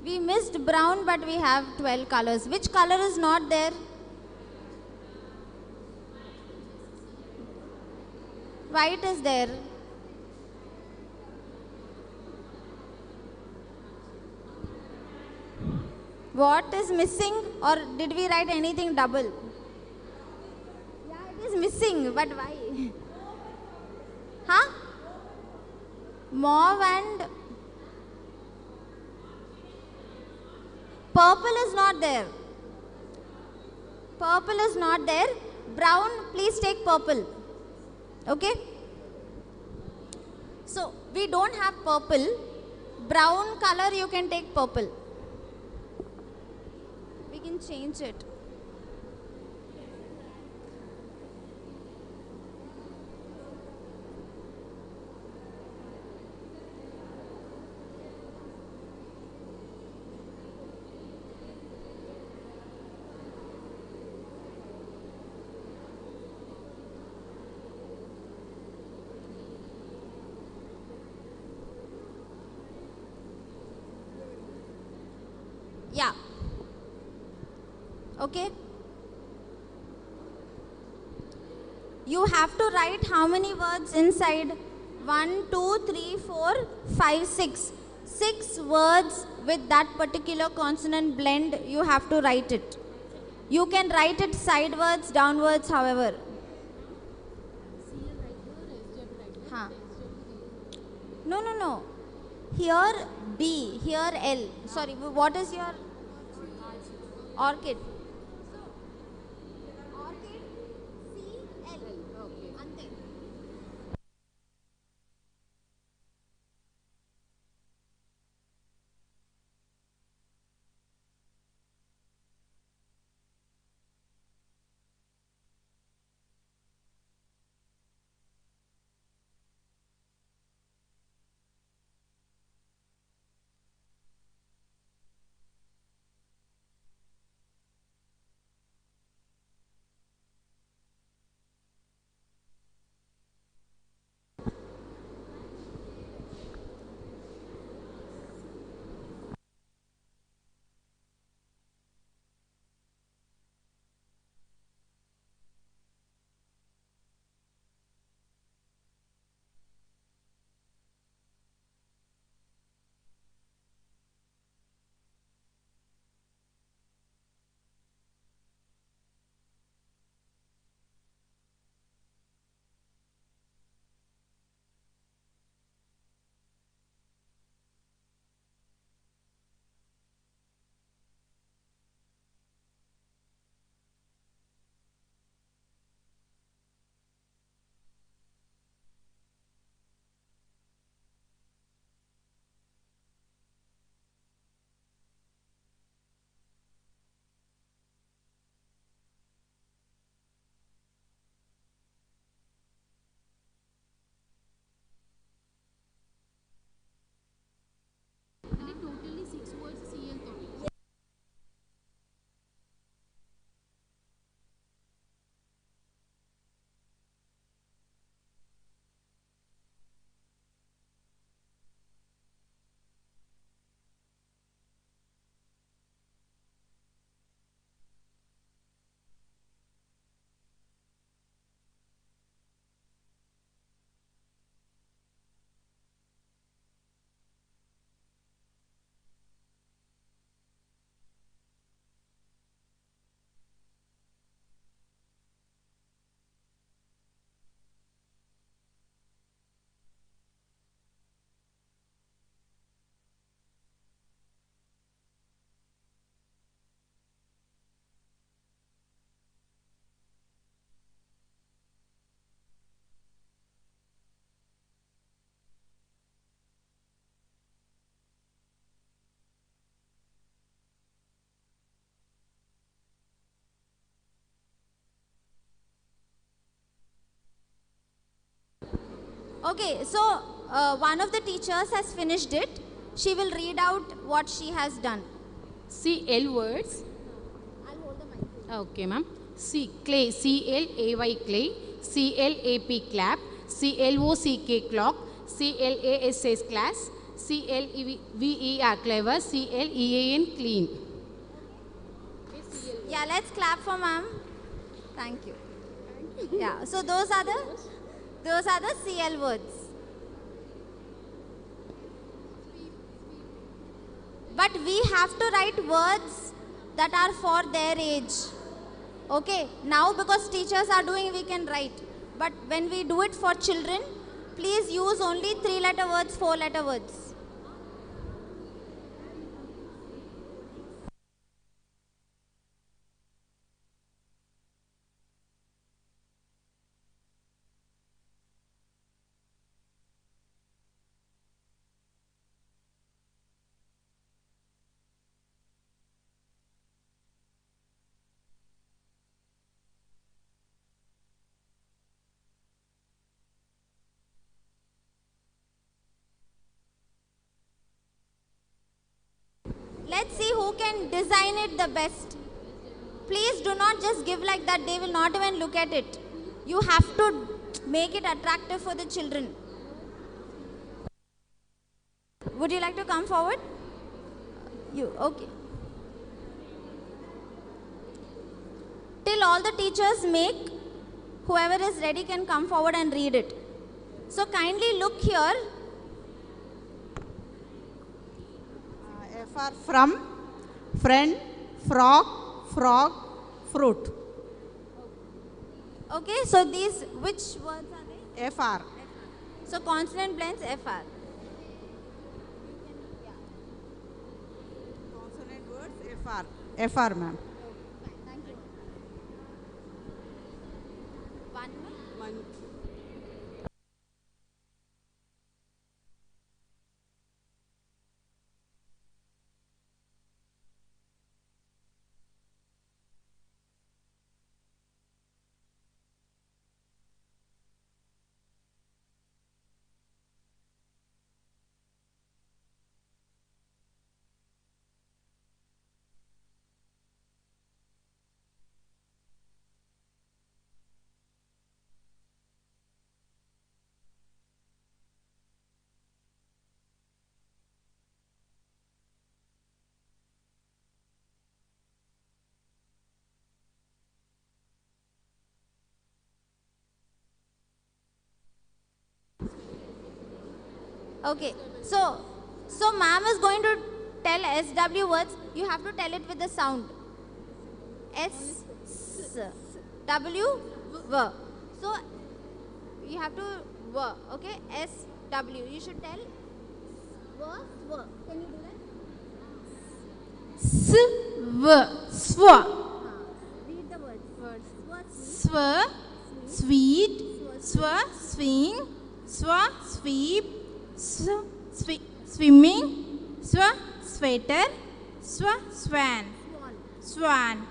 We missed brown, but we have 12 colors. Which color is not there? White is there. What is missing, or did we write anything double? Yeah, it is missing, but why? Huh? Mauve and Purple is not there. Purple is not there. Brown, please take purple. Okay? So, we don't have purple. Brown color, you can take purple. We can change it. Yeah. Okay. You have to write how many words inside? 1, 2, 3, 4, 5, 6. 6 words with that particular consonant blend, you have to write it. You can write it sidewards, downwards, however. Huh. No, no, no. Here B, here L. Sorry, what is your orchid? Orchid, C, L. Ante. Okay, so one of the teachers has finished it. She will read out what she has done. CL words. I'll hold the mic. Okay, ma'am. C clay. CLAY clay. CLAP clap. CLOCK clock. CLASS class. CLEVER clever. CLEAN clean. Yeah, let's clap for ma'am. Thank you. Yeah, so those are the CL words. But we have to write words that are for their age. Okay, now because teachers are doing, we can write. But when we do it for children, please use only 3-letter words, 4-letter words. can design it the best. Please do not just give like that. They will not even look at it. You have to make it attractive for the children. Would you like to come forward? You, okay. Till all the teachers make, whoever is ready can come forward and read it. So kindly look here. F are from, friend, frog, frog, fruit. Okay, so these, which words are they? FR. So consonant blends FR. Consonant words FR. FR, ma'am. Thank you. One more. Okay, so ma'am is going to tell SW words. You have to tell it with the sound. S, W, W. So you have to W. Okay, S, W. You should tell W, W. Can you do that? Read the words. Swa, sweet, swa, swing, swa, sweep, swimming, swa, sweater, swa, swan, swan.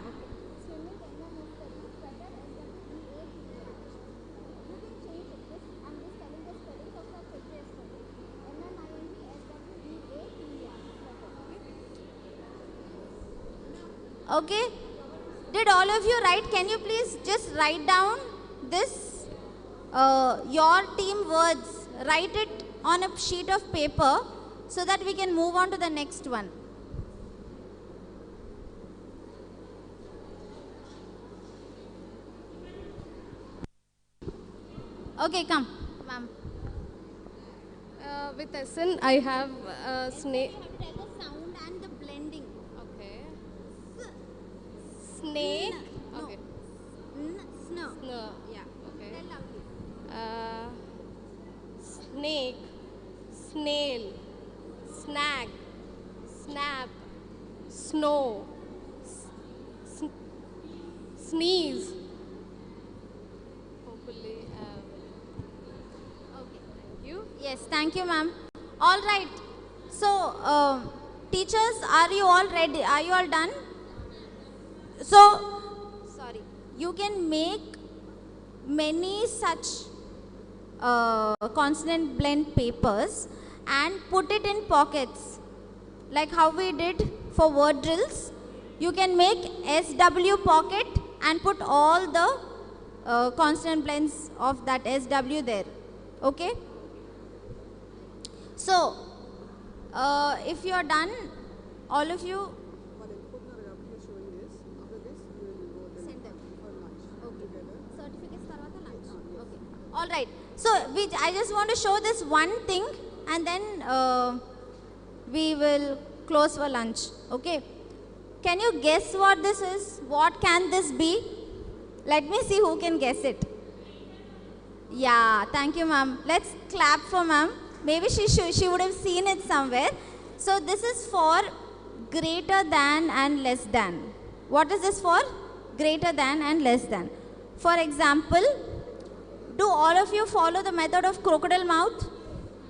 Okay. Did all of you write? Can you please just write down this, your team words. Write it on a sheet of paper so that we can move on to the next one. Okay, come, ma'am. With SN, I have snake. You have to tell the sound and the blending. Okay. Snake. No. Okay. Snow. No. Yeah. Okay. Tell loudly. Snake. Snail. Snag. Snap. Snow. Sneeze. Hopefully. Okay. Thank you. Yes, thank you, ma'am. All right. So, teachers, are you all ready? Are you all done? So, sorry. You can make many such consonant blend papers and put it in pockets. Like how we did for word drills. You can make SW pocket and put all the consonant blends of that SW there. Okay? So, if you are done, all of you Showing this. After this, you will go then send them. for lunch together. Certificates tarvata lunch. Okay. All right. So, I just want to show this one thing and then we will close for lunch. Okay. Can you guess what this is? What can this be? Let me see who can guess it. Yeah, thank you, ma'am. Let's clap for ma'am. Maybe she would have seen it somewhere. So this is for greater than and less than. What is this for? Greater than and less than. For example, do all of you follow the method of crocodile mouth?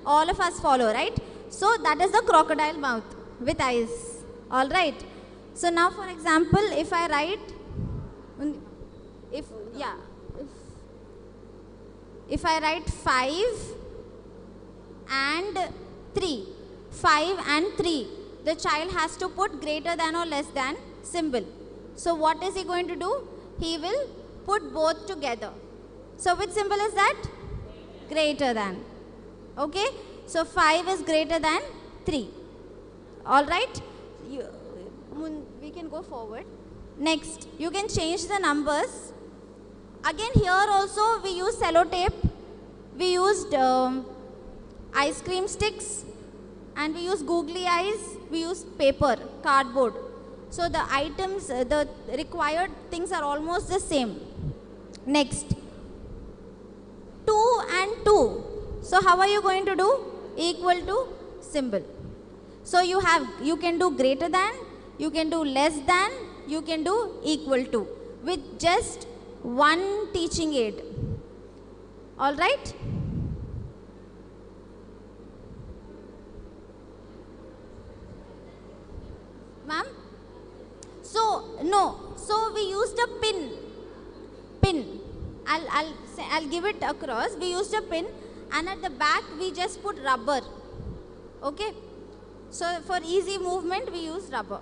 All of us follow, right? So that is the crocodile mouth with eyes. All right. So now, for example, if I write, if I write 5 and 3, 5 and 3, the child has to put greater than or less than symbol. So what is he going to do? He will put both together. So which symbol is that? Greater than. Okay? So 5 is greater than 3. Alright? We can go forward. Next, you can change the numbers. Again here also we use sellotape. We used ice cream sticks. And we use googly eyes. We use paper, cardboard. So the items, the required things are almost the same. Next, 2 and 2. So how are you going to do? Equal to symbol. So you can do greater than, you can do less than, you can do equal to with just one teaching aid. All right? Ma'am? So we used a pin. I'll give it across. We used a pin, and at the back we just put rubber. Okay? So for easy movement we use rubber.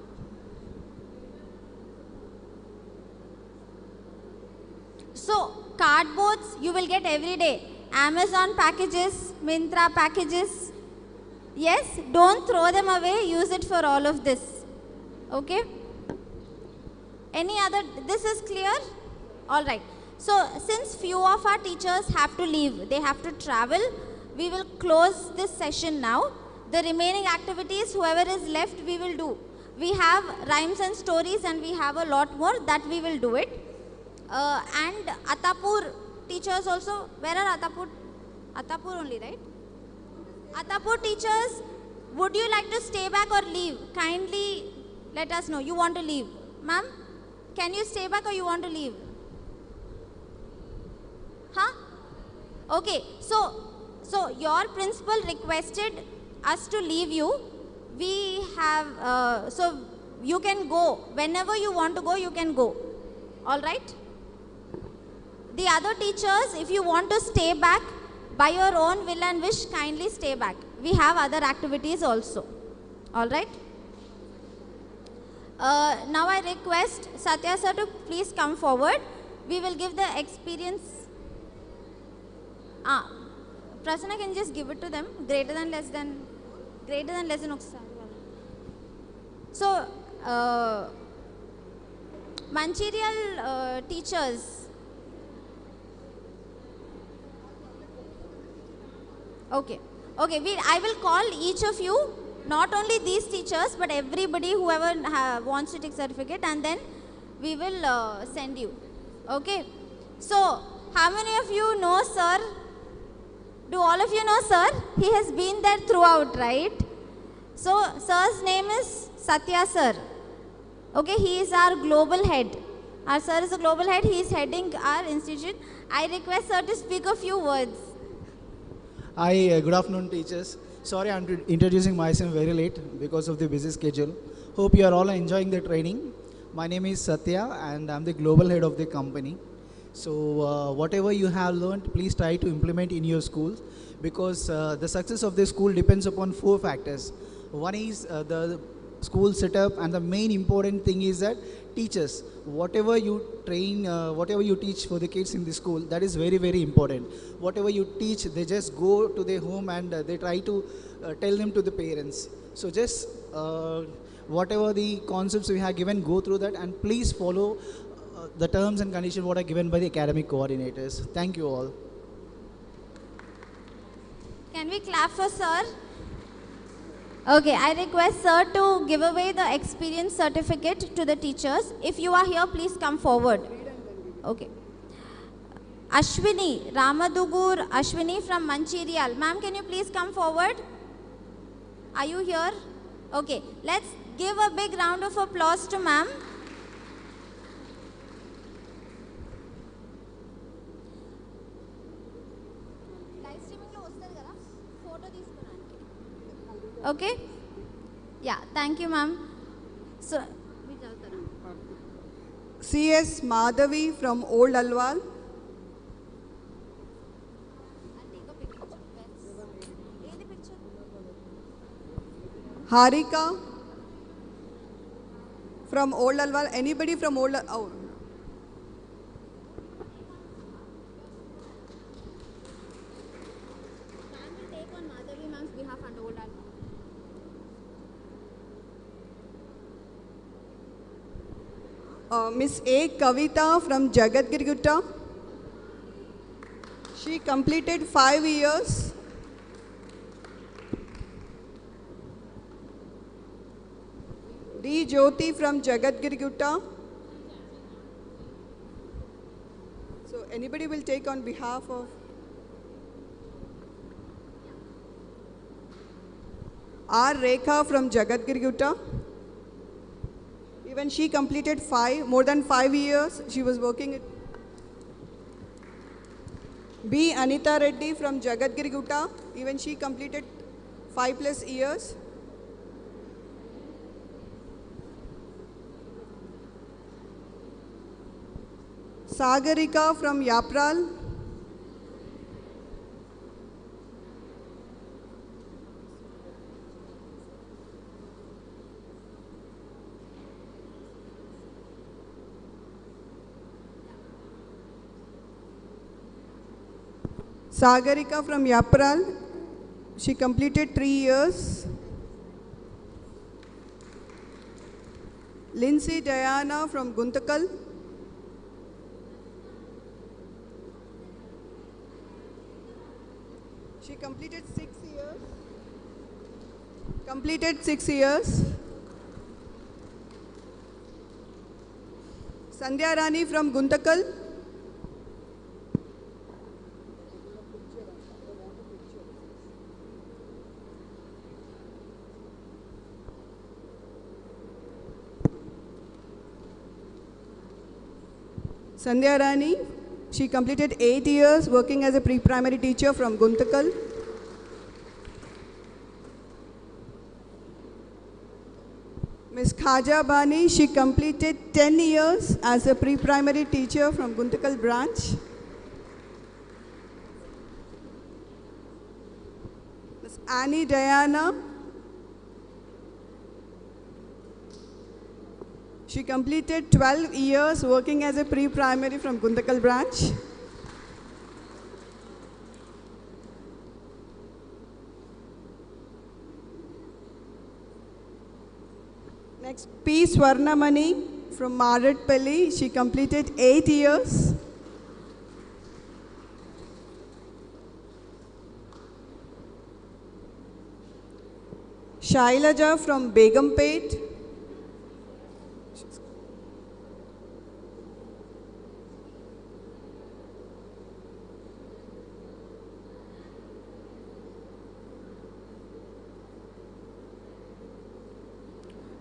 So cardboards you will get every day. Amazon packages, Myntra packages. Yes, don't throw them away. Use it for all of this. Okay? Any other? This is clear? All right. So since few of our teachers have to leave, they have to travel, we will close this session now. The remaining activities, whoever is left, we will do. We have rhymes and stories and we have a lot more that we will do it. And Atapur teachers also, where are Atapur? Atapur only, right? Atapur teachers, would you like to stay back or leave? Kindly let us know. You want to leave. Ma'am, can you stay back or you want to leave? Huh? Okay, so your principal requested us to leave you. We have, so you can go. Whenever you want to go, you can go. All right? The other teachers, if you want to stay back by your own will and wish, kindly stay back. We have other activities also. All right? Now I request Satya sir to please come forward. We will give the experience. Prasanna, can you just give it to them? Greater than, less than ఒకసారి. So, Mancherial teachers. Okay. I will call each of you, not only these teachers, but everybody, whoever wants to take certificate, and then we will send you. Okay. So, how many of you know sir? Do all of you know sir? He has been there throughout, right? So, sir's name is Satya sir. Okay, he is our global head. Our sir is a global head. He is heading our institute. I request sir to speak a few words. Hi, good afternoon teachers. Sorry, I'm introducing myself very late because of the busy schedule. Hope you are all enjoying the training. My name is Satya and I'm the global head of the company. So whatever you have learned, please try to implement in your schools, because the success of the school depends upon 4 factors. One is the school setup, and the main important thing is that teachers, whatever you train, whatever you teach for the kids in the school, that is very, very important. Whatever you teach, they just go to their home and they try to tell them to the parents. So just whatever the concepts we have given, go through that, and please follow the terms and conditions what are given by the academic coordinators. Thank you all. Can we clap for sir? Okay, I request sir to give away the experience certificate to the teachers. If you are here, please come forward. Okay. Ashwini, Ramadugur Ashwini from Mancherial. Ma'am, can you please come forward? Are you here? Okay, let's give a big round of applause to ma'am. Okay? Yeah, thank you, ma'am. So, CS Madhavi from Old Alwal. Harika from Old Alwal. Anybody from Old? Oh. Miss A. Kavita from Jagadgiri. She completed 5 years. D. Jyoti from Jagadgiri. So anybody will take on behalf of R. Rekha from Jagadgiri. Even she completed more than 5 years. She was working at B. Anita Reddy from Jagadgiri. Even she completed 5+ years. Sagarika from Yapral. Sagarika from Yapral. She completed 3 years. Lindsay Diana from Guntakal. She completed 6 years. Sandhya Rani from Guntakal. Sandhya Rani, she completed 8 years working as a pre-primary teacher from Guntakal. Ms. Khaja Bani, she completed 10 years as a pre-primary teacher from Guntakal branch. Ms. Annie Diana, she completed 12 years working as a pre-primary from Guntakal branch. Next, P. Swarnamani from Maradpalli. She completed 8 years. Shailaja from Begumpet.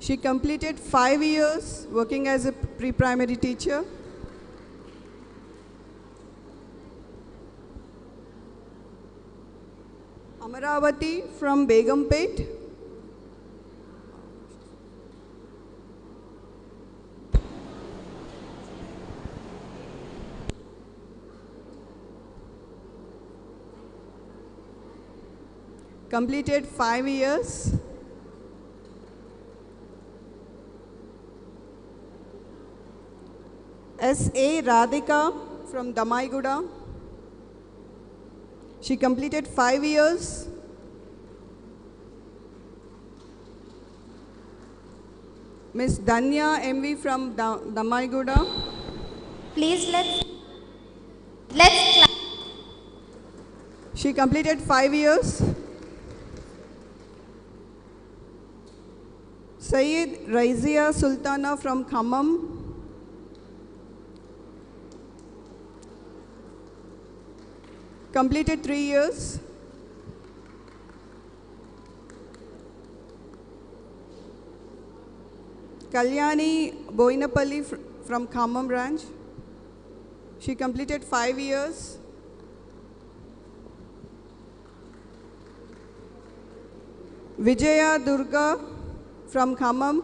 She completed 5 years working as a pre-primary teacher. Amaravati from Begumpet. Completed 5 years. S.A. Radhika from Damaiguda. She completed 5 years. Miss Danya M.V. from Damaiguda. Please let's clap. She completed 5 years. Syed Raizia Sultana from Khammam. Completed 3 years. Kalyani Boinapalli from Khammam branch. She completed 5 years. Vijaya Durga from Khammam.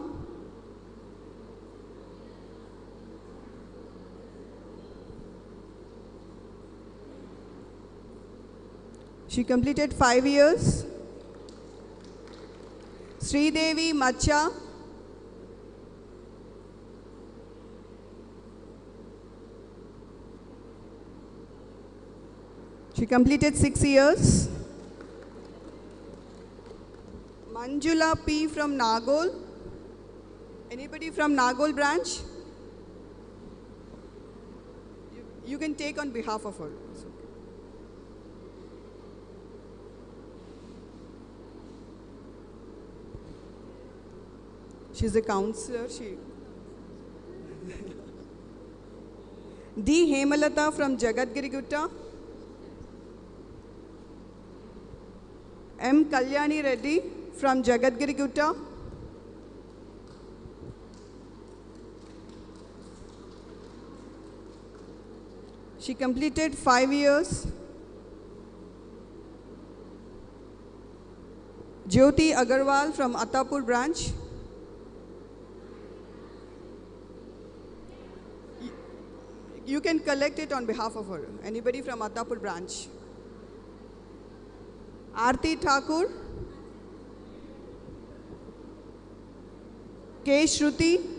She completed 5 years. Sridevi Macha. She completed 6 years. Manjula P from Nagol. Anybody from Nagol branch? You can take on behalf of her. It's okay. She's a counselor. D. Hemalata from Jagadgiri Gutta. M. Kalyani Reddy from Jagadgiri Gutta. She completed 5 years. Jyoti Agarwal from Attapur branch. You can collect it on behalf of her. Anybody from Attapur branch? Aarti Thakur. K. Shruti.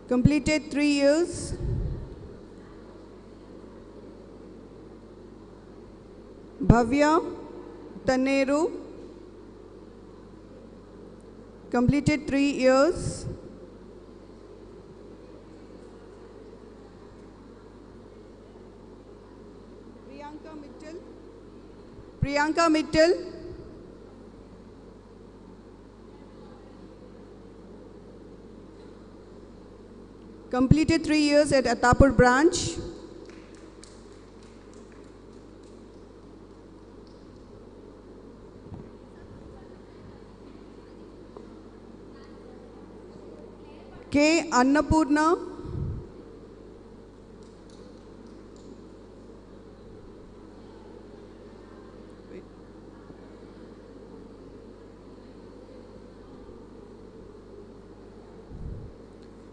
Completed 3 years. Bhavya Taneru. Completed 3 years. Priyanka Mittal. Completed 3 years at Attapur branch. K. Annapurna.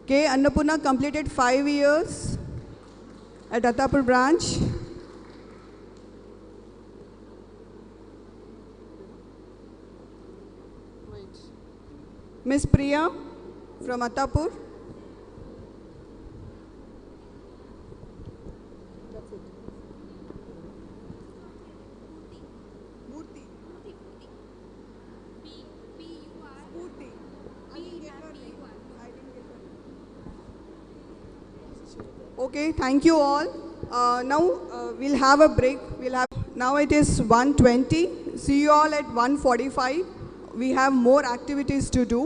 K. Annapurna completed 5 years at Attapur branch. Miss Priya from Attapur. Okay, thank you all. Now we'll have a break. Now it is 1:20. See you all at 1:45. We have more activities to do.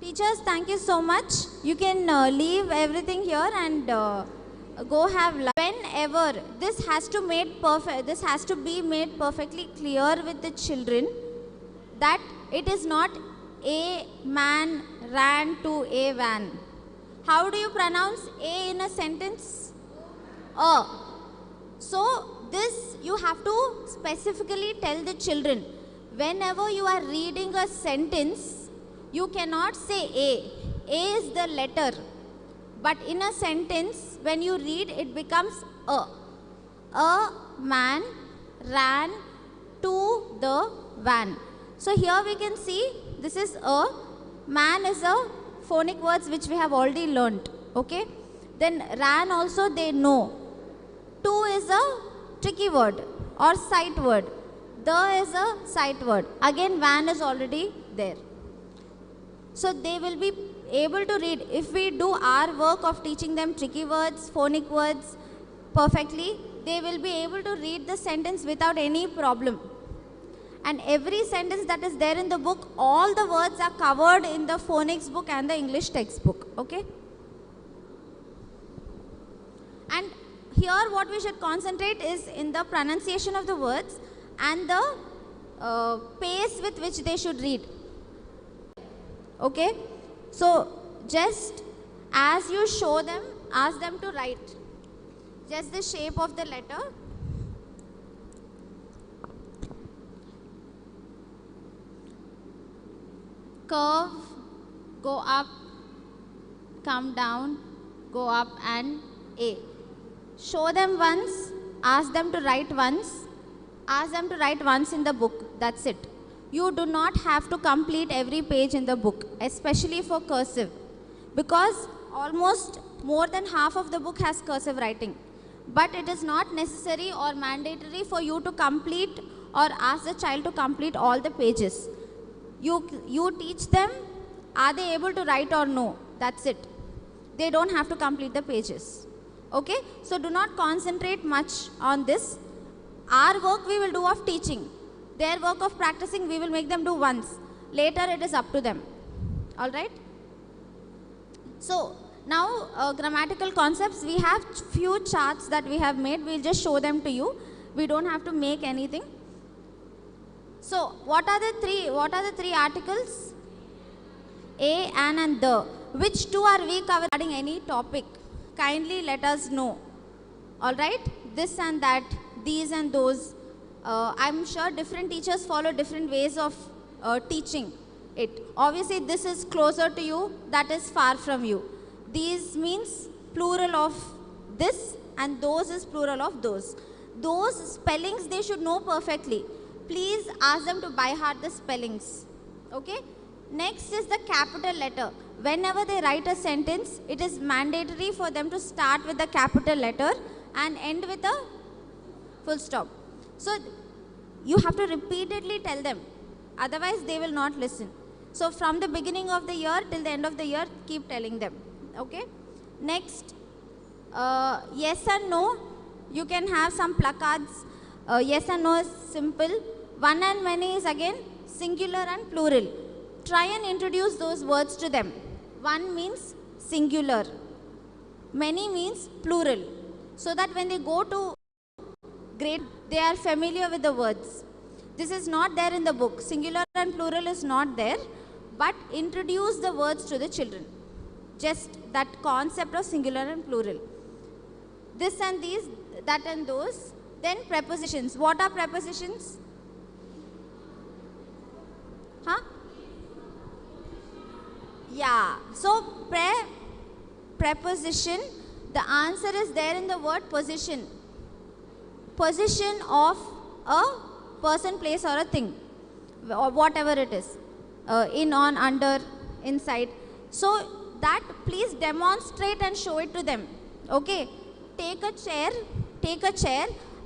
Teachers, thank you so much. You can leave everything here and go have lunch. Whenever this has to be made perfectly clear with the children that it is not a man ran to a van. How do you pronounce a in a sentence? A. So this you have to specifically tell the children. Whenever you are reading a sentence, you cannot say A. A is the letter. But in a sentence, when you read, it becomes A. A man ran to the van. So here we can see, this is A. Man is a phonic words which we have already learnt. Okay. Then ran also they know. To is a tricky word or sight word. The is a sight word. Again, van is already there. So they will be able to read. If we do our work of teaching them tricky words, phonic words perfectly, they will be able to read the sentence without any problem. And every sentence that is there in the book, all the words are covered in the phonics book and the English textbook. Okay? And here what we should concentrate is in the pronunciation of the words and the pace with which they should read. Okay? So just as you show them, ask them to write just the shape of the letter. Curve, go up, come down, go up, and A. Show them once, ask them to write once, ask them to write once in the book. That's it. You do not have to complete every page in the book, especially for cursive, because almost more than half of the book has cursive writing. But it is not necessary or mandatory for you to complete or ask the child to complete all the pages. You teach them, are they able to write or no? That's it. They don't have to complete the pages. Okay? So do not concentrate much on this. Our work we will do of teaching. Their work of practicing we will make them do once. Later it is up to them. Alright? So now grammatical concepts, we have few charts that we have made. We will just show them to you. We don't have to make anything. So what are the three articles? A, an, and the. Which two are we covering regarding any topic? Kindly let us know. Alright? This and that, these and those. I'm sure different teachers follow different ways of teaching it. Obviously this is closer to you, that is far from you. These means plural of this and those is plural of those. Those spellings they should know perfectly. Please ask them to by heart the spellings. Okay? Next is the capital letter. Whenever they write a sentence, it is mandatory for them to start with the capital letter and end with a full stop. So you have to repeatedly tell them, otherwise they will not listen. So from the beginning of the year till the end of the year, keep telling them. Okay? Next, yes and no. You can have some placards. Yes and no is simple. One and many is again singular and plural. Try and introduce those words to them. One means singular. Many means plural. So that when they go to grade, they are familiar with the words. This is not there in the book. Singular and plural is not there. But introduce the words to the children. Just that concept of singular and plural. This and these, that and those. Then prepositions. What are prepositions? Huh? Yeah. So preposition, the answer is there in the word position. Position of a person, place or a thing. Or whatever it is. In, on, under, inside. So that please demonstrate and show it to them. Okay? Take a chair,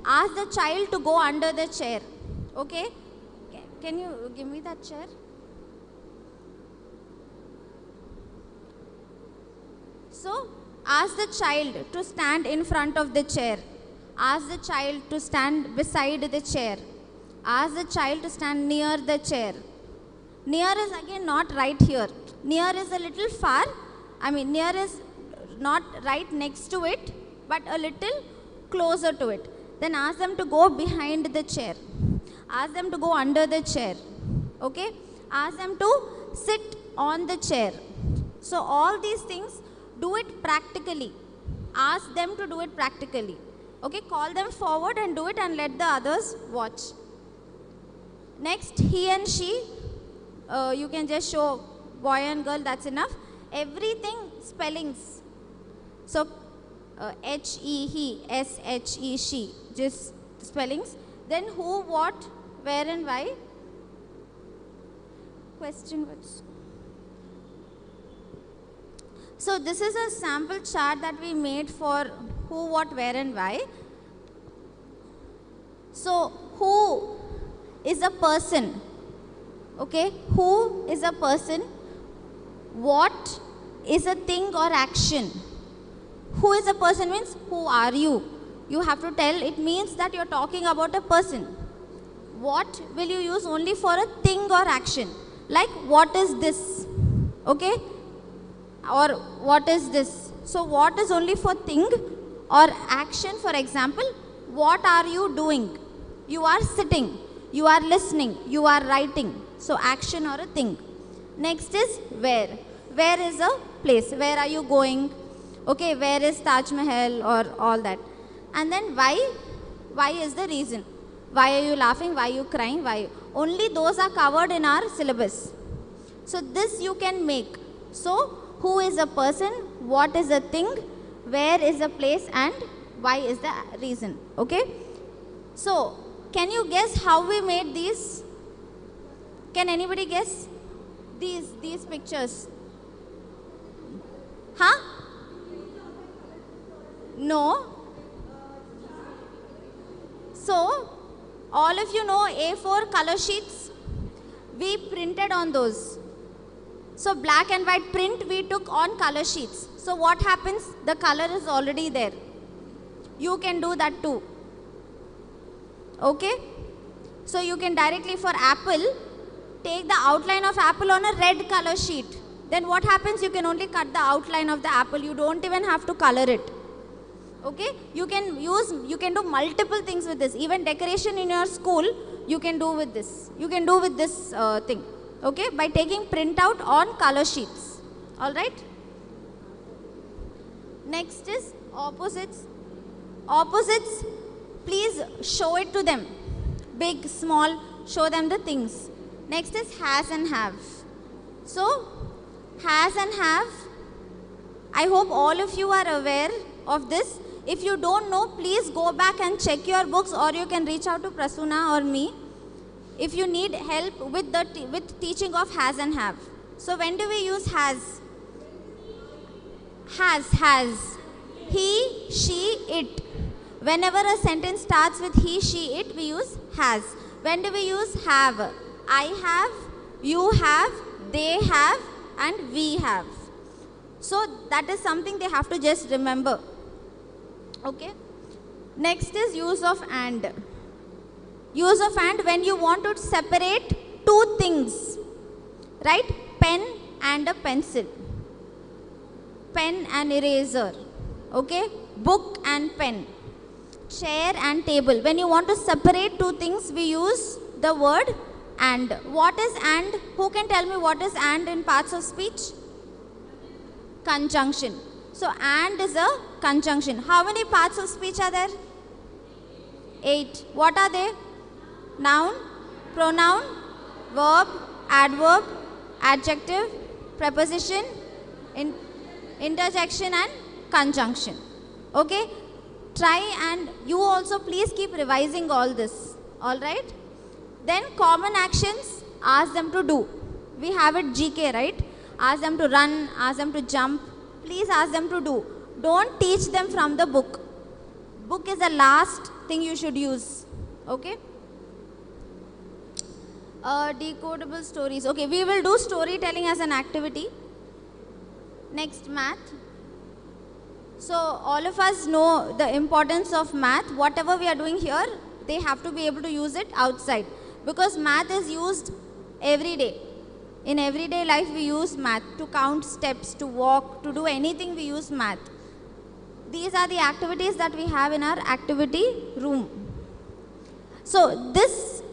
ask the child to go under the chair. Okay? Can you give me that chair? So, ask the child to stand in front of the chair. Ask the child to stand beside the chair. Ask the child to stand near the chair. Near is again not right here. Near is a little far. Near is not right next to it, but a little closer to it. Then ask them to go behind the chair. Ask them to go under the chair. Okay? Ask them to sit on the chair. So all these things, do it practically. Ask them to do it practically. Okay? Call them forward and do it and let the others watch. Next, he and she. You can just show boy and girl, that's enough. Everything spellings. So, H-E, he, S-H-E, she, just spellings. Then who, what, where and why. Question words. So, this is a sample chart that we made for who, what, where and why. So, who is a person? Okay, who is a person? What is a thing or action? Who is a person means who are you? You have to tell, it means that you are talking about a person. What will you use only for a thing or action? Like what is this? Okay? Or what is this? So what is only for thing or action? For example, what are you doing? You are sitting, you are listening, you are writing. So action or a thing. Next is where. Where is a place? Where are you going? Okay, where is Taj Mahal or all that? And then why? Why is the reason? Why are you laughing? Why are you crying? Why? Only those are covered in our syllabus. So this you can make. So who is a person? What is a thing? Where is a place? And why is the reason? Okay. So can you guess how we made these? Can anybody guess? These pictures. Huh? No. So, all of you know A4 color sheets? We printed on those. So, black and white print we took on color sheets. So, what happens? The color is already there. You can do that too. Okay? So, you can directly for apple, take the outline of apple on a red color sheet. Then what happens? You can only cut the outline of the apple. You don't even have to color it. Okay? You can do multiple things with this. Even decoration in your school, you can do with this. You can do with this thing. Okay? By taking printout on color sheets. Alright? Next is opposites. Opposites, please show it to them. Big, small, show them the things. Next is has and have. So, has and have, I hope all of you are aware of this. If you don't know, please go back and check your books, or you can reach out to Prasuna or me if you need help with teaching of has and have. So when do we use has? Has. He, she, it. Whenever a sentence starts with he, she, it, we use has. When do we use have? I have, you have, they have, and we have. So that is something they have to just remember. Okay. Next is use of and. Use of and when you want to separate two things. Right? Pen and a pencil. Pen and eraser. Okay. Book and pen. Chair and table. When you want to separate two things, we use the word and. What is and? Who can tell me what is and in parts of speech? Conjunction. So and is a conjunction. How many parts of speech are there? 8. What are they? Noun, pronoun, verb, adverb, adjective, preposition, interjection and conjunction. Okay? Try and you also please keep revising all this. Alright? Then common actions, ask them to do. We have it GK, right? Ask them to run, ask them to jump. Please ask them to do. Don't teach them from the book. Book is the last thing you should use. Okay? Decodable stories. Okay, we will do storytelling as an activity. Next, math. So, all of us know the importance of math. Whatever we are doing here, they have to be able to use it outside. Because math is used every day. In everyday life, we use math to count steps, to walk, to do anything, we use math. These are the activities that we have in our activity room. So, this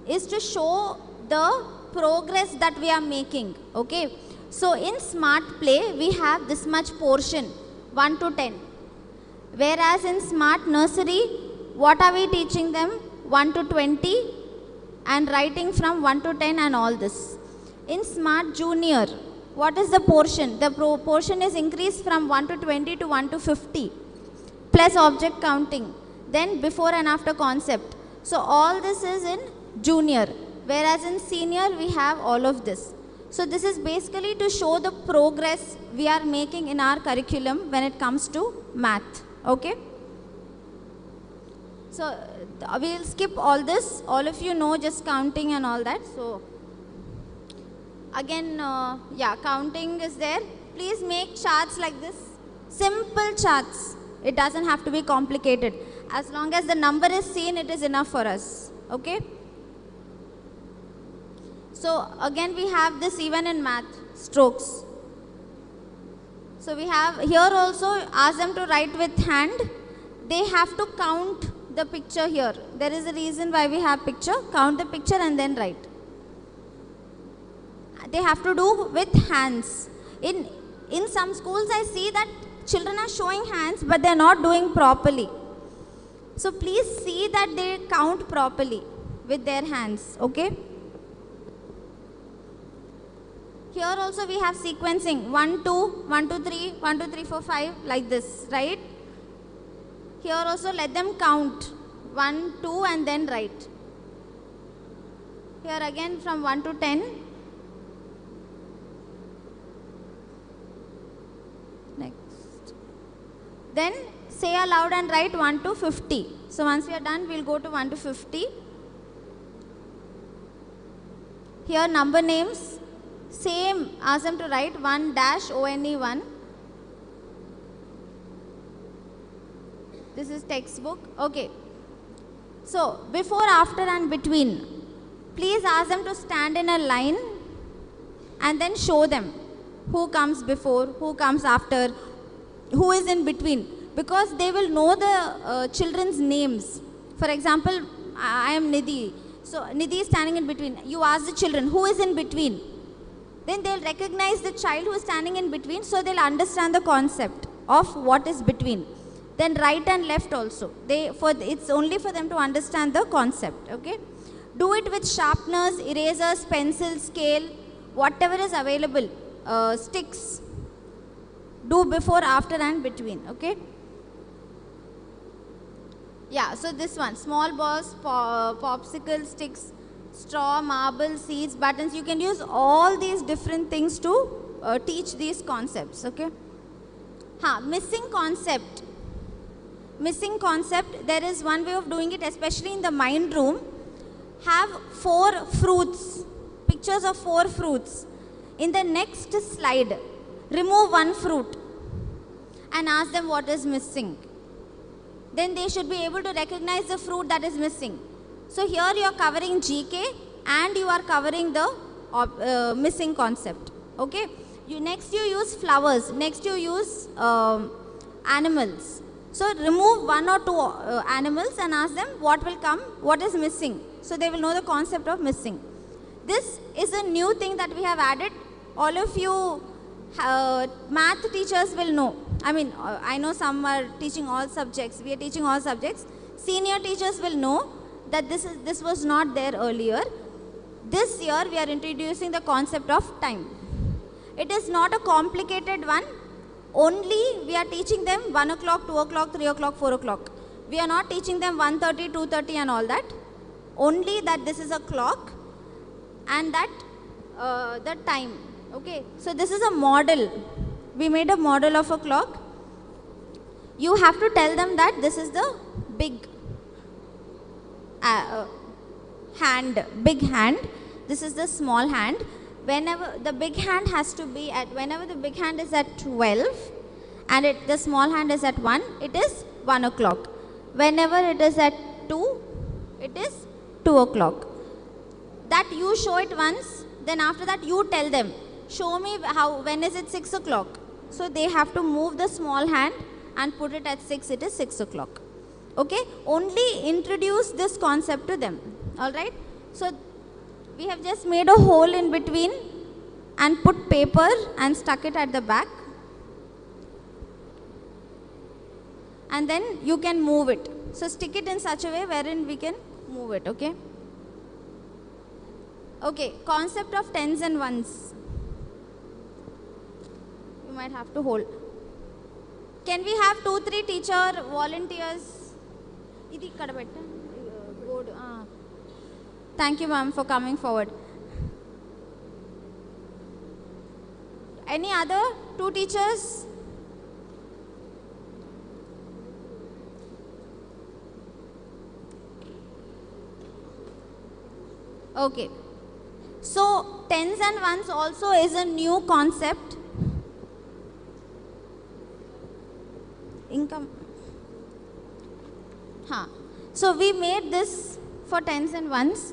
is to show the progress that we are making. Okay. So, in smart play, we have this much portion, 1 to 10. Whereas in smart nursery, what are we teaching them? 1 to 20 and writing from 1 to 10 and all this. In smart junior, what is the portion? The portion is increased from 1 to 20 to 1 to 50 plus object counting, then before and after concept. So all this is in junior, whereas in senior we have all of this. So this is basically to show the progress we are making in our curriculum when it comes to math. Okay? So we'll skip all this. All of you know just counting and all that. So again, yeah, counting is there. Please make charts like this. Simple charts. It doesn't have to be complicated. As long as the number is seen, it is enough for us. Okay? So again, we have this even in math, strokes. So we have here also, ask them to write with hand. They have to count the picture here. There is a reason why we have picture. Count the picture and then write. they have to do with hands. In some schools I see that children are showing hands but they are not doing properly. So please see that they count properly with their hands, okay? Here also we have sequencing 1, 2, 1, 2, 3, 1, 2, 3, 4, 5 like this, right? Here also let them count 1, 2 and then write. Here again from 1 to 10. Next. Then say aloud and write 1 to 50. So once we are done, we'll go to 1 to 50. Here number names. Same, ask them to write 1-ONE1. This is textbook. Okay. So before, after and between. Please ask them to stand in a line and then show them who comes before, who comes after, who is in between. Because they will know the children's names. For example, I am Nidhi. So Nidhi is standing in between. You ask the children, who is in between? Then they'll recognize the child who is standing in between, so they'll understand the concept of what is between. Then right and left also. It's only for them to understand the concept, okay? Do it with sharpeners, erasers, pencils, scale, whatever is available, sticks. Do before, after and between, okay? Yeah, so this one, small balls, popsicle sticks, straw, marble, seeds, buttons. You can use all these different things to teach these concepts, okay? Missing concept. Missing concept, there is one way of doing it, especially in the mind room. Have 4 fruits, pictures of 4 fruits. In the next slide, remove 1 fruit and ask them what is missing. Then they should be able to recognize the fruit that is missing. So here you are covering GK and you are covering the missing concept, okay? Next you use flowers, next you use animals. So remove 1 or 2 animals and ask them what will come, what is missing. So they will know the concept of missing. This is a new thing that we have added. All of you math teachers will know. I mean, I know some are teaching all subjects. We are teaching all subjects. Senior teachers will know that this was not there earlier. This year we are introducing the concept of time. It is not a complicated one. Only we are teaching them 1 o'clock, 2 o'clock, 3 o'clock, 4 o'clock. We are not teaching them 1:30, 2:30 and all that. Only that this is a clock and that the time. Okay. So this is a model. We made a model of a clock. You have to tell them that this is the big hand, big hand. This is the small hand. Whenever the big hand has to be at, whenever the big hand is at 12 and the small hand is at 1, it is 1 o'clock. Whenever it is at 2, it is 2 o'clock. That you show it once, then after that you tell them, show me when is it 6 o'clock. So they have to move the small hand and put it at 6, it is 6 o'clock. Okay, only introduce this concept to them, alright. So we have just made a hole in between and put paper and stuck it at the back. And then you can move it. So stick it in such a way wherein we can move it, okay. Okay, concept of tens and ones. You might have to hold. Can we have 2-3 teacher volunteers? Idi ikkada petta. Board. Thank you, ma'am, for coming forward. Any other 2 teachers? Okay. So, tens and ones also is a new concept. Income. So, we made this for tens and ones.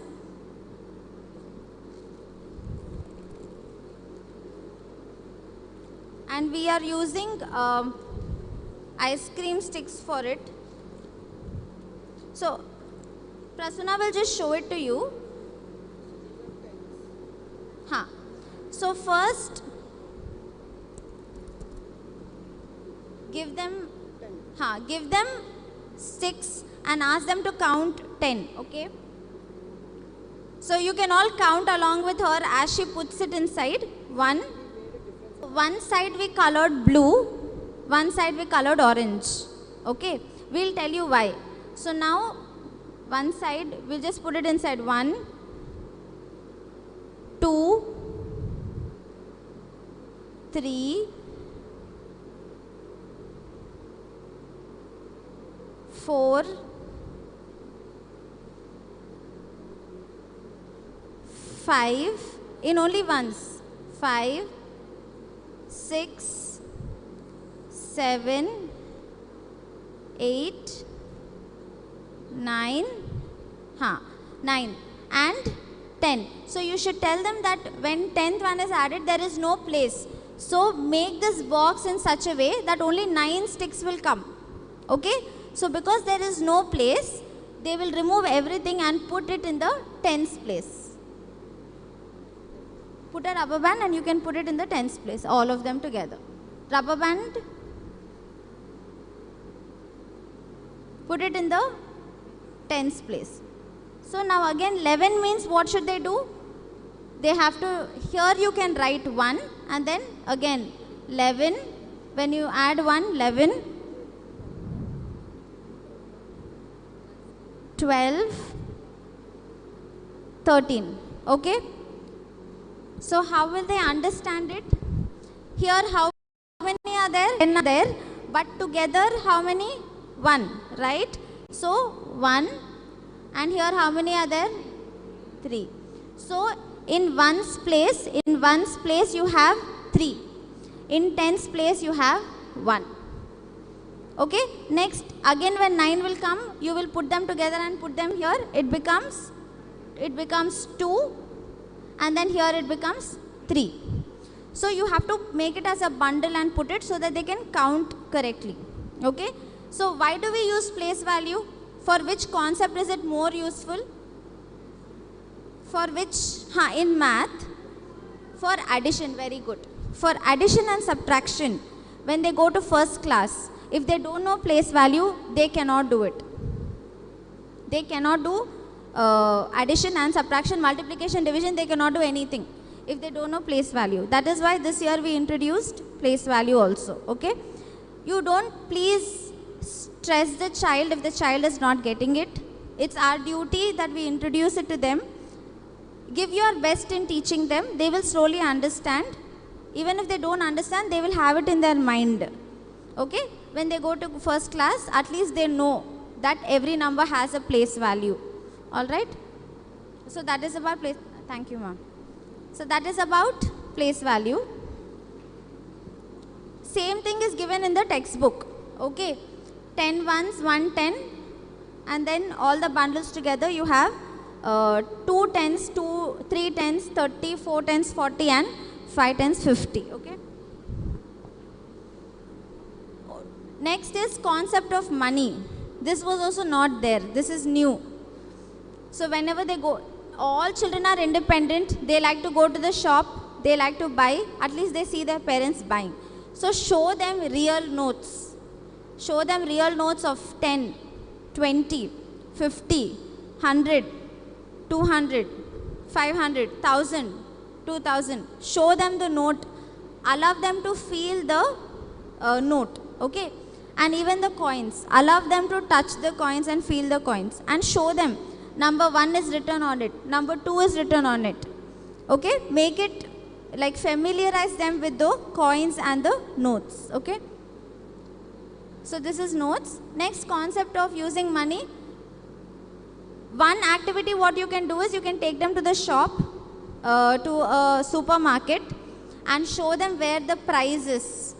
And we are using ice cream sticks for it. So, Prasanna will just show it to you. So first, give them 6 and ask them to count 10, okay? So you can all count along with her as she puts it inside. One side we colored blue, one side we colored orange, okay? We'll tell you why. So now, one side, we'll just put it inside. 1, 2, 3, 4, 5, in only once. 5, 6, 7, 8, 9, 9 and 10. So you should tell them that when 10th one is added, there is no place. So make this box in such a way that only 9 sticks will come. Okay? So because there is no place, they will remove everything and put it in the 10th place. Put a rubber band and you can put it in the 10th place, all of them together. Rubber band, put it in the 10th place. So now again 11 means what should they do? They have to, here you can write 1 and then again 11, when you add 1, 11, 12, 13, okay? So how will they understand it? Here how many are there? 10 are there, but together how many? 1, right? So 1, and here how many are there? 3. So in one's place you have 3. In 10's place you have 1. Okay? Next, again when 9 will come, you will put them together and put them here. It becomes 2, and then here it becomes 3. So you have to make it as a bundle and put it so that they can count correctly. Okay? So why do we use place value? For which concept is it more useful? For which? In math. For addition, very good. For addition and subtraction, when they go to first class, if they don't know place value, they cannot do it. They cannot do addition and subtraction, multiplication, division, they cannot do anything if they don't know place value. That is why this year we introduced place value also, okay? You don't please stress the child if the child is not getting it. It's our duty that we introduce it to them. Give your best in teaching them. They will slowly understand. Even if they don't understand, they will have it in their mind. Okay? When they go to first class, at least they know that every number has a place value. Alright? So that is about place. Thank you, ma'am. So that is about place value. Same thing is given in the textbook. Okay? 10 ones, 1 10, and then all the bundles together you have 2 tens, 3 tens, 30, 4 tens, 40 and 5 tens, 50. Okay? Next is concept of money. This was also not there. This is new. So whenever they go, all children are independent. They like to go to the shop. They like to buy. At least they see their parents buying. So show them real notes. Show them real notes of 10, 20, 50, 100, 200, 500, 1000, 2000. Show them the note. Allow them to feel the note. Okay? And even the coins. Allow them to touch the coins and feel the coins. And show them. Number 1 is written on it. Number 2 is written on it. Okay? Make it like familiarize them with the coins and the notes. Okay? So this is notes. Next concept of using money. One activity what you can do is you can take them to the shop, to a supermarket and show them where the price is.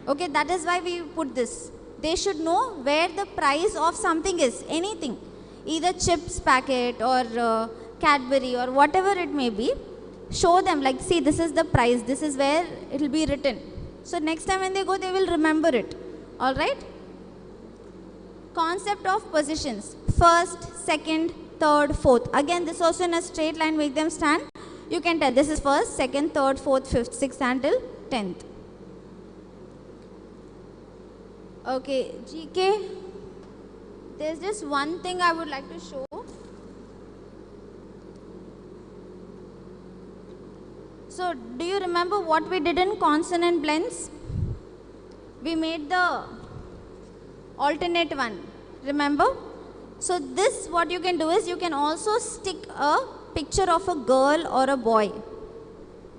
Okay, that is why we put this. They should know where the price of something is, anything. Either chips packet or Cadbury or whatever it may be. Show them like, see, this is the price, this is where it will be written. So next time when they go, they will remember it. Alright? Concept of positions. First, second, third, fourth. Again, this also in a straight line, make them stand. You can tell this is first, second, third, fourth, fifth, sixth until 10th. Okay, GK. There's just one thing I would like to show. So, do you remember what we did in consonant blends? We made the alternate one, remember? So this, what you can do is you can also stick a picture of a girl or a boy.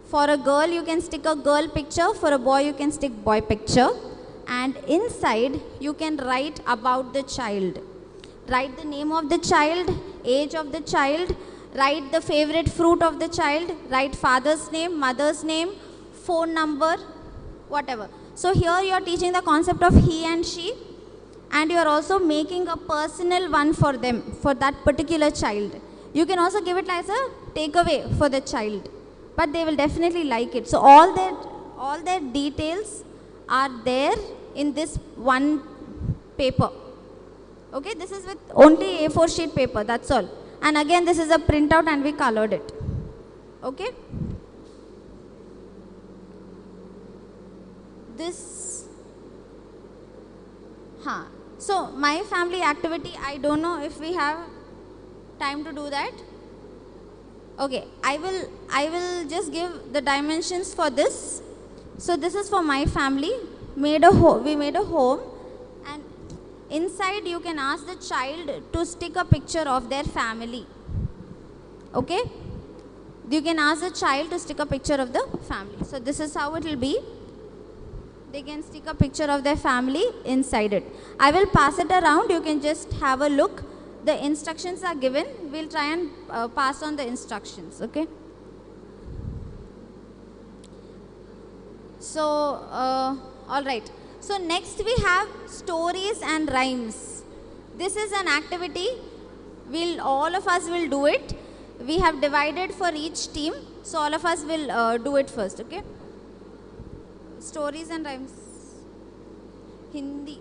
For a girl you can stick a girl picture, for a boy you can stick boy picture, and inside you can write about the child. Write the name of the child, age of the child, write the favorite fruit of the child, write father's name, mother's name, phone number, whatever. So here you are teaching the concept of he and she, and you are also making a personal one for them, for that particular child. You can also give it as a takeaway for the child, but they will definitely like it. So all their details are there in this one paper. Okay, this is with only A4 sheet paper, that's all. And again, this is a printout and we colored it. Okay. This, so my family activity, I don't know if we have time to do that. Okay, I will just give the dimensions for this. So this is for my family. We made a home, and inside you can ask the child to stick a picture of their family. Okay, you can ask the child to stick a picture of the family. So this is how it will be. They can stick a picture of their family inside it. I will pass it around. You can just have a look. The instructions are given. We'll try and pass on the instructions. Okay. So, all right. So next we have stories and rhymes. This is an activity. All of us will do it. We have divided for each team. So all of us will do it first. Okay. Stories and rhymes. Hindi.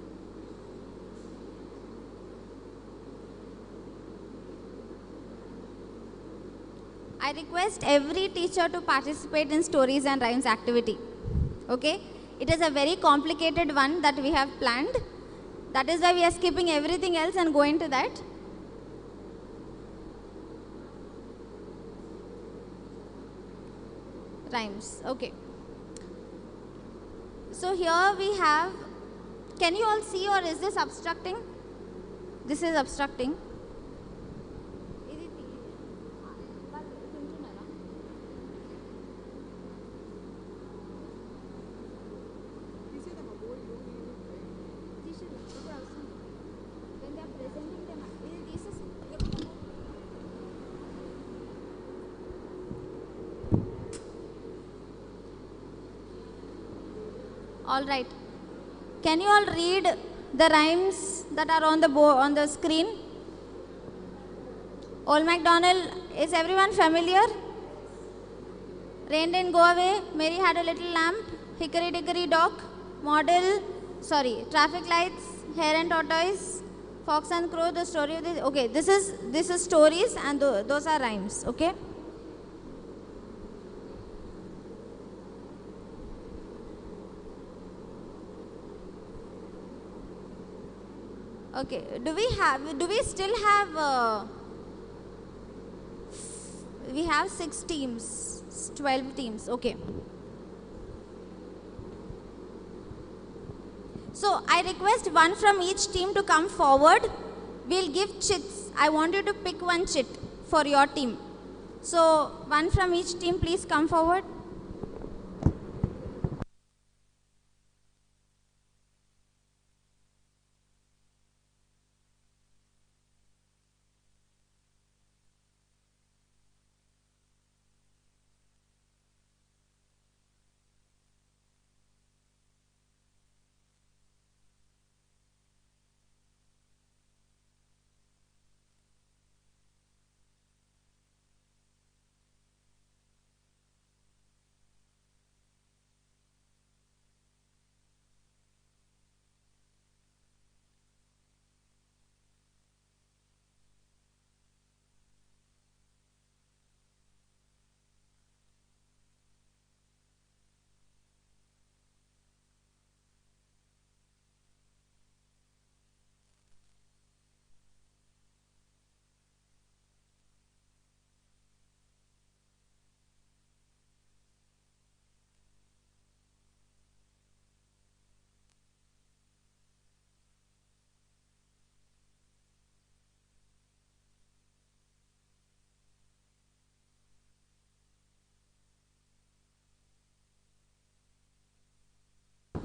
I request every teacher to participate in stories and rhymes activity. Okay? It is a very complicated one that we have planned. That is why we are skipping everything else and going to that. Rhymes. Okay. So here we have, can you all see, or is this obstructing? This is obstructing. All right. Can you all read the rhymes that are on the screen? Old MacDonald, is everyone familiar? Rain didn't go away, Mary had a little lamp, hickory dickory dock, traffic lights, hare and tortoise, fox and crow, the story of this. Okay, this is stories and those are rhymes. Okay. Okay, do we still have, we have 6 teams, 12 teams, okay. So, I request one from each team to come forward. We'll give chits. I want you to pick one chit for your team. So, one from each team, please come forward.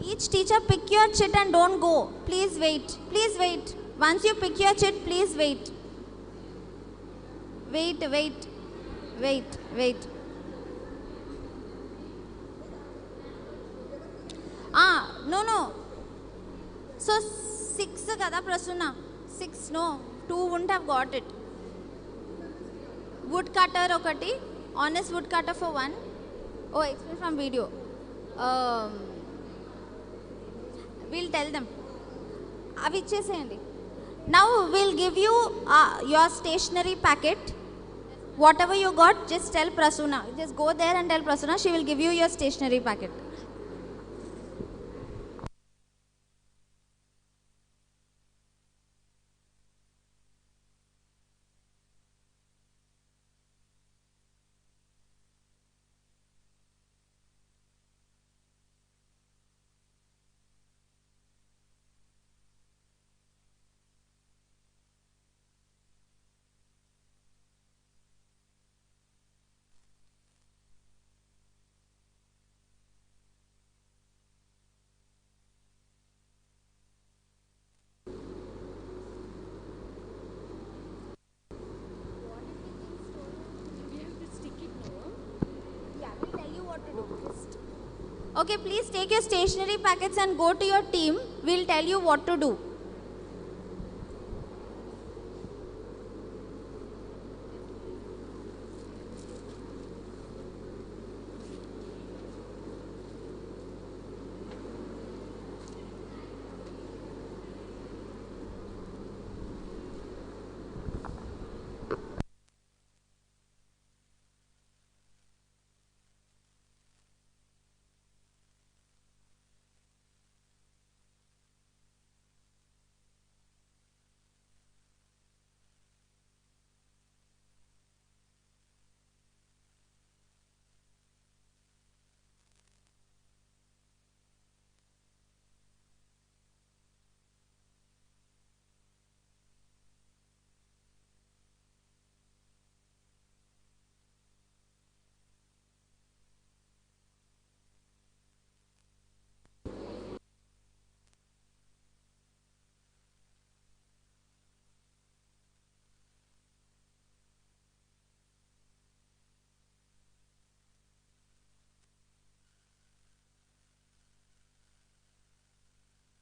Each teacher pick your chit and don't go. Please wait. Please wait. Once you pick your chit, please wait. Wait, wait, wait, wait. No, no. So 6 kada Prasunna. 6, no. 2 wouldn't have got it. Woodcutter okati. Honest woodcutter for 1. Oh, explain from video. We'll tell them. Avi icheseyandi. Now we'll give you your stationery packet. Whatever you got, just tell Prasunna. Just go there and tell Prasunna. She will give you your stationery packet. Okay, please take your stationery packets and go to your team. We'll tell you what to do.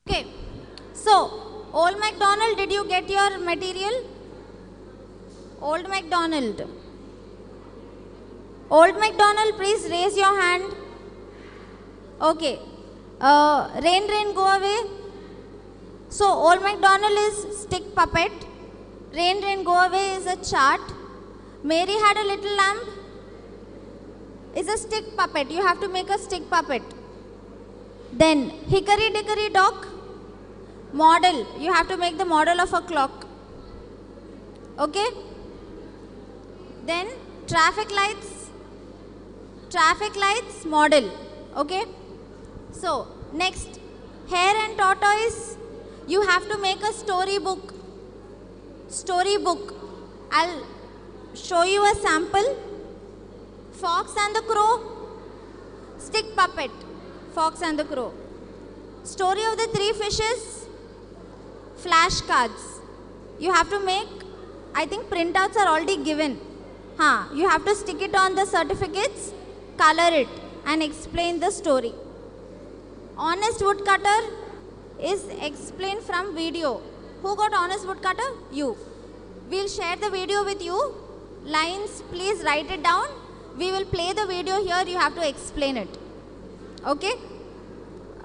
Okay, so Old MacDonald, did you get your material? Old MacDonald. Old MacDonald, please raise your hand. Okay. Rain, rain, go away. So Old MacDonald is stick puppet. Rain, rain, go away is a chart. Mary had a little lamb is a stick puppet. You have to make a stick puppet. Then Hickory Dickory Dock, model. You have to make the model of a clock. Okay. Then traffic lights model. Okay. So next, Hare and Tortoise. You have to make a storybook. I'll show you a sample. Fox and the Crow, stick puppet. Fox and the Crow. Story of the Three Fishes, flashcards. You have to make, I think printouts are already given. You have to stick it on the certificates, color it and explain the story. Honest woodcutter is explained from video. Who got honest woodcutter? You. We'll share the video with you. Lines, please write it down. We will play the video here. You have to explain it. Okay?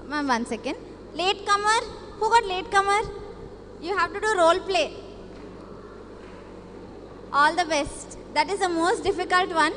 Ma'am, 1 second. Latecomer. Who got latecomer? You have to do role play. All the best. That is the most difficult one.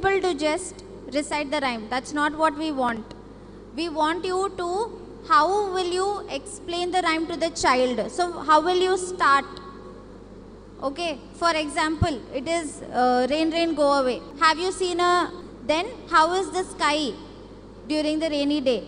simple to just recite the rhyme. That's not what we want. We want you to, how will you explain the rhyme to the child? So how will you start? Okay, for example, it is rain, rain, go away. Have you seen then how is the sky during the rainy day?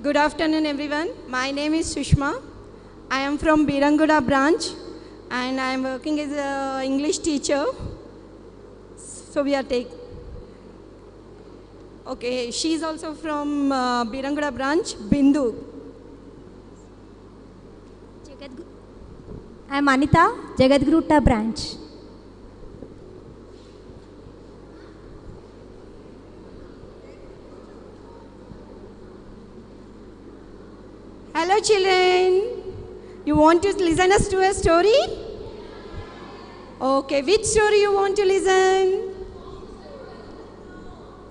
Good afternoon, everyone. My name is Sushma. I am from Biranguda branch and I am working as an English teacher. So we are taking. Okay, she is also from Biranguda branch, Bindu. I am Anita, Jagadgurutta branch. Hello, children. You want to listen us to a story? Okay, which story you want to listen?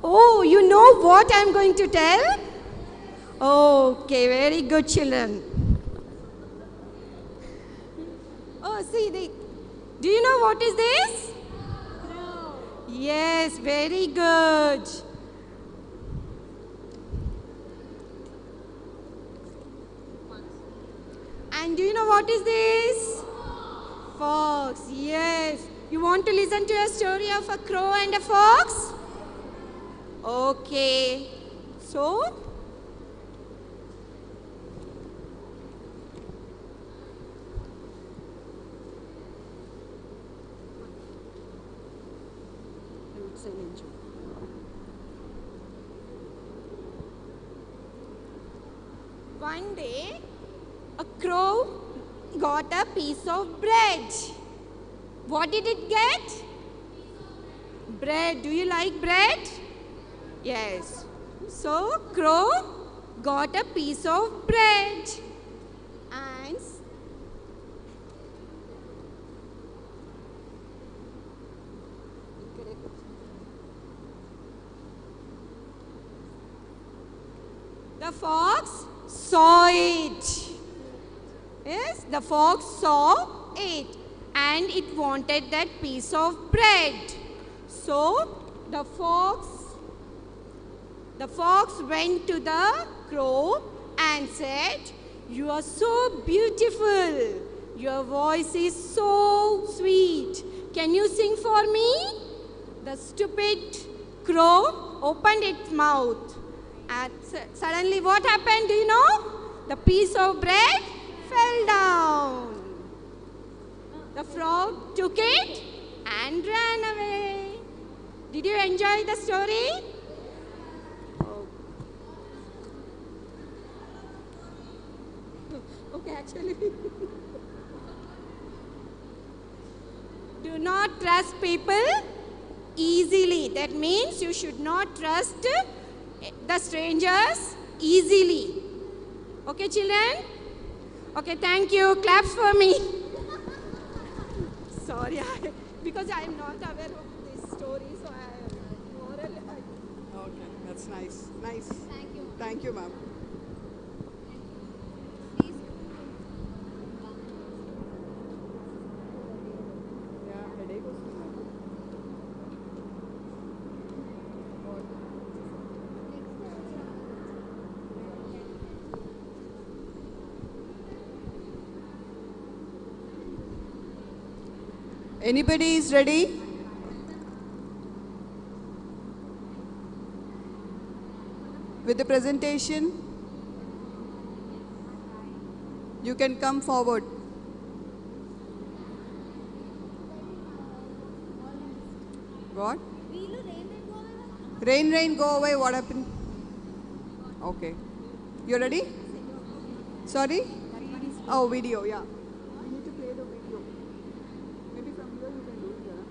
Oh, you know what I am going to tell? Okay, very good, children. Oh, see, do you know what is this? No. Yes, very good. And do you know what is this? Fox, yes. You want to listen to a story of a crow and a fox? Okay. So, one day, a crow got a piece of bread. What did it get? Bread. Do you like bread? Yes. So, crow got a piece of bread. And the fox saw it. Yes, the fox saw it and it wanted that piece of bread. So the fox went to the crow and said, "You are so beautiful. Your voice is so sweet. Can you sing for me?" The stupid crow opened its mouth. And suddenly what happened, do you know? The piece of bread fell down. The frog took it and ran away. Did you enjoy the story? Oh. Okay, actually. Do not trust people easily. That means you should not trust the strangers easily. Okay, children? Okay, thank you. Claps for me. Sorry, because I am not aware of this story, so Okay, that's nice. Nice. Thank you. Thank you, ma'am. Anybody is ready? With the presentation? You can come forward. What? Rain, rain, go away. What happened? Okay. You ready? Sorry? Oh, video, yeah. We need to play the video. Maybe from here you can do it, yeah?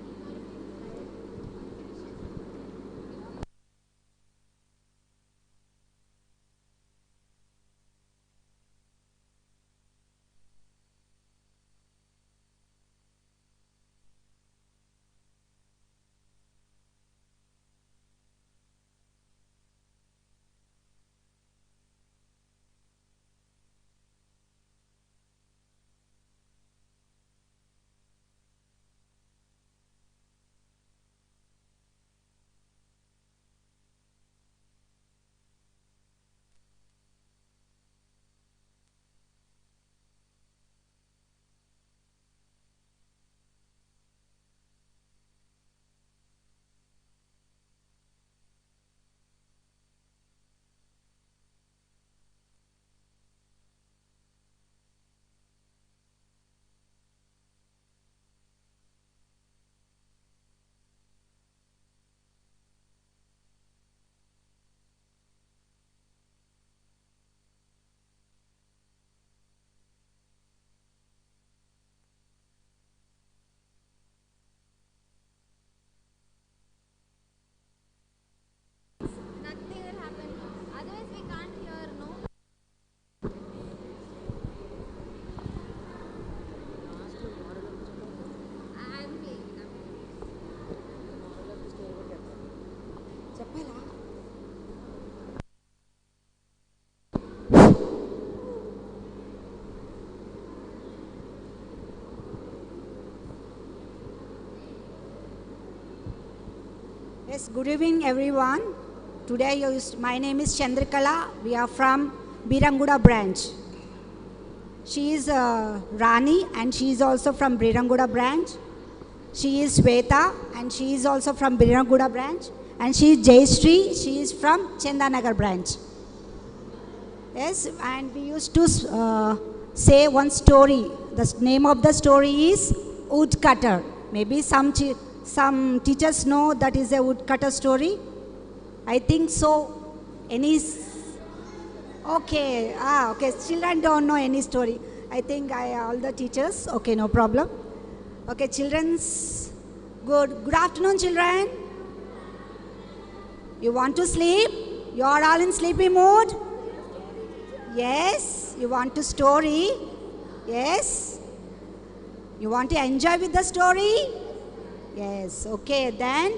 Yes, good evening everyone. Today my name is Chandrakala. We are from Biranguda branch. She is Rani and she is also from Biranguda branch. She is Sweta and she is also from Biranguda branch. And she is Jayashree, she is from Chandanagar branch. Yes, and we used to say one story. The name of the story is Woodcutter. Maybe some teachers know that is a woodcutter story. I think so. Any? Okay. Okay. Children don't know any story. I think all the teachers. Okay, no problem. Okay, children's. Good afternoon, children. You want to sleep? You are all in sleepy mood? Yes. You want to story? Yes. You want to enjoy with the story? Yes. Okay, then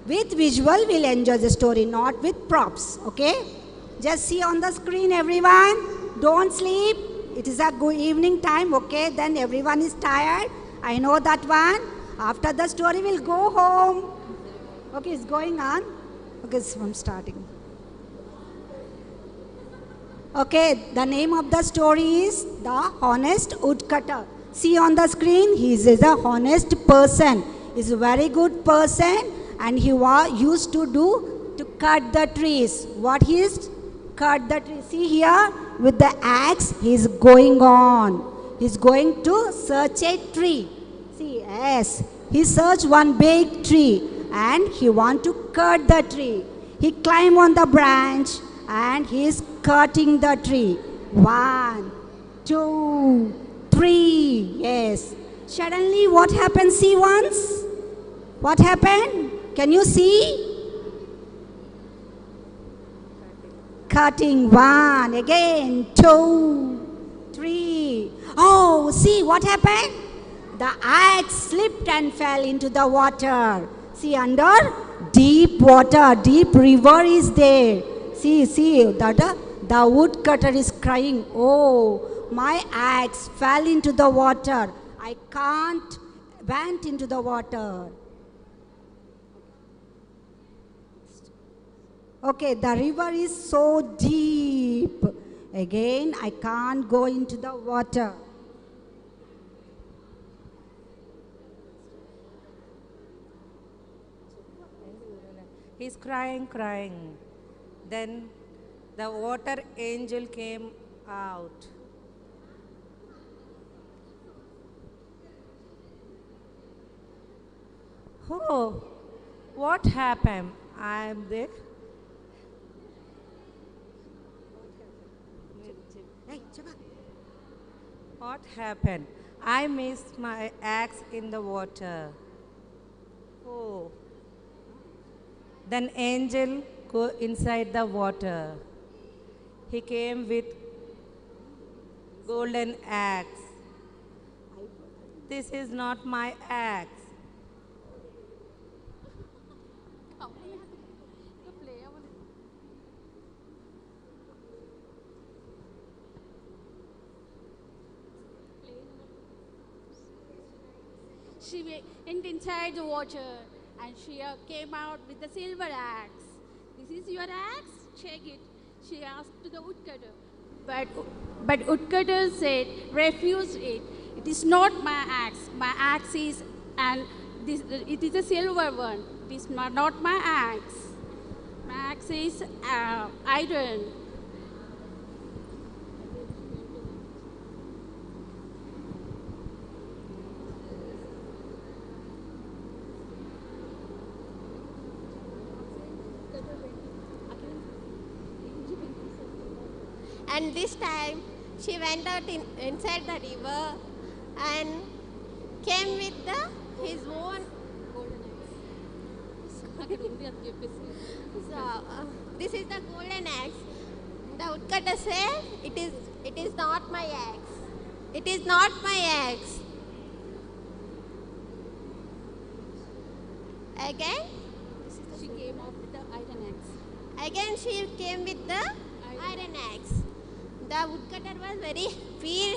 with visual we'll enjoy the story, not with props. Okay? Just see on the screen, everyone. Don't sleep. It is a good evening time. Okay? Then everyone is tired. I know that one. After the story, we'll go home. Okay, it's going on. Okay, so I'm starting. Okay, the name of the story is The Honest Woodcutter. See on the screen, he is a honest person. He's a very good person and he used to cut the trees. What he is? Cut the trees. See here, with the axe, he is going on. He's going to search a tree. See, yes, he searched one big tree and he want to cut the tree. He climbed on the branch and he is cutting the tree. 1, 2, 3. Yes. Suddenly what happened? See once. What happened? Can you see? Cutting. 1. Again. 2, 3. Oh, see what happened? The axe slipped and fell into the water. See, under deep water, deep river is there. See, the woodcutter is crying, oh, my axe fell into the water. I can't went into the water. Okay, the river is so deep. Again, I can't go into the water. He's crying. Then the water angel came out. Oh, what happened? I am there. What happened? I missed my axe in the water. Oh. Then angel go inside the water. He came with golden axe. This is not my axe. She went inside the water and she came out with the silver axe. This is your axe? Check it. She asked to the woodcutter. But woodcutter said, refused it. It is not my axe. My axe is, it is a silver one. It is not my axe. My axe is iron. And this time she went out inside the river and came with his own this is the golden axe. The woodcutter said, it is not my axe. It is not my axe. Again, she came out with the iron axe. Again she came with the iron axe. The woodcutter was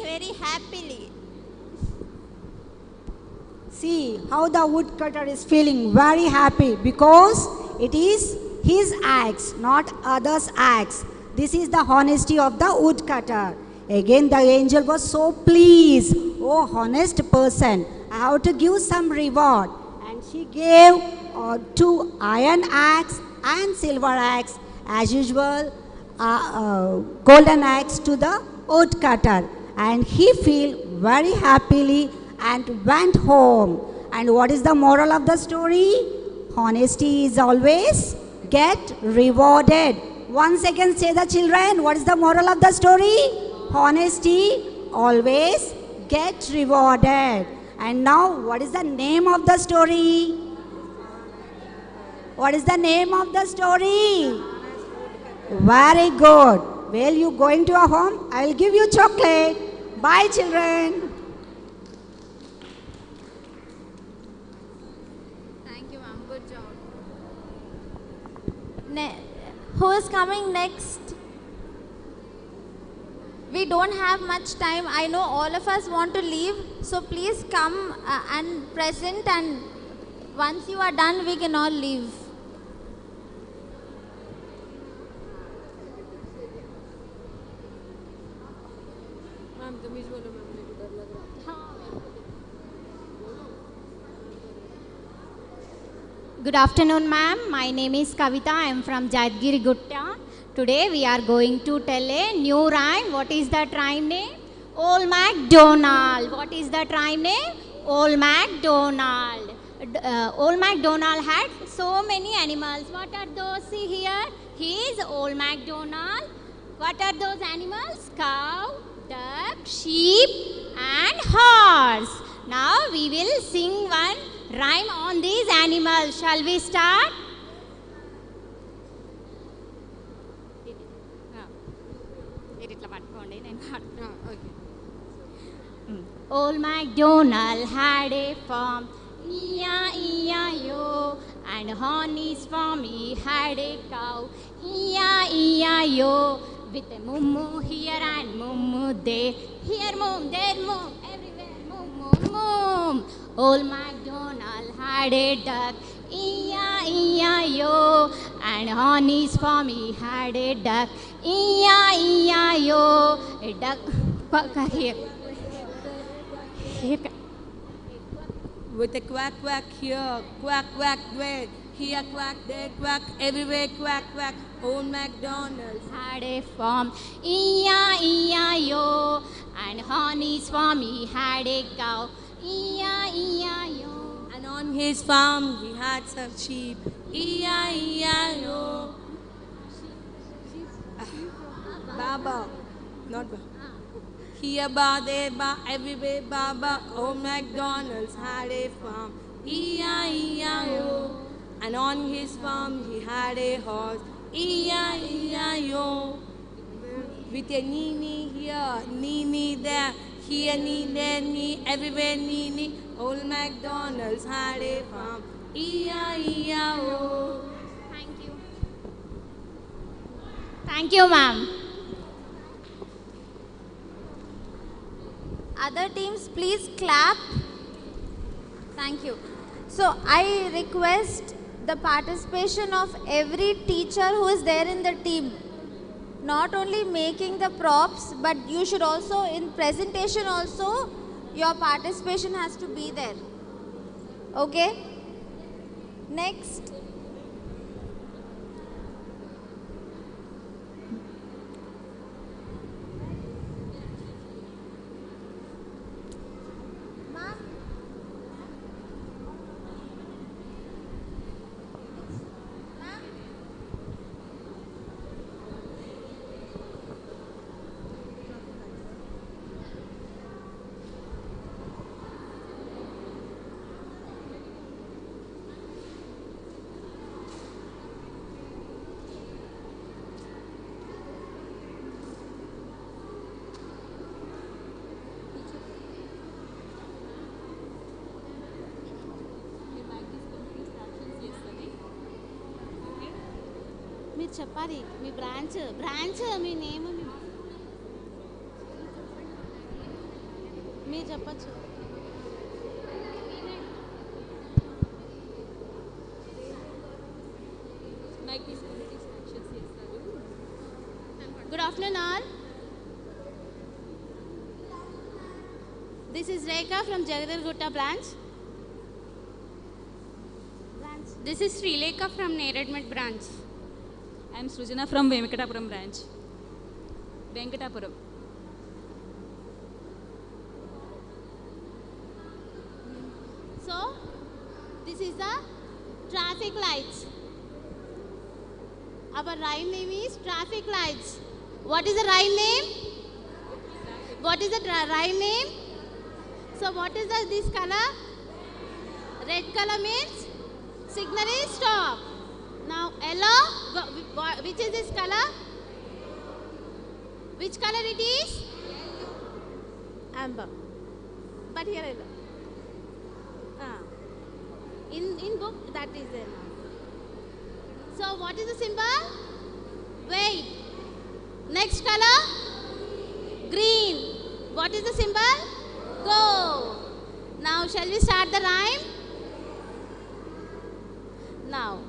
very happily. See how the woodcutter is feeling very happy because it is his axe, not others' axe. This is the honesty of the woodcutter. Again, the angel was so pleased. Oh, honest person, I have to give some reward. And she gave 2 iron axe and silver axe, as usual, golden axe to the woodcutter. And he feel very happily and went home. And what is the moral of the story? Honesty is always get rewarded. Once again say the children, what is the moral of the story? Honesty always get rewarded. And now what is the name of the story? What is the name of the story? Very good. Well, you going to your home? I will give you chocolate. Bye, children. Thank you, ma'am. Good job. Who is coming next? We don't have much time. I know all of us want to leave. So please come and present, and once you are done, we can all leave. Good afternoon, ma'am. My name is Kavita. I am from Jadgiri Gutta. Today we are going to tell a new rhyme. What is that rhyme name? Old MacDonald. What is that rhyme name? Old MacDonald. Old MacDonald had so many animals. What are those? See here. He is Old MacDonald. What are those animals? Cow, duck, sheep and horse. Now we will sing one rhyme on these animals. Shall we start? Old MacDonald had a farm, E-I-E-I-O, and on his farm he had a cow, E-I-E-I-O, with a moo here and moo there, here moo, there moo, everywhere moo. Old MacDonald had a duck, E-I-E-I-O, and on his farm he had a duck, E-I-E-I-O, a duck, here. With a quack quack here, quack quack there, here quack, there quack, everywhere quack quack. Old MacDonald had a farm, E-I-E-I-O, and on his farm he had a cow, E-I-E-I-O. And on his farm he had some sheep, E-I-E-I-O. Baba, not Baba. Here ba, there ba, everywhere baba. Old MacDonald's had a farm, E-I-E-I-O. And on his farm he had a horse, E-I-E-I-O. With a nee here, nee there, here nee, there nee, everywhere nee. Old MacDonald's had a farm, E-I-E-I-O. Thank you. Thank you, ma'am. Other teams, please clap. Thank you. So I request the participation of every teacher who is there in the team. Not only making the props, but you should also, in presentation also, your participation has to be there. Okay? Next. మీరు చెప్పాలి మీ branch మీ name మీరు చెప్పచ్చు. Good afternoon, all. This is Rekha from Jagadhagutta branch. This is Srilekha from Neredmet branch. I am Srujana from Venkatapuram branch. Venkatapuram. So, this is the traffic lights. Our rhyme name is traffic lights. What is the rhyme name? What is the rhyme name? So, what is this color? Red color means signal is stop. Now, yellow, which is this color? Which color it is? Amber. But here yellow. In book that is there. So what is the symbol? Wait. Next color? Green. What is the symbol? Go. Now shall we start the rhyme? Now.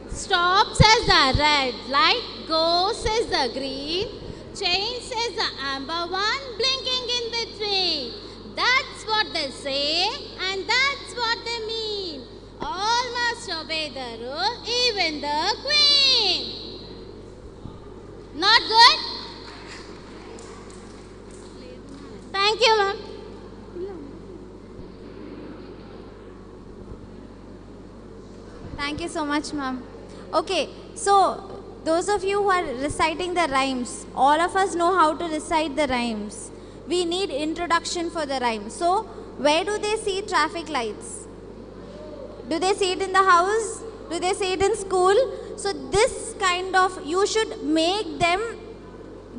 Stop says the red light. Go says the green. Change says the amber one. Blinking in between. That's what they say and that's what they mean. All must obey the rule, even the queen. Not good? Thank you, ma'am. Thank you so much, ma'am. Okay, so those of you who are reciting the rhymes, all of us know how to recite the rhymes. We need introduction for the rhyme. So, where do they see traffic lights? Do they see it in the house? Do they see it in school? So, this kind of, you should make them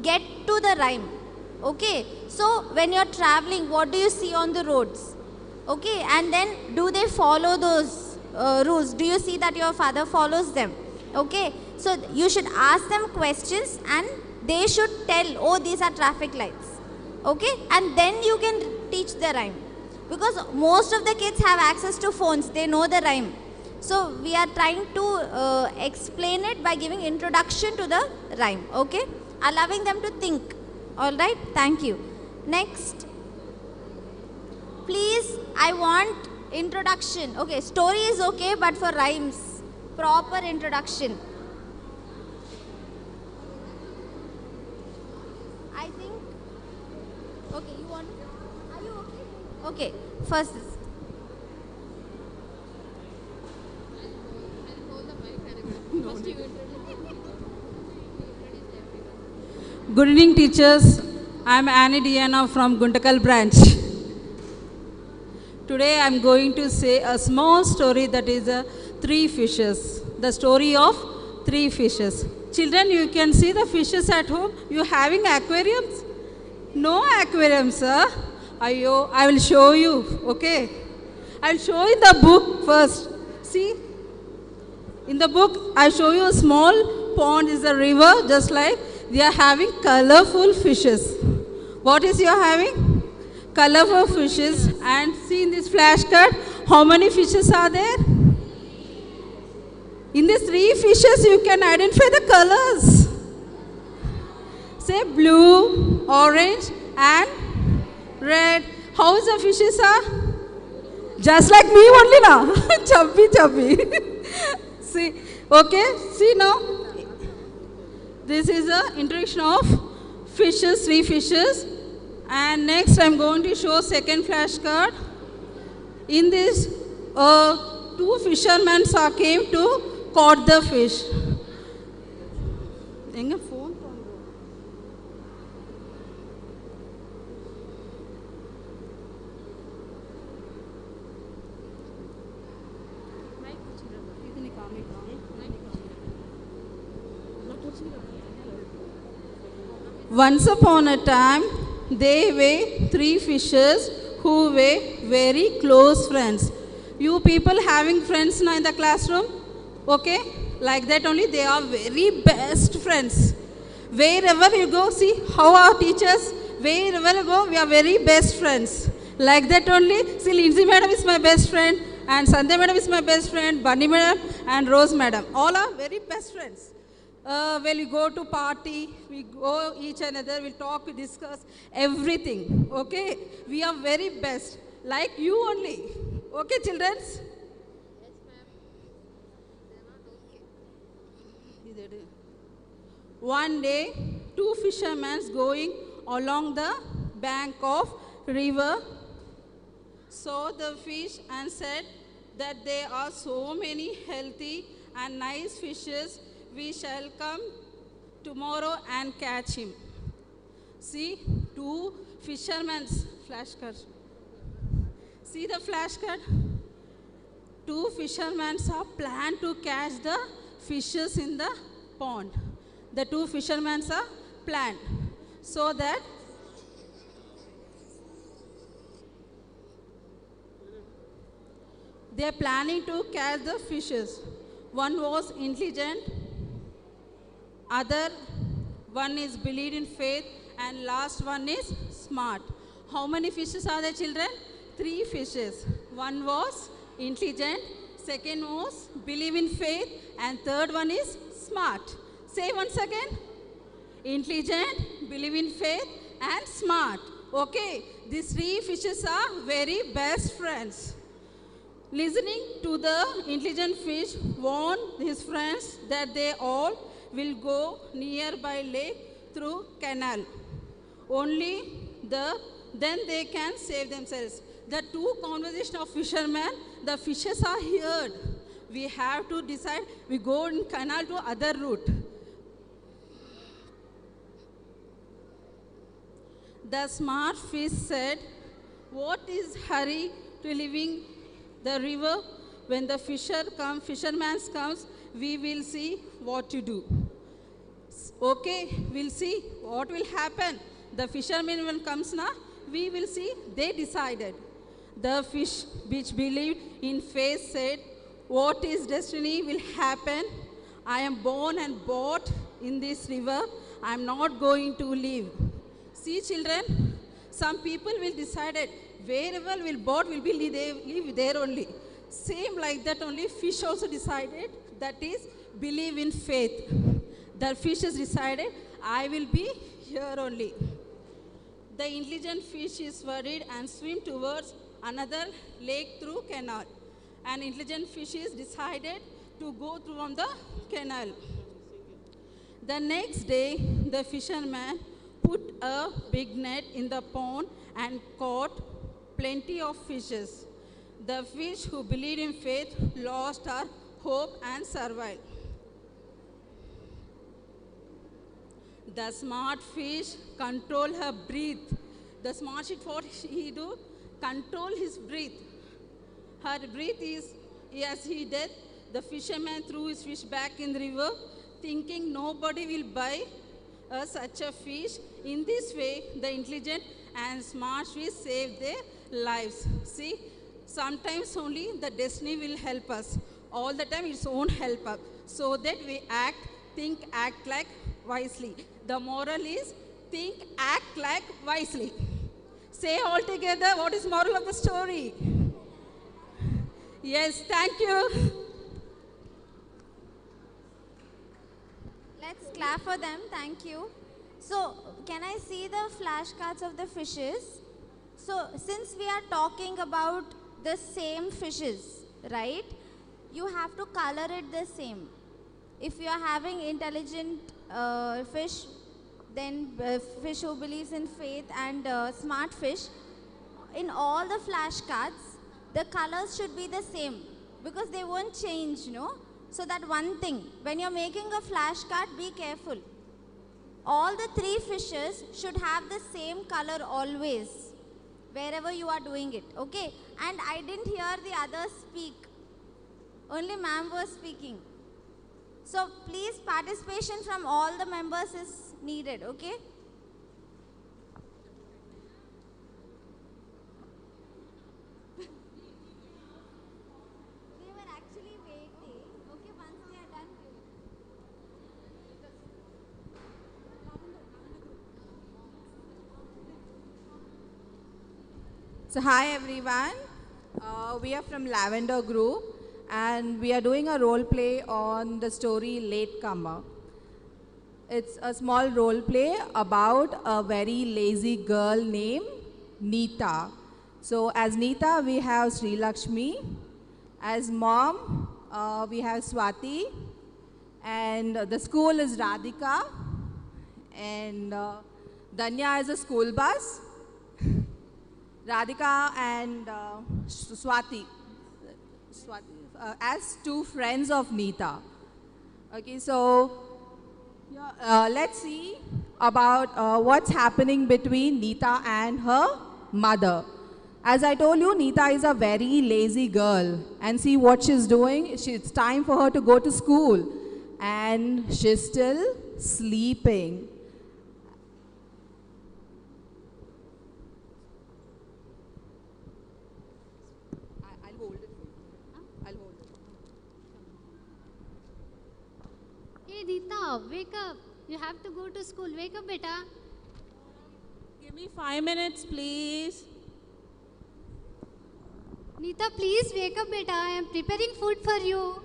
get to the rhyme. Okay? So, when you're traveling, what do you see on the roads? Okay? And then, do they follow those rules? Do you see that your father follows them? Okay? So, you should ask them questions and they should tell, oh, these are traffic lights. Okay, and then you can teach the rhyme, because most of the kids have access to phones, they know the rhyme. So we are trying to explain it by giving introduction to the rhyme, okay, allowing them to think. All right, thank you. Next, please, I want introduction. Okay, story is okay, but for rhymes, proper introduction. I think. Okay, you want? Are you okay? Okay, first. Good evening, teachers. I am Annie Diana from Guntakal branch. Today I am going to say a small story that is three fishes. The story of three fishes. Children, you can see the fishes at home. You having aquariums? No aquarium, sir. I will show you, okay? I will show you the book first. See? In the book, I show you a small pond is a river, just like they are having colorful fishes. What is you are having? Colorful fishes. And see in this flashcard, how many fishes are there? In these three fishes, you can identify the colors. Say blue, orange, and red. How is the fishes are? Just like me only now. Chubby, chubby. See, okay, see now. This is the introduction of fishes, three fishes. And next I am going to show second flashcard. In this, two fishermen came to caught the fish. Phone. Once upon a time, there were three fishes who were very close friends. You people having friends now in the classroom? Okay? Like that only, they are very best friends. Wherever you go, see how our teachers, wherever you go, we are very best friends. Like that only, see Lindsay madam is my best friend And Sandhya madam is my best friend, Bunny madam and Rose madam. All are very best friends. When we go to party, we go each another, we talk, we discuss everything. Okay? We are very best. Like you only. Okay, children? One day, two fishermen going along the bank of river saw the fish and said that there are so many healthy and nice fishes, we shall come tomorrow and catch him. See, two fishermen's flashcard. See the flashcard? Two fishermen are planned to catch the fishes in the pond. The two fishermen are planned so that they are planning to catch the fishes. One was intelligent, other one is believed in faith, and last one is smart. How many fishes are there, children? 3 fishes. One was intelligent, second was believe in faith, and third one is smart. Say once again. Intelligent, believe in faith, and smart. Okay, these 3 fishes are very best friends. Listening to the intelligent fish warned his friends that they all will go nearby lake through canal. Only then they can save themselves. The 2 conversation of fishermen, the fishes are heard. We have to decide, we go in canal to other route. The smart fish said, what is hurry to leaving the river? When the fisherman comes, we will see what to do. Okay, we'll see what will happen. The fisherman when comes now, we will see. They decided. The fish which believed in faith said, what is destiny will happen. I am born and brought in this river. I am not going to leave. See, children, some people will decide it. Wherever will boat will be live there only. Same like that only fish also decided, that is believe in faith. The fish has decided, I will be here only. The intelligent fish is worried and swim towards another lake through canal. An intelligent fish is decided to go through on the canal. The next day, the fisherman put a big net in the pond and caught plenty of fishes. The fish who believed in faith lost her hope and survived. The smart fish controlled her breath. The smart fish, what he do? Control his breath. Her breath is, as he did, the fisherman threw his fish back in the river, thinking nobody will buy such a fish. In this way, the intelligent and smart fish saved their lives. See, sometimes only the destiny will help us. All the time it won't help us. So that we think, act like wisely. The moral is think, act like wisely. Say all together, what is moral of the story? Yes, thank you. Let's clap for them. Thank you. So, can I see the flashcards of the fishes? So, since we are talking about the same fishes, right? You have to color it the same. If you are having intelligent fish, then fish who believes in faith, and smart fish, in all the flashcards, the colors should be the same because they won't change, no? So that one thing, when you're making a flashcard, be careful. All the 3 fishes should have the same color always, wherever you are doing it, okay? And I didn't hear the others speak. Only ma'am was speaking. So please, participation from all the members is needed, okay? They were actually waiting. Okay, once they are done. So hi everyone. we are from Lavender Group and we are doing a role play on the story Latecomer. It's a small role play about a very lazy girl named Neeta. So as Neeta, we have Sri Lakshmi. As mom, we have Swati. And the school is Radhika. And Danya is a school bus. Radhika and Swati as two friends of Neeta. Okay, so let's see about what's happening between Neeta and her mother. As I told you, Neeta is a very lazy girl, and see what she's doing. It's time for her to go to school, and she's still sleeping. Hey Neeta, wake up. You have to go to school. Wake up, beta. Give me 5 minutes, please. Neeta, please wake up, beta. I am preparing food for you.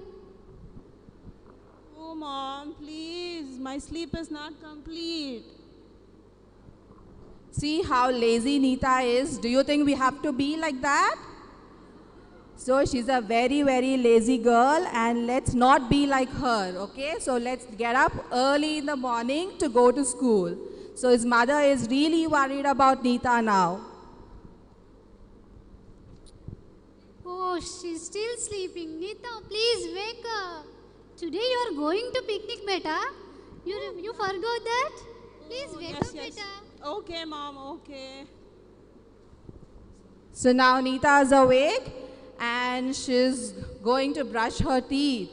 Oh, Mom, please. My sleep is not complete. See how lazy Neeta is? Do you think we have to be like that? So she's a very, very lazy girl, and let's not be like her, okay? So let's get up early in the morning to go to school. So his mother is really worried about Neeta now. Oh, she's still sleeping. Neeta, please wake up. Today you are going to picnic, beta. You forgot that? Please wake up, beta. Okay, Mom, okay. So now Neeta is awake and she's going to brush her teeth.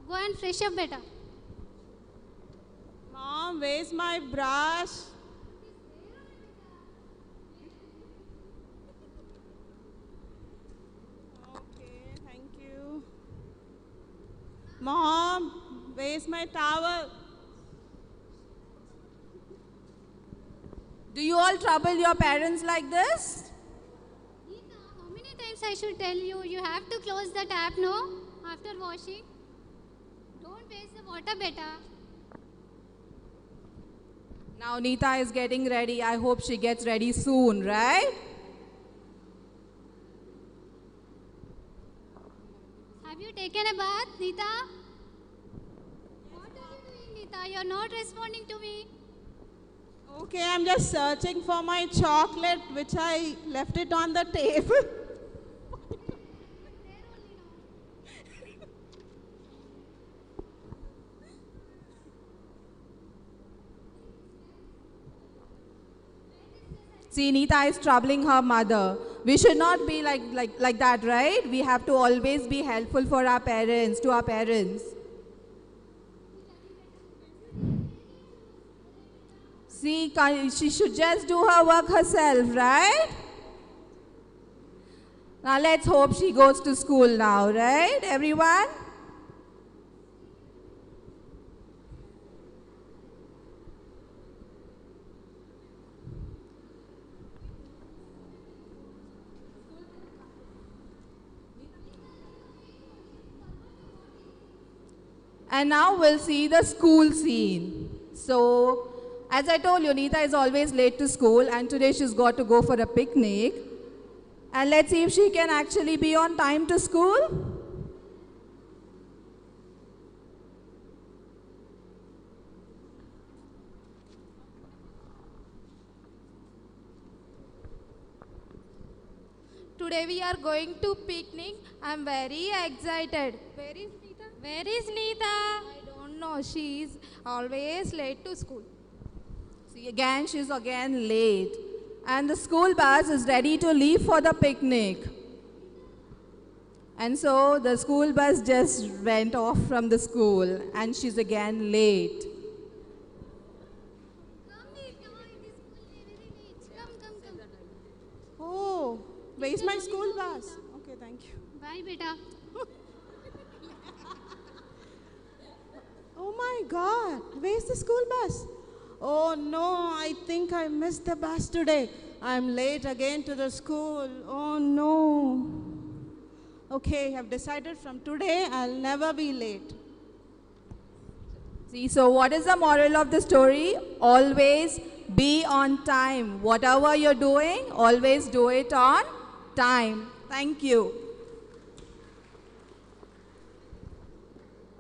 Go and fresh up, beta. Mom, where's my brush? Okay, thank you. Mom, where's my towel? Do you all trouble your parents like this? How many times I should tell you? You have to close the tap, no? After washing. Don't waste the water, beta. Now Neeta is getting ready. I hope she gets ready soon, right? Have you taken a bath, Neeta? What are you doing, Neeta? You're not responding to me. Okay, I'm just searching for my chocolate, which I left it on the table. See, Neeta is troubling her mother. We should not be like that, right? We have to always be helpful for our parents, to our parents. See, she should just do her work herself, right? Now let's hope she goes to school now, right, everyone? And now we'll see the school scene. So, as I told you, Neeta is always late to school, and today she's got to go for a picnic. And let's see if she can actually be on time to school. Today we are going to picnic. I'm very excited. Where is Neeta? Where is Neeta? I don't know. She is always late to school. See, again, she's again late. And the school bus is ready to leave for the picnic. And so the school bus just went off from the school, and she's again late. Oh, where's my school bus? Okay, thank you. Bye, beta. Oh my God, where's the school bus? Oh no, I think I missed the bus today. I'm late again to the school. Oh no. Okay, I've decided from today I'll never be late. See, so what is the moral of the story? Always be on time. Whatever you're doing, always do it on time. Thank you.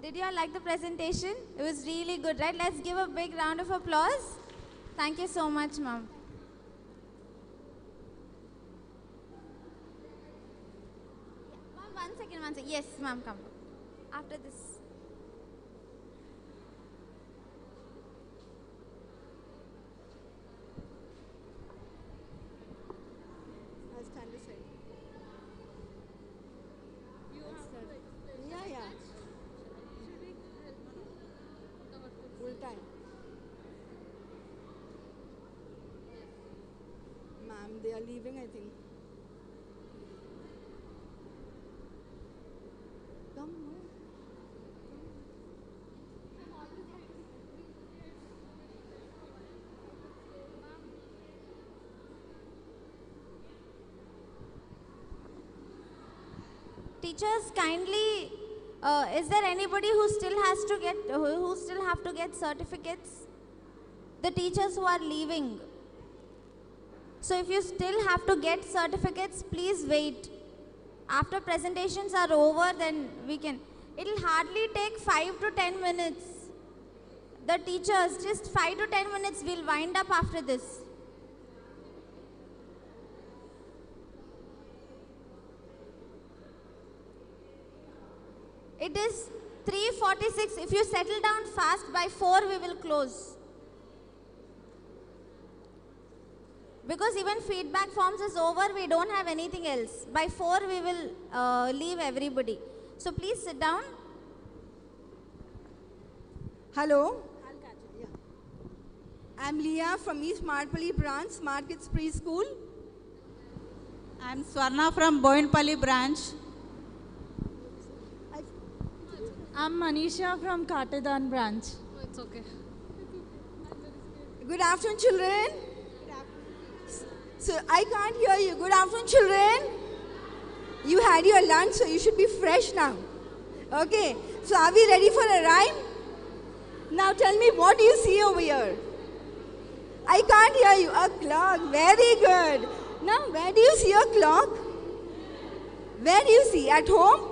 Did you all like the presentation? It was really good, right? Let's give a big round of applause. Thank you so much, ma'am. One second. Yes, ma'am, come. After this. I'll stand aside. Yeah. Full time. Ma'am, they are leaving, I think. Come on. Teachers, kindly, is there anybody who still have to get certificates? The teachers who are leaving. So if you still have to get certificates, please wait. After presentations are over, then we can. It'll hardly take 5 to 10 minutes. The teachers, just 5 to 10 minutes, we'll wind up after this. It is 3:46. If you settle down fast, by 4 we will close. Because even feedback forms is over, we don't have anything else. By 4 we will leave everybody. So please sit down. Hello. I'm Leah from East Marpalli branch, Smart Kids Preschool. I'm Swarna from Boinpalli branch. I'm Manisha from Katedan branch. Oh, it's okay. Good afternoon, children. So I can't hear you. Good afternoon, children. You had your lunch, so you should be fresh now. Okay. So are we ready for a rhyme? Now tell me, what do you see over here? I can't hear you. A clock. Very good. Now, where do you see a clock? Where do you see? At home?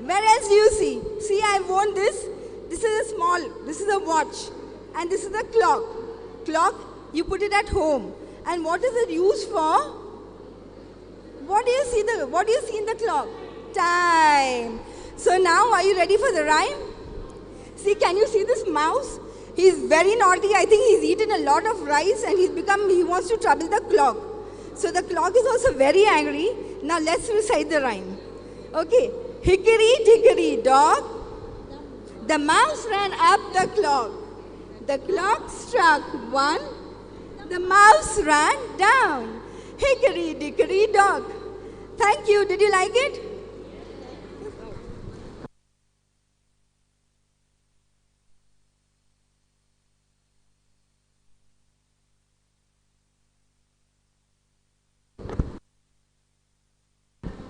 Where else do you see? See, I worn this. This is a small, this is a watch. And this is a clock. Clock, you put it at home. And what is it used for? What do you see in the clock? Time. So now, are you ready for the rhyme? See, can you see this mouse? He's very naughty. I think he's eaten a lot of rice and he wants to trouble the clock. So the clock is also very angry. Now let's recite the rhyme. Okay. Hickory dickory dock, the mouse ran up the clock. The clock struck 1, the mouse ran down. Hickory dickory dock. Thank you. Did you like it?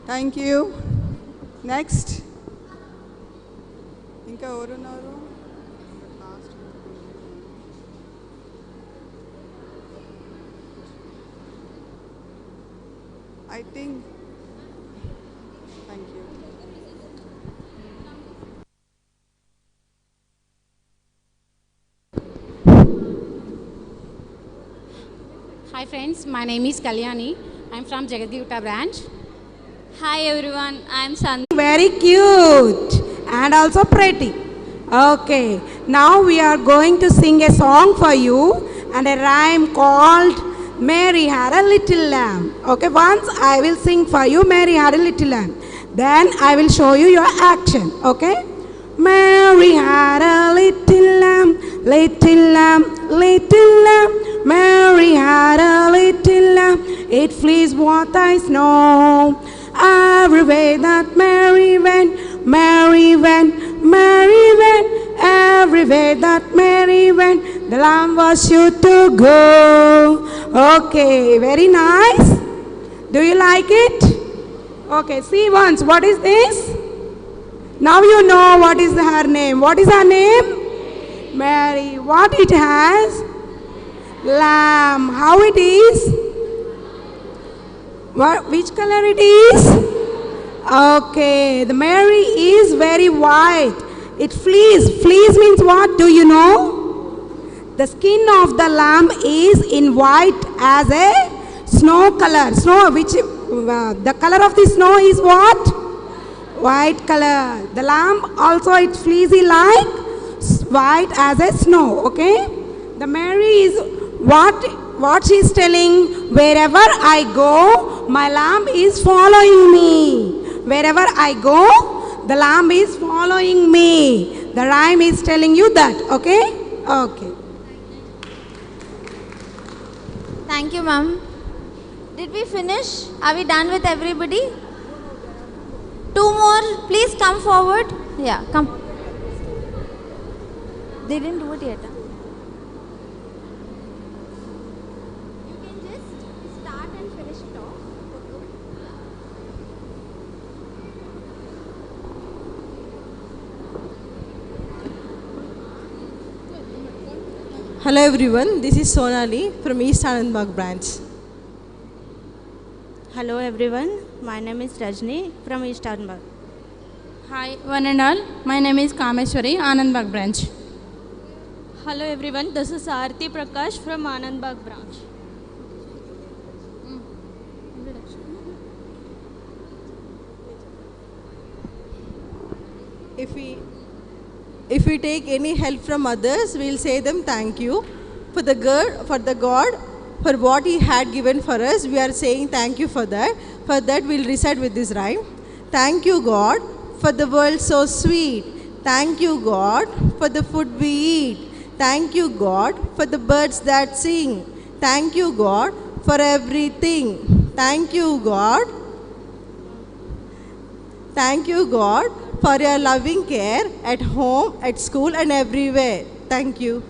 Thank you. Next. Inka orunaru. I think. Thank you. Hi friends, my name is Kalyani. I'm from Jagadgiri branch. Hi everyone, I am Sandhya. Very cute and also pretty. Okay, now we are going to sing a song for you and a rhyme called Mary Had a Little Lamb. Okay, once I will sing for you Mary Had a Little Lamb. Then I will show you your action. Okay? Mary had a little lamb, little lamb, little lamb. Mary had a little lamb, it flees what I know. Every way that Mary went, Mary went, Mary went. Every way that Mary went, the lamb was sure to go. Okay, very nice. Do you like it? Okay, see once. What is this? Now you know what is her name. What is her name? Mary. What it has? Lamb. How it is? Which color it is? Okay, the Mary is very white. It flees. Flees means what? Do you know? The skin of the lamb is in white as a snow color. Snow, which the color of the snow is what? White color. The lamb also it fleecy like white as a snow. Okay. The Mary is what she is telling. Wherever I go, my lamb is following me. Wherever I go, the lamb is following me. The rhyme is telling you that. Okay. Okay. Thank you, ma'am. Did we finish? Are we done with everybody? Two more. Please come forward. Yeah, come. They didn't do it yet. You can just start and finish it off. Hello everyone, this is Sonali from East Anandbagh branch. Hello everyone, my name is Rajni from East Anandbagh. Hi one and all, my name is Kameshwari, Anandbagh branch. Hello everyone, this is Aarti Prakash from Anandbagh branch. If we take any help from others, we'll say them thank you. For the God, for what He had given for us, we are saying thank you for that. For that, we'll recite with this rhyme. Thank you, God, for the world so sweet. Thank you, God, for the food we eat. Thank you, God, for the birds that sing. Thank you, God, for everything. Thank you, God. Thank you, God, for your loving care at home, at school, and everywhere. Thank you.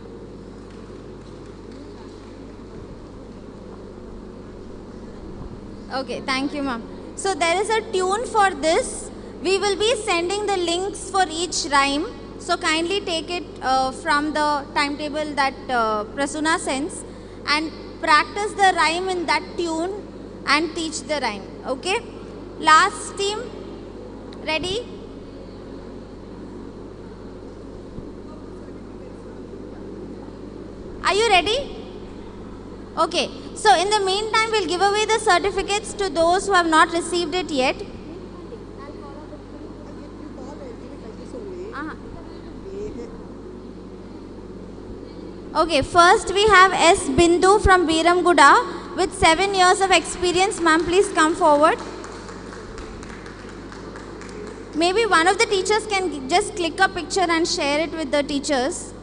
Okay, thank you, ma'am. So there is a tune for this. We will be sending the links for each rhyme. So kindly take it from the timetable that Prasuna sends and practice the rhyme in that tune and teach the rhyme. Okay? Last team, ready? Are you ready? Okay. So in the meantime, we'll give away the certificates to those who have not received it yet. Okay, first we have S. Bindu from Biramguda with 7 years of experience. Ma'am, please come forward. Maybe one of the teachers can just click a picture and share it with the teachers.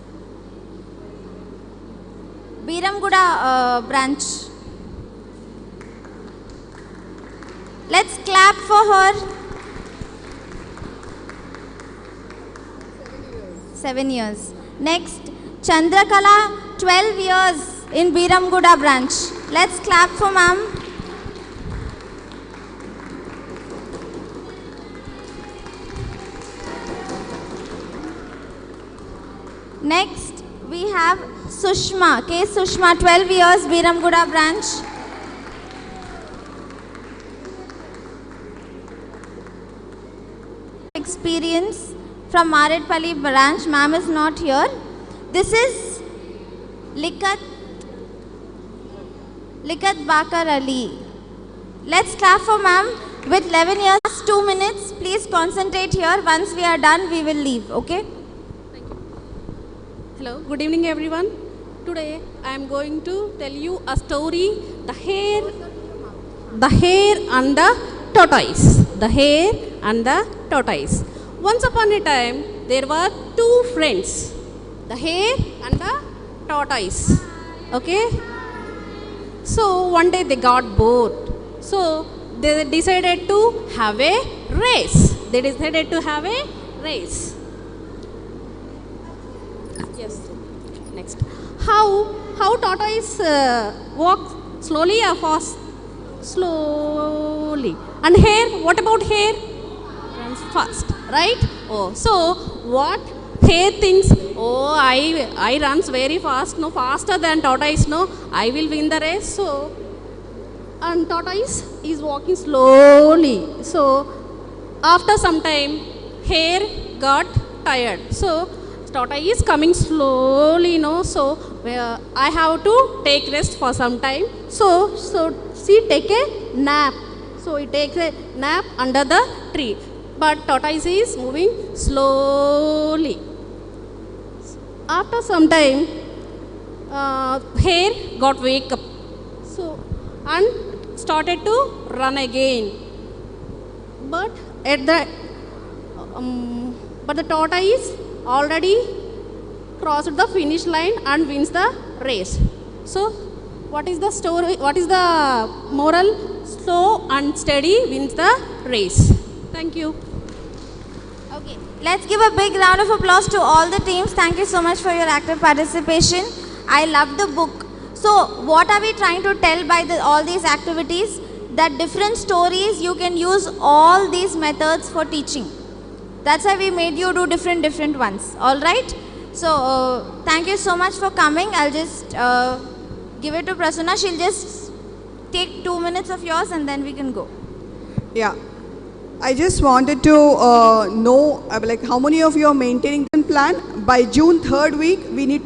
Biramguda branch. Let's clap for her. 7 years. Next, Chandrakala, 12 years in Biramguda branch. Let's clap for ma'am. Next, we have Sushma, K. Sushma, 12 years, Biramguda branch. Experience from Maredpalli branch, ma'am is not here. This is Likat Bakar Ali. Let's clap for ma'am with 11 years, 2 minutes. Please concentrate here. Once we are done, we will leave, okay? Hello, good evening everyone. Today I am going to tell you a story, the hare and the tortoise. The hare and the tortoise. Once upon a time, there were two friends, the hare and the tortoise. Okay? So one day they got bored. So they decided to have a race. Yes. Next. How tortoise walks Slowly or fast? Slowly. And hair, what about hair? Runs fast, right? Oh, so what hair thinks? Oh, I runs very fast, no, faster than tortoise, no, I will win the race. So, and tortoise is walking slowly. So, after some time, hair got tired. So, tortoise is coming slowly, no, so I have to take rest for some time. So she take a nap. So it takes a nap under the tree. But tortoise is moving slowly. After some time, hare got wake up. So and started to run again. But at the tortoise already crossed the finish line and wins the race. So, what is the story? What is the moral? Slow and steady wins the race. Thank you. Okay, let's give a big round of applause to all the teams. Thank you so much for your active participation. I love the book. So, what are we trying to tell by all these activities? That different stories, you can use all these methods for teaching. That's why we made you do different ones. All right? So, thank you so much for coming. I'll just give it to Prasanna. She'll just take 2 minutes of yours and then we can go. Yeah. I just wanted to know like how many of you are maintaining the plan. By June 3rd week, we need to